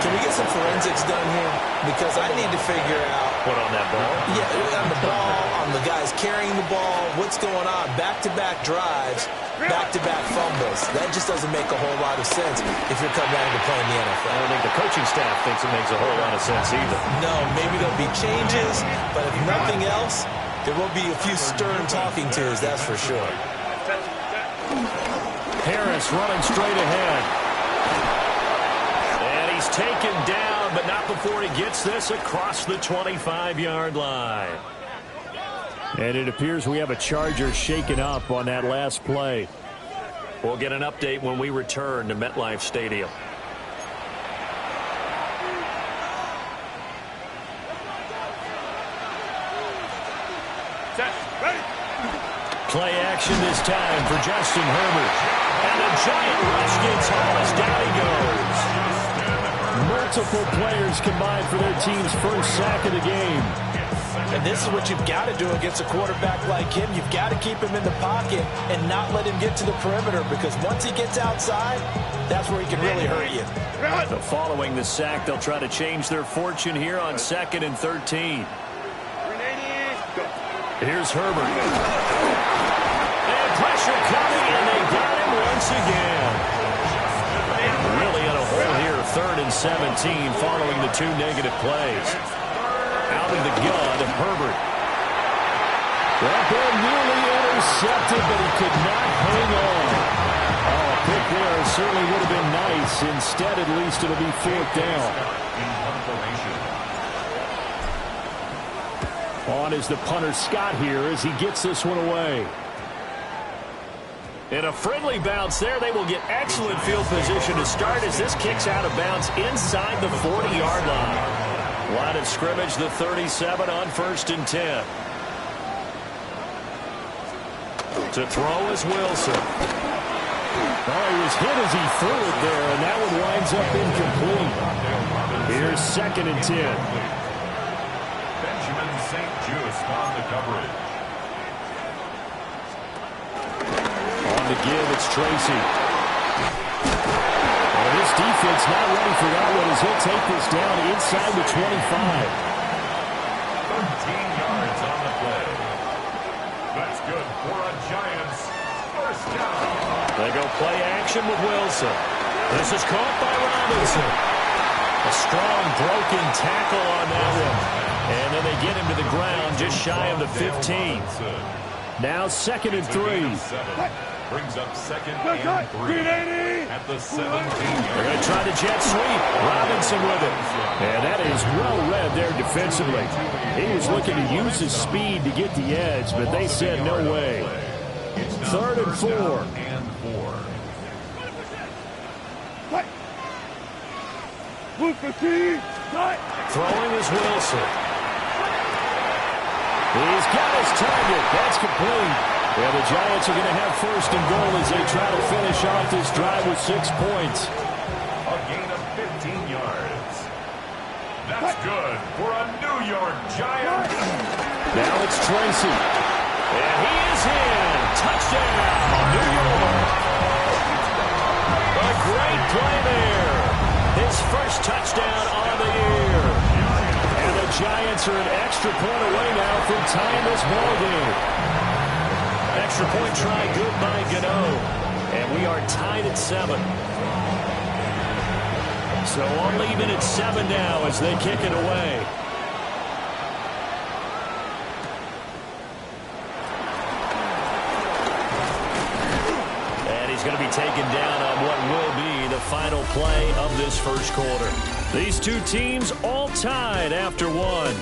Can we get some forensics done here? Because I need to figure out... What, on that ball? Yeah, on the ball, on the guys carrying the ball. What's going on? Back-to-back drives, back-to-back fumbles. That just doesn't make a whole lot of sense if you're coming out to play in the NFL. I don't think the coaching staff thinks it makes a whole lot of sense either. No, maybe there'll be changes, but if nothing else, there will be a few stern talking tos, that's for sure. Harris running straight ahead. And he's taken down, but not before he gets this across the 25-yard line. And it appears we have a Charger shaken up on that last play. We'll get an update when we return to MetLife Stadium. Play action this time for Justin Herbert. And the giant rush gets home as down he goes. multiple players combined for their team's first sack of the game. And this is what you've got to do against a quarterback like him. You've got to keep him in the pocket and not let him get to the perimeter, because once he gets outside, that's where he can really hurt you. So following the sack, they'll try to change their fortune here on 2nd and 13. Here's Herbert. And pressure coming, and they got him once again. Really in a hole here, 3rd and 17, following the 2 negative plays. Out of the gun, Herbert. That ball nearly intercepted, but he could not hang on. Oh, a pick there certainly would have been nice. Instead, at least it'll be 4th down. On is the punter Scott here as he gets this one away. And a friendly bounce there. They will get excellent field position to start as this kicks out of bounds inside the 40-yard line. Line of scrimmage, the 37 on 1st and 10. To throw is Wilson. Oh, he was hit as he threw it there, and that one winds up incomplete. Here's 2nd and 10. Benjamin St. Just on the coverage. On the give, it's Tracy. And this defense not ready for that one as he'll take this down inside the 25. 13 yards on the play. That's good for a Giants first down. They go play action with Wilson. This is caught by Robinson. A strong broken tackle on that one. And then they get him to the ground just shy of the 15. Now 2nd and 3. Brings up 2nd and 3 at the 17-yard. They're going to try the jet sweep. Robinson with it. And that is well read there defensively. He was looking to use his speed to get the edge, but they said no way. 3rd and 4. Throwing is Wilson. He's got his target. That's complete. Yeah, the Giants are going to have 1st and goal as they try to finish off this drive with 6 points. A gain of 15 yards. That's good for a New York Giant. Now it's Tracy. And he is in. Touchdown, New York. A great play there. His first touchdown on the year. And the Giants are an extra point away now from tying this ball game. Extra point try good by Gano. And we are tied at 7. So only even at 7 now as they kick it away. And he's going to be taken down on what will be the final play of this first quarter. These two teams all tied after 1.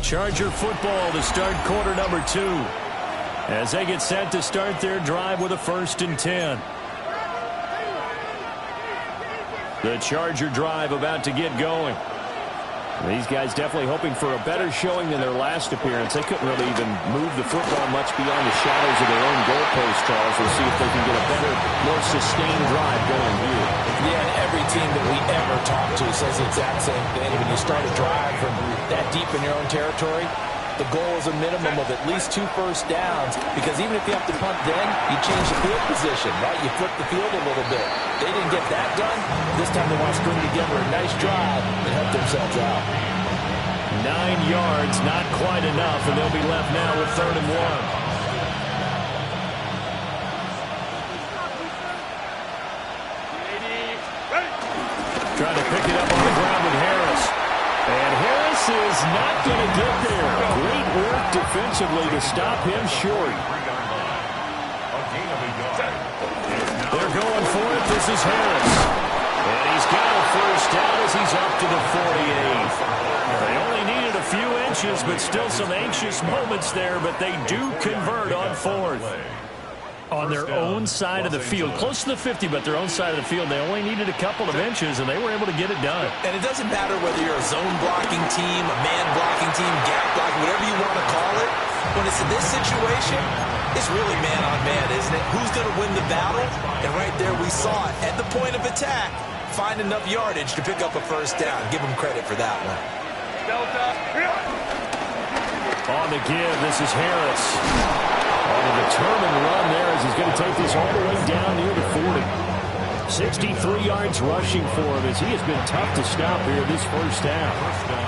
Charger football to start quarter number 2 as they get set to start their drive with a 1st and 10. The Charger drive about to get going. These guys definitely hoping for a better showing than their last appearance. They couldn't really even move the football much beyond the shadows of their own goalpost, Charles. We'll see if they can get a better, more sustained drive going here. Yeah, and every team that we ever talk to says the exact same thing. When you start a drive from that deep in your own territory, the goal is a minimum of at least 2 first downs, because even if you have to punt then, you change the field position, right? You flip the field a little bit. They didn't get that done. This time they want to string together a nice drive and help themselves out. 9 yards, not quite enough, and they'll be left now with 3rd and 1. Trying to pick it up on the ground with Harris. And Harris is not going to get there. Great work defensively to stop him short. They're going for it. This is Harris. And he's got a first down as he's up to the 48. They only needed a few inches, but still some anxious moments there, but they do convert on 4th. On their own side of the field, close to the 50, but their own side of the field. They only needed a couple of inches, and they were able to get it done. And it doesn't matter whether you're a zone blocking team, a man blocking team, gap blocking, whatever you want to call it. When it's in this situation, It's really man-on-man, isn't it? Who's going to win the battle? And right there we saw it. At the point of attack, find enough yardage to pick up a first down. Give him credit for that one. On the give, this is Harris. On a determined run there as he's going to take this all the way down near the 40. 63 yards rushing for him as he has been tough to stop here this first half.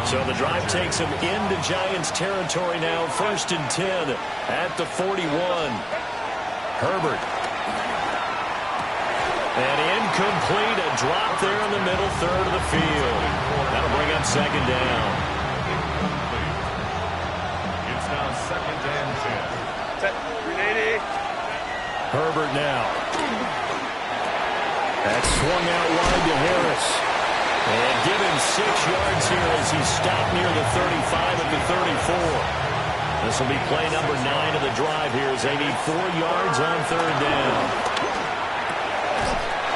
So the drive takes him into Giants territory now. 1st and 10 at the 41. Herbert. And incomplete, a drop there in the middle third of the field. That'll bring up 2nd down. It's now 2nd and 10. Set. 380. Herbert now. That's swung out wide to Harris. And give him 6 yards here as he's stopped near the 35 at the 34. This will be play number 9 of the drive here as they need 4 yards on 3rd down.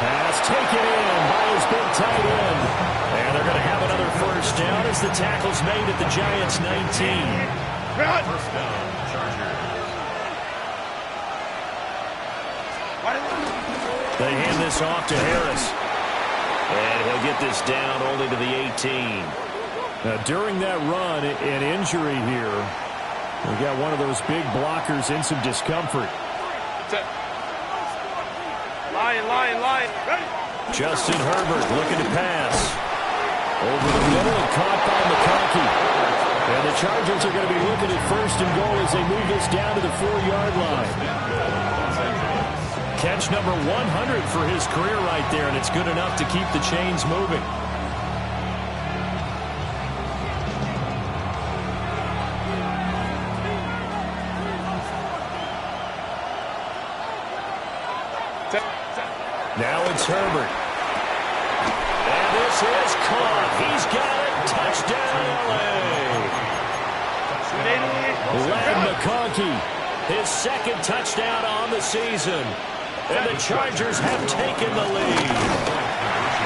Pass taken in by his big tight end. And they're going to have another first down as the tackle's made at the Giants' 19. First down, Chargers. They hand this off to Harris. And he'll get this down only to the 18. Now, during that run, an injury here. We got one of those big blockers in some discomfort. Line. Justin Herbert looking to pass. Over the middle and caught by McConkey. And the Chargers are going to be looking at 1st and goal as they move this down to the 4-yard line. Catch number 100 for his career right there, and it's good enough to keep the chains moving. Now it's Herbert. And this is caught. He's got it. Touchdown, LA. Ladd McConkey, his 2nd touchdown on the season. And the Chargers have taken the lead.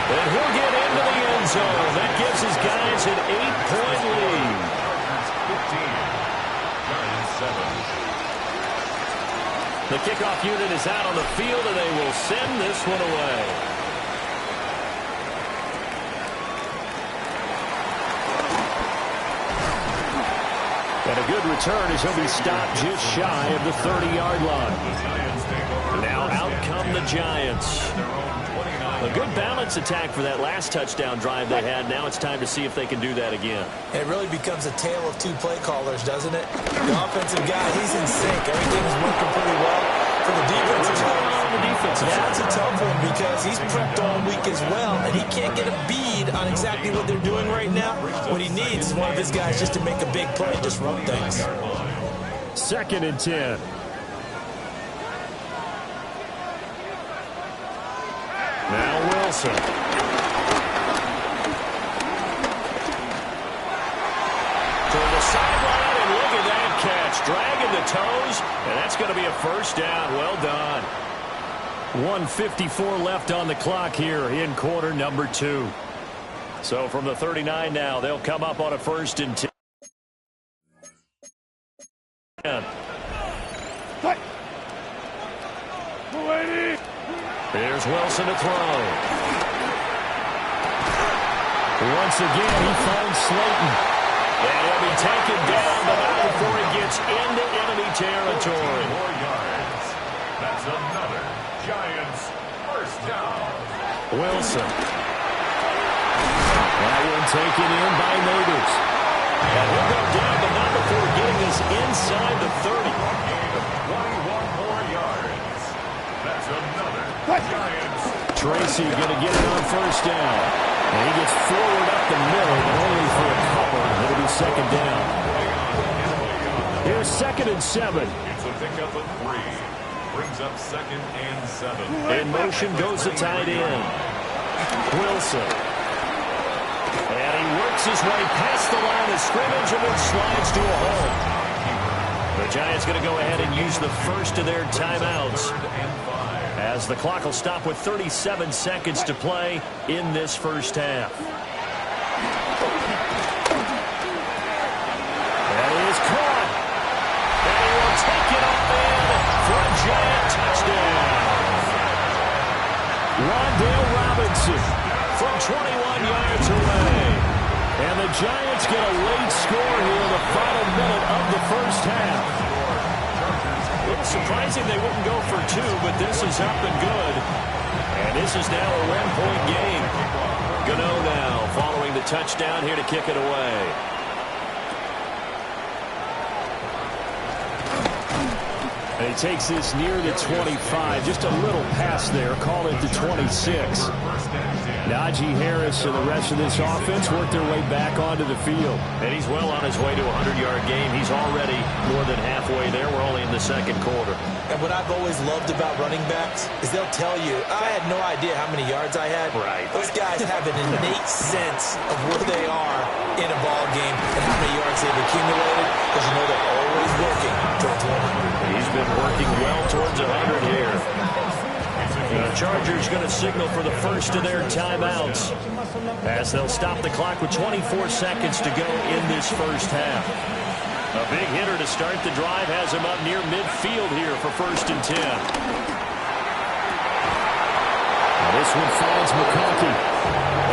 And he'll get into the end zone. That gives his guys an 8-point lead. 15, Giants 7. The kickoff unit is out on the field, and they will send this one away. And a good return as he'll be stopped just shy of the 30-yard line. Now out come the Giants. A good balance attack for that last touchdown drive they had. Now it's time to see if they can do that again. It really becomes a tale of 2 play callers, doesn't it? The offensive guy, he's in sync. Everything is working pretty well. For the defensive side, that's a tough one because he's prepped all week as well, and he can't get a bead on exactly what they're doing right now. What he needs is one of his guys just to make a big play and disrupt things. 2nd and 10. Now Wilson. To the sideline, and look at that catch. Dragging the toes, and that's going to be a first down. Well done. 1:54 left on the clock here in quarter number 2. So from the 39 now, they'll come up on a 1st and 10. Here's Wilson to throw. Once again, he finds Slayton. And he'll be taken down, but not before he gets into enemy territory. 4 yards. That's another Giants first down. Wilson. That one taken in by Neighbors. And he'll go down, but not before getting this inside the 30. A gain of 21 more yards. That's another Giants. Tracy going to get it on 1st down. And he gets forward up the middle, but only for a couple. It'll be 2nd down. Here's 2nd and 7. It's a pickup of 3. Brings up 2nd and 7. In motion goes the tight end. Wilson. And he works his way past the line of scrimmage and then slides to a hole. The Giants going to go ahead and use the first of their timeouts, as the clock will stop with 37 seconds to play in this first half. That is caught. And he will take it off in Wan'Dale Robinson from 21 yards away. And the Giants get a late score here in the final minute of the first half. A little surprising they wouldn't go for two, but this is up and good. And this is now a one-point game. Gano now following the touchdown here to kick it away. And he takes this near the 25. Just a little pass there. Call it the 26. Najee Harris and the rest of this offense work their way back onto the field. And he's well on his way to a 100-yard game. He's already more than halfway there. We're only in the second quarter. And what I've always loved about running backs is they'll tell you, I had no idea how many yards I had. Right. Those guys have an innate sense of where they are in a ball game and how many yards they've accumulated, because you know they're always working towards 100. He's been working well towards 100 here. The Chargers going to signal for the first of their timeouts as they'll stop the clock with 24 seconds to go in this first half. A big hitter to start the drive has him up near midfield here for 1st and 10. Now this one finds McConkey.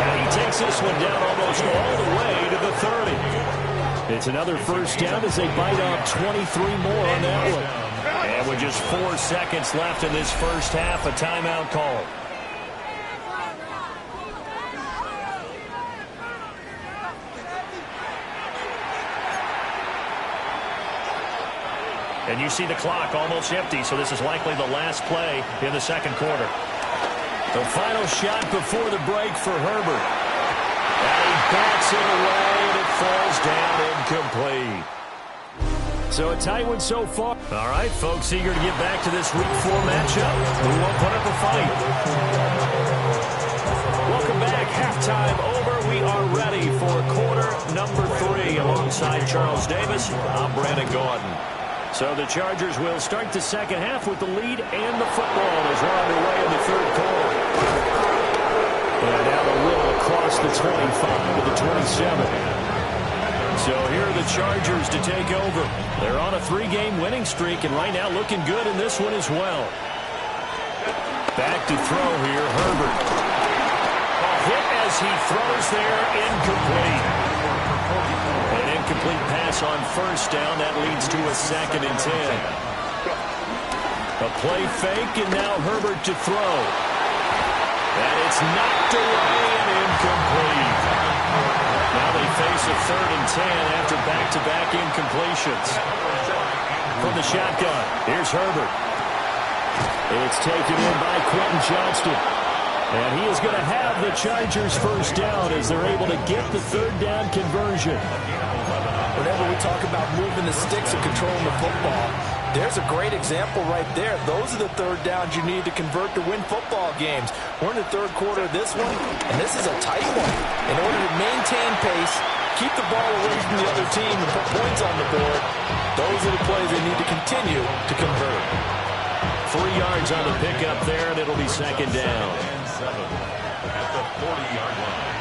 And he takes this one down almost all the way to the 30. It's another first down as they bite off 23 more on that one. And with just 4 seconds left in this first half, a timeout call. And you see the clock almost empty, so this is likely the last play in the second quarter. The final shot before the break for Herbert. And he bats it away, and it falls down incomplete. So a tight one so far. All right, folks, eager to get back to this Week 4 matchup. We won't put up a fight. Welcome back. Halftime over. We are ready for quarter number 3 alongside Charles Davis. I'm Brandon Gordon. So the Chargers will start the second half with the lead and the football as we're underway in the third quarter. And now the roll across the 25 to the 27. So here are the Chargers to take over. They're on a 3-game winning streak, and right now looking good in this one as well. Back to throw here, Herbert. A hit as he throws there, incomplete. An incomplete pass on first down. That leads to a 2nd and 10. A play fake, and now Herbert to throw. And it's knocked away and incomplete. Now they face a 3rd and 10 after back-to-back incompletions. From the shotgun, here's Herbert. It's taken in by Quentin Johnston. And he is going to have the Chargers first down as they're able to get the 3rd down conversion. Whenever we talk about moving the sticks and controlling the football, there's a great example right there. Those are the 3rd downs you need to convert to win football games. We're in the third quarter of this one, and this is a tight one. In order to maintain pace, keep the ball away from the other team, and put points on the board, those are the plays they need to continue to convert. 3 yards on the pickup there, and it'll be 2nd down. At the 40-yard line.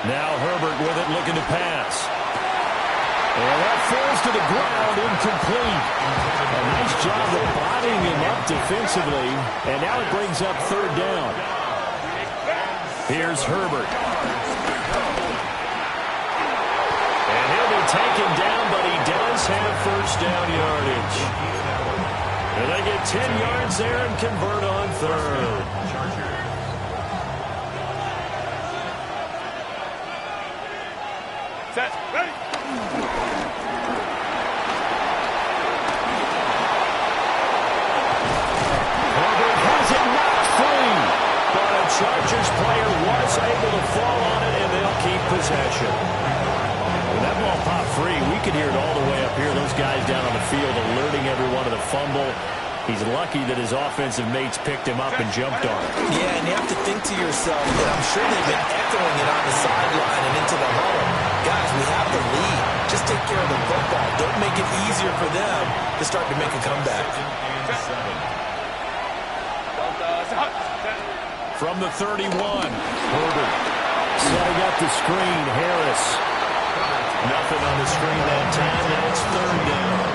Now Herbert with it, looking to pass. And that falls to the ground, incomplete. A nice job of bodying him up defensively. And now it brings up 3rd down. Here's Herbert. And he'll be taken down, but he does have first down yardage. And they get 10 yards there and convert on 3rd. Set, ready. Herbert has it knocked free, but a Chargers player was able to fall on it, and they'll keep possession. When that ball popped free, we could hear it all the way up here. Those guys down on the field alerting everyone of the fumble. He's lucky that his offensive mates picked him up and jumped on it. Yeah, and you have to think to yourself that I'm sure they've been echoing it on the sideline and into the huddle. Guys, we have the lead. Just take care of the football. Don't make it easier for them to start to make a comeback. From the 31, Herbert setting up the screen. Harris. Nothing on the screen that time. Now it's 3rd down.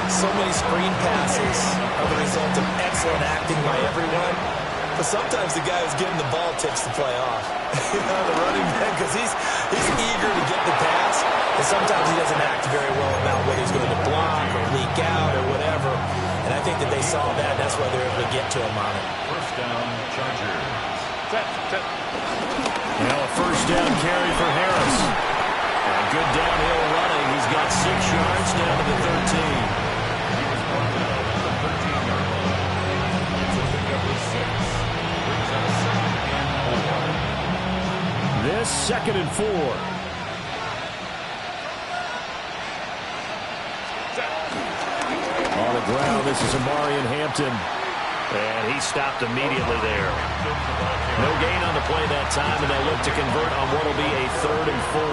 So many screen passes are the result of excellent acting by everyone. but sometimes the guy who's getting the ball takes the play off. The running back, because he's eager to get the pass, and sometimes he doesn't act very well about whether he's going to block or leak out or whatever. And I think that they saw that, and that's why they're able to get to him on it. First down, Chargers. Now a first down carry for Harris. And good downhill running. He's got 6 yards down to the 13. This 2nd and 4. On the ground, this is Amarian Hampton. And he stopped immediately there. No gain on the play that time, and they'll look to convert on what will be a 3rd and 4.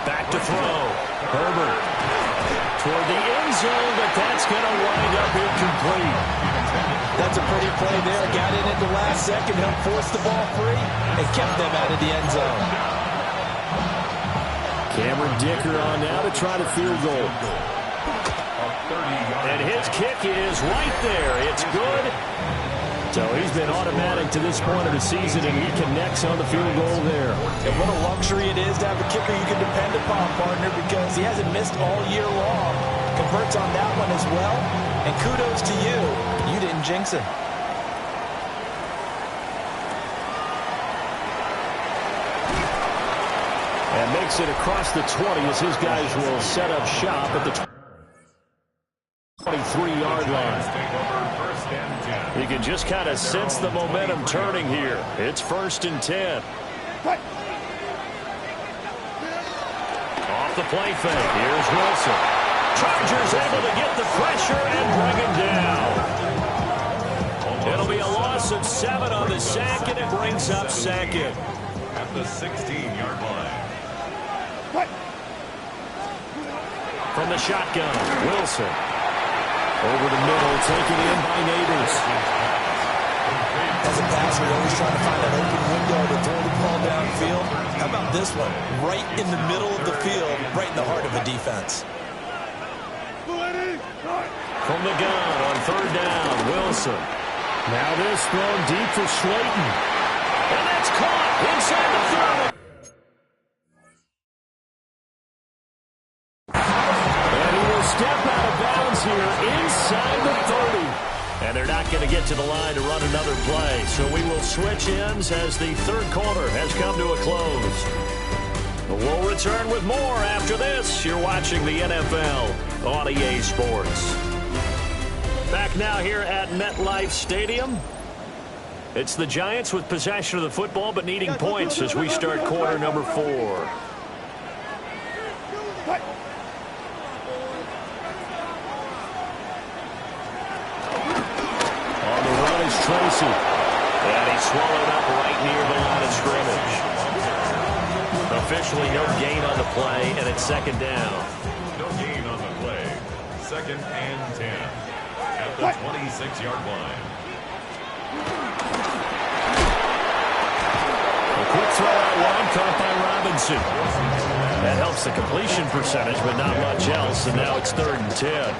Back to throw. Herbert toward the end zone, but that's going to wind up incomplete. That's a pretty play there. Got in at the last second, helped force the ball free, and kept them out of the end zone. Cameron Dicker on now to try to field goal. And his kick is right there. It's good. So he's been automatic to this point of the season, and he connects on the field goal there. And what a luxury it is to have a kicker you can depend upon, partner, because he hasn't missed all year long. Converts on that one as well. And kudos to you. You didn't jinx him. And makes it across the 20 as his guys will set up shop at the 23-yard line. You can just kind of sense the momentum turning here. It's 1st and 10. Off the play fake. Here's Wilson. Chargers able to get the pressure and bring him down. It'll be a loss of 7 on the sack, and it brings up 2nd. At the 16-yard line. From the shotgun, Wilson. Over the middle, taken in by Neighbors. As a passer, you're always trying to find an open window to throw the ball downfield. How about this one? Right in the middle of the field, right in the heart of a defense. From the gun on 3rd down, Wilson. Now this thrown deep for Slayton. And that's caught inside the 30. And he will step out of bounds here inside the 30. And they're not going to get to the line to run another play. So we will switch ends as the 3rd quarter has come to a close. We'll return with more after this. You're watching the NFL on EA Sports. Back now here at MetLife Stadium. It's the Giants with possession of the football but needing points as we start quarter number 4. On the run is Tracy. And he's swallowed up right near the line of scrimmage. Officially no gain on the play, and it's 2nd down. No gain on the play. 2nd and 10. At the 26-yard line. A quick throw out wide, caught by Robinson. That helps the completion percentage, but not much else, and now it's 3rd and 10.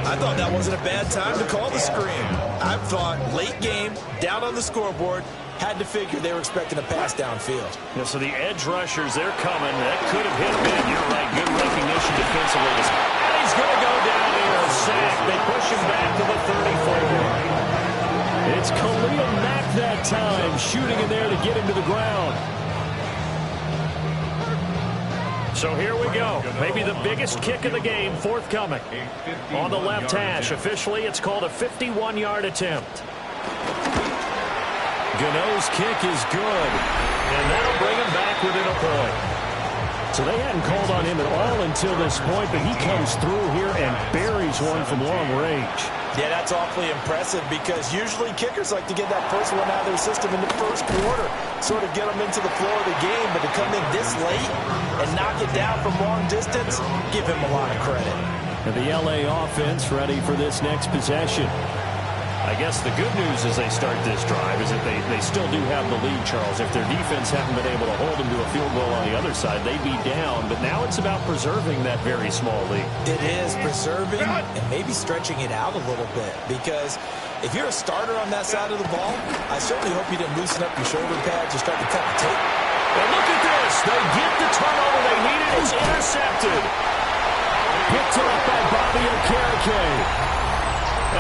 I thought that wasn't a bad time to call the screen. I thought late game, down on the scoreboard, had to figure they were expecting a pass downfield. Yeah, so the edge rushers, they're coming. That could have hit big. You're right. Good recognition defensively. And he's going to go down here. A sack. They push him back to the 34. It's Khalil Mack that time, shooting in there to get him to the ground. So here we go. Maybe the biggest kick of the game forthcoming. On the left hash. Officially, it's called a 51-yard attempt. Gano's kick is good, and that'll bring him back within a point. So they hadn't called on him at all until this point, but he comes through here and buries one from long range. Yeah, that's awfully impressive because usually kickers like to get that first one out of their system in the first quarter, sort of get them into the flow of the game, but to come in this late and knock it down from long distance, give him a lot of credit. And the LA offense ready for this next possession. I guess the good news as they start this drive is that they still do have the lead, Charles. If their defense hadn't been able to hold them to a field goal on the other side, they'd be down. But now it's about preserving that very small lead. It is preserving and maybe stretching it out a little bit because If you're a starter on that side of the ball, I certainly hope you didn't loosen up your shoulder pads or start to cut the tape. And look at this. They get the turnover they needed. It's intercepted. Picked up by Bobby Okereke.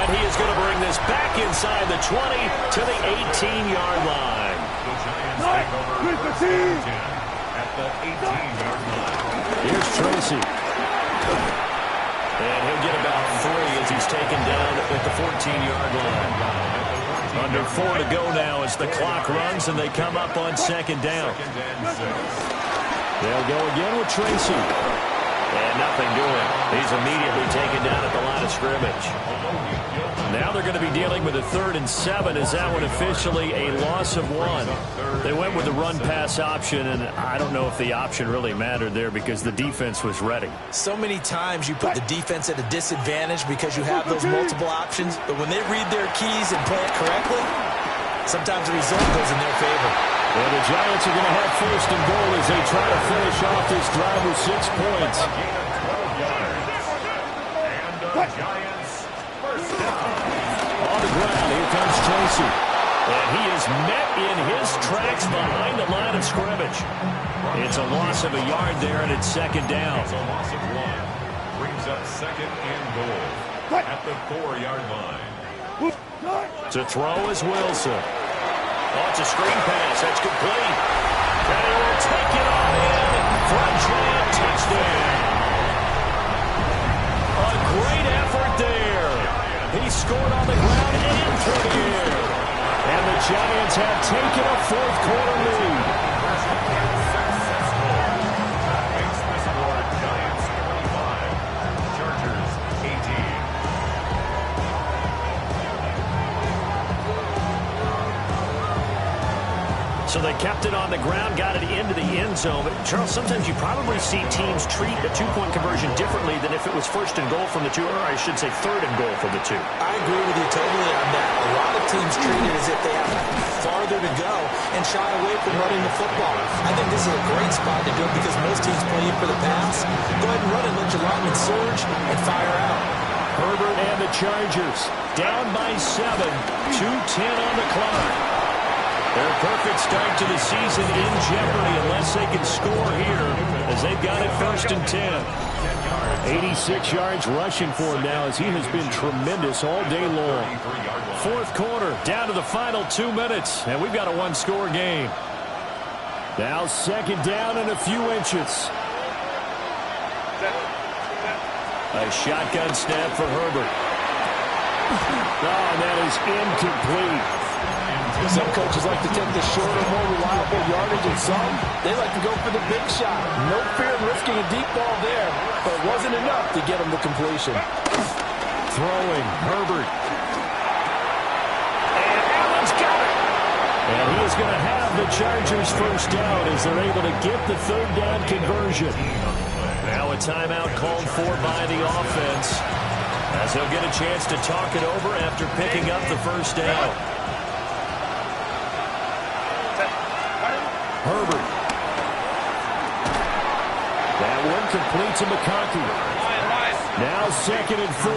And he is going to bring this back inside the 20 to the 18-yard line. At the 18-yard line. Here's Tracy. And he'll get about 3 as he's taken down at the 14-yard line. Under 4 to go now as the clock runs, and they come up on second down. They'll go again with Tracy. And nothing doing. He's immediately taken down at the line of scrimmage. Now they're going to be dealing with a 3rd and 7. Is that one officially a loss of 1? They went with the run-pass option, and I don't know if the option really mattered there because the defense was ready. So many times you put the defense at a disadvantage because you have those multiple options, but when they read their keys and play it correctly, sometimes the result goes in their favor. Well, the Giants are going to have 1st and goal as they try to finish off this drive with 6 points. On the ground, here comes Tracy. And he is met in his tracks behind the line of scrimmage. It's a loss of a yard there, and it's 2nd down. It's a loss of 1. Brings up 2nd and goal at the 4-yard line. To throw is Wilson. Oh, it's a screen pass. That's complete. And he will take it on in for a giant touchdown. A great effort there. He scored on the ground and through the air. And the Giants have taken a 4th quarter lead. Makes the score Giants 25, Chargers 18. So they kept it on the ground, got it into the end zone. But, Charles, sometimes you probably see teams treat a 2-point conversion differently than if it was 1st and goal from the 2, or I should say 3rd and goal from the 2. I agree with you totally on that. A lot of teams treat it as if they have farther to go and shy away from running the football. I think this is a great spot to do it because most teams play in for the pass. Go ahead and run it, let your linemen surge, and fire out. Herbert and the Chargers down by 7, 2:10 on the clock. Their perfect start to the season in jeopardy unless they can score here as they've got it 1st and 10. 86 yards rushing for him now as he has been tremendous all day long. 4th quarter, down to the final 2 minutes, and we've got a 1-score game. Now 2nd down and a few inches. A shotgun snap for Herbert. Oh, and that is incomplete. Some coaches like to take the shorter, more reliable yardage, and some, they like to go for the big shot. No fear of risking a deep ball there, but it wasn't enough to get him to completion. Throwing, Herbert. And Allen's got it. And he is going to have the Chargers 1st down as they're able to get the 3rd down conversion. Now a timeout called for by the offense as they'll get a chance to talk it over after picking up the 1st down. Herbert. That one complete to McConkey. Now 2nd and 4.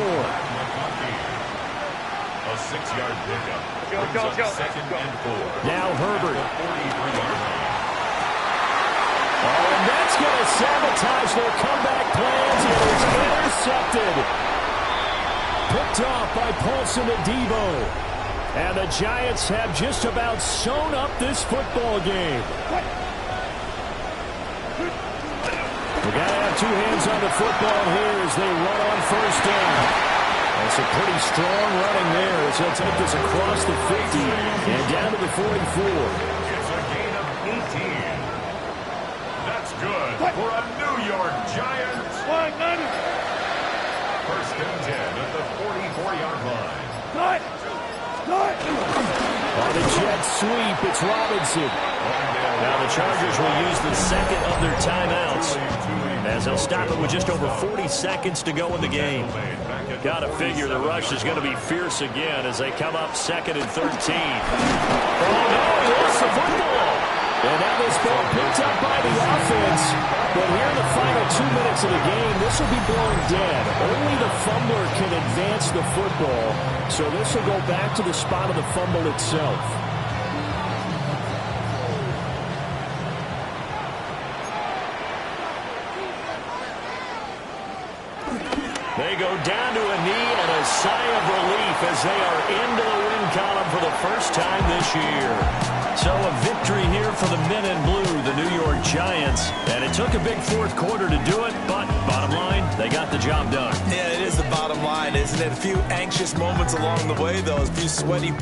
A 6-yard pickup. Go. 2nd and 4. Now Herbert. Oh, and that's going to sabotage their comeback plans. It is intercepted. Picked off by Paulson Adebo. And the Giants have just about sewn up this football game. We've got to have 2 hands on the football here as they run on 1st down. That's a pretty strong running there as he'll take this across the 50 and down to the 44. It's a gain of 18. That's good for a New York Giants. 1st and 10 at the 44-yard line. On the jet sweep, it's Robinson. Now the Chargers will use the 2nd of their timeouts as they'll stop it with just over 40 seconds to go in the game. Got to figure the rush is going to be fierce again as they come up 2nd and 13. Oh, no, he lost the football. And now this ball picked up by the offense. But here in the final 2 minutes of the game, this will be blown dead. Only the fumbler can advance the football. So this will go back to the spot of the fumble itself. They go down to a knee and a sigh of relief as they are into the win column for the first time this year. So a victory here for the men in blue, the New York Giants. And it took a big fourth quarter to do it, but bottom line, they got the job done. Yeah, it is the bottom line, isn't it? A few anxious moments along the way, though, a few sweaty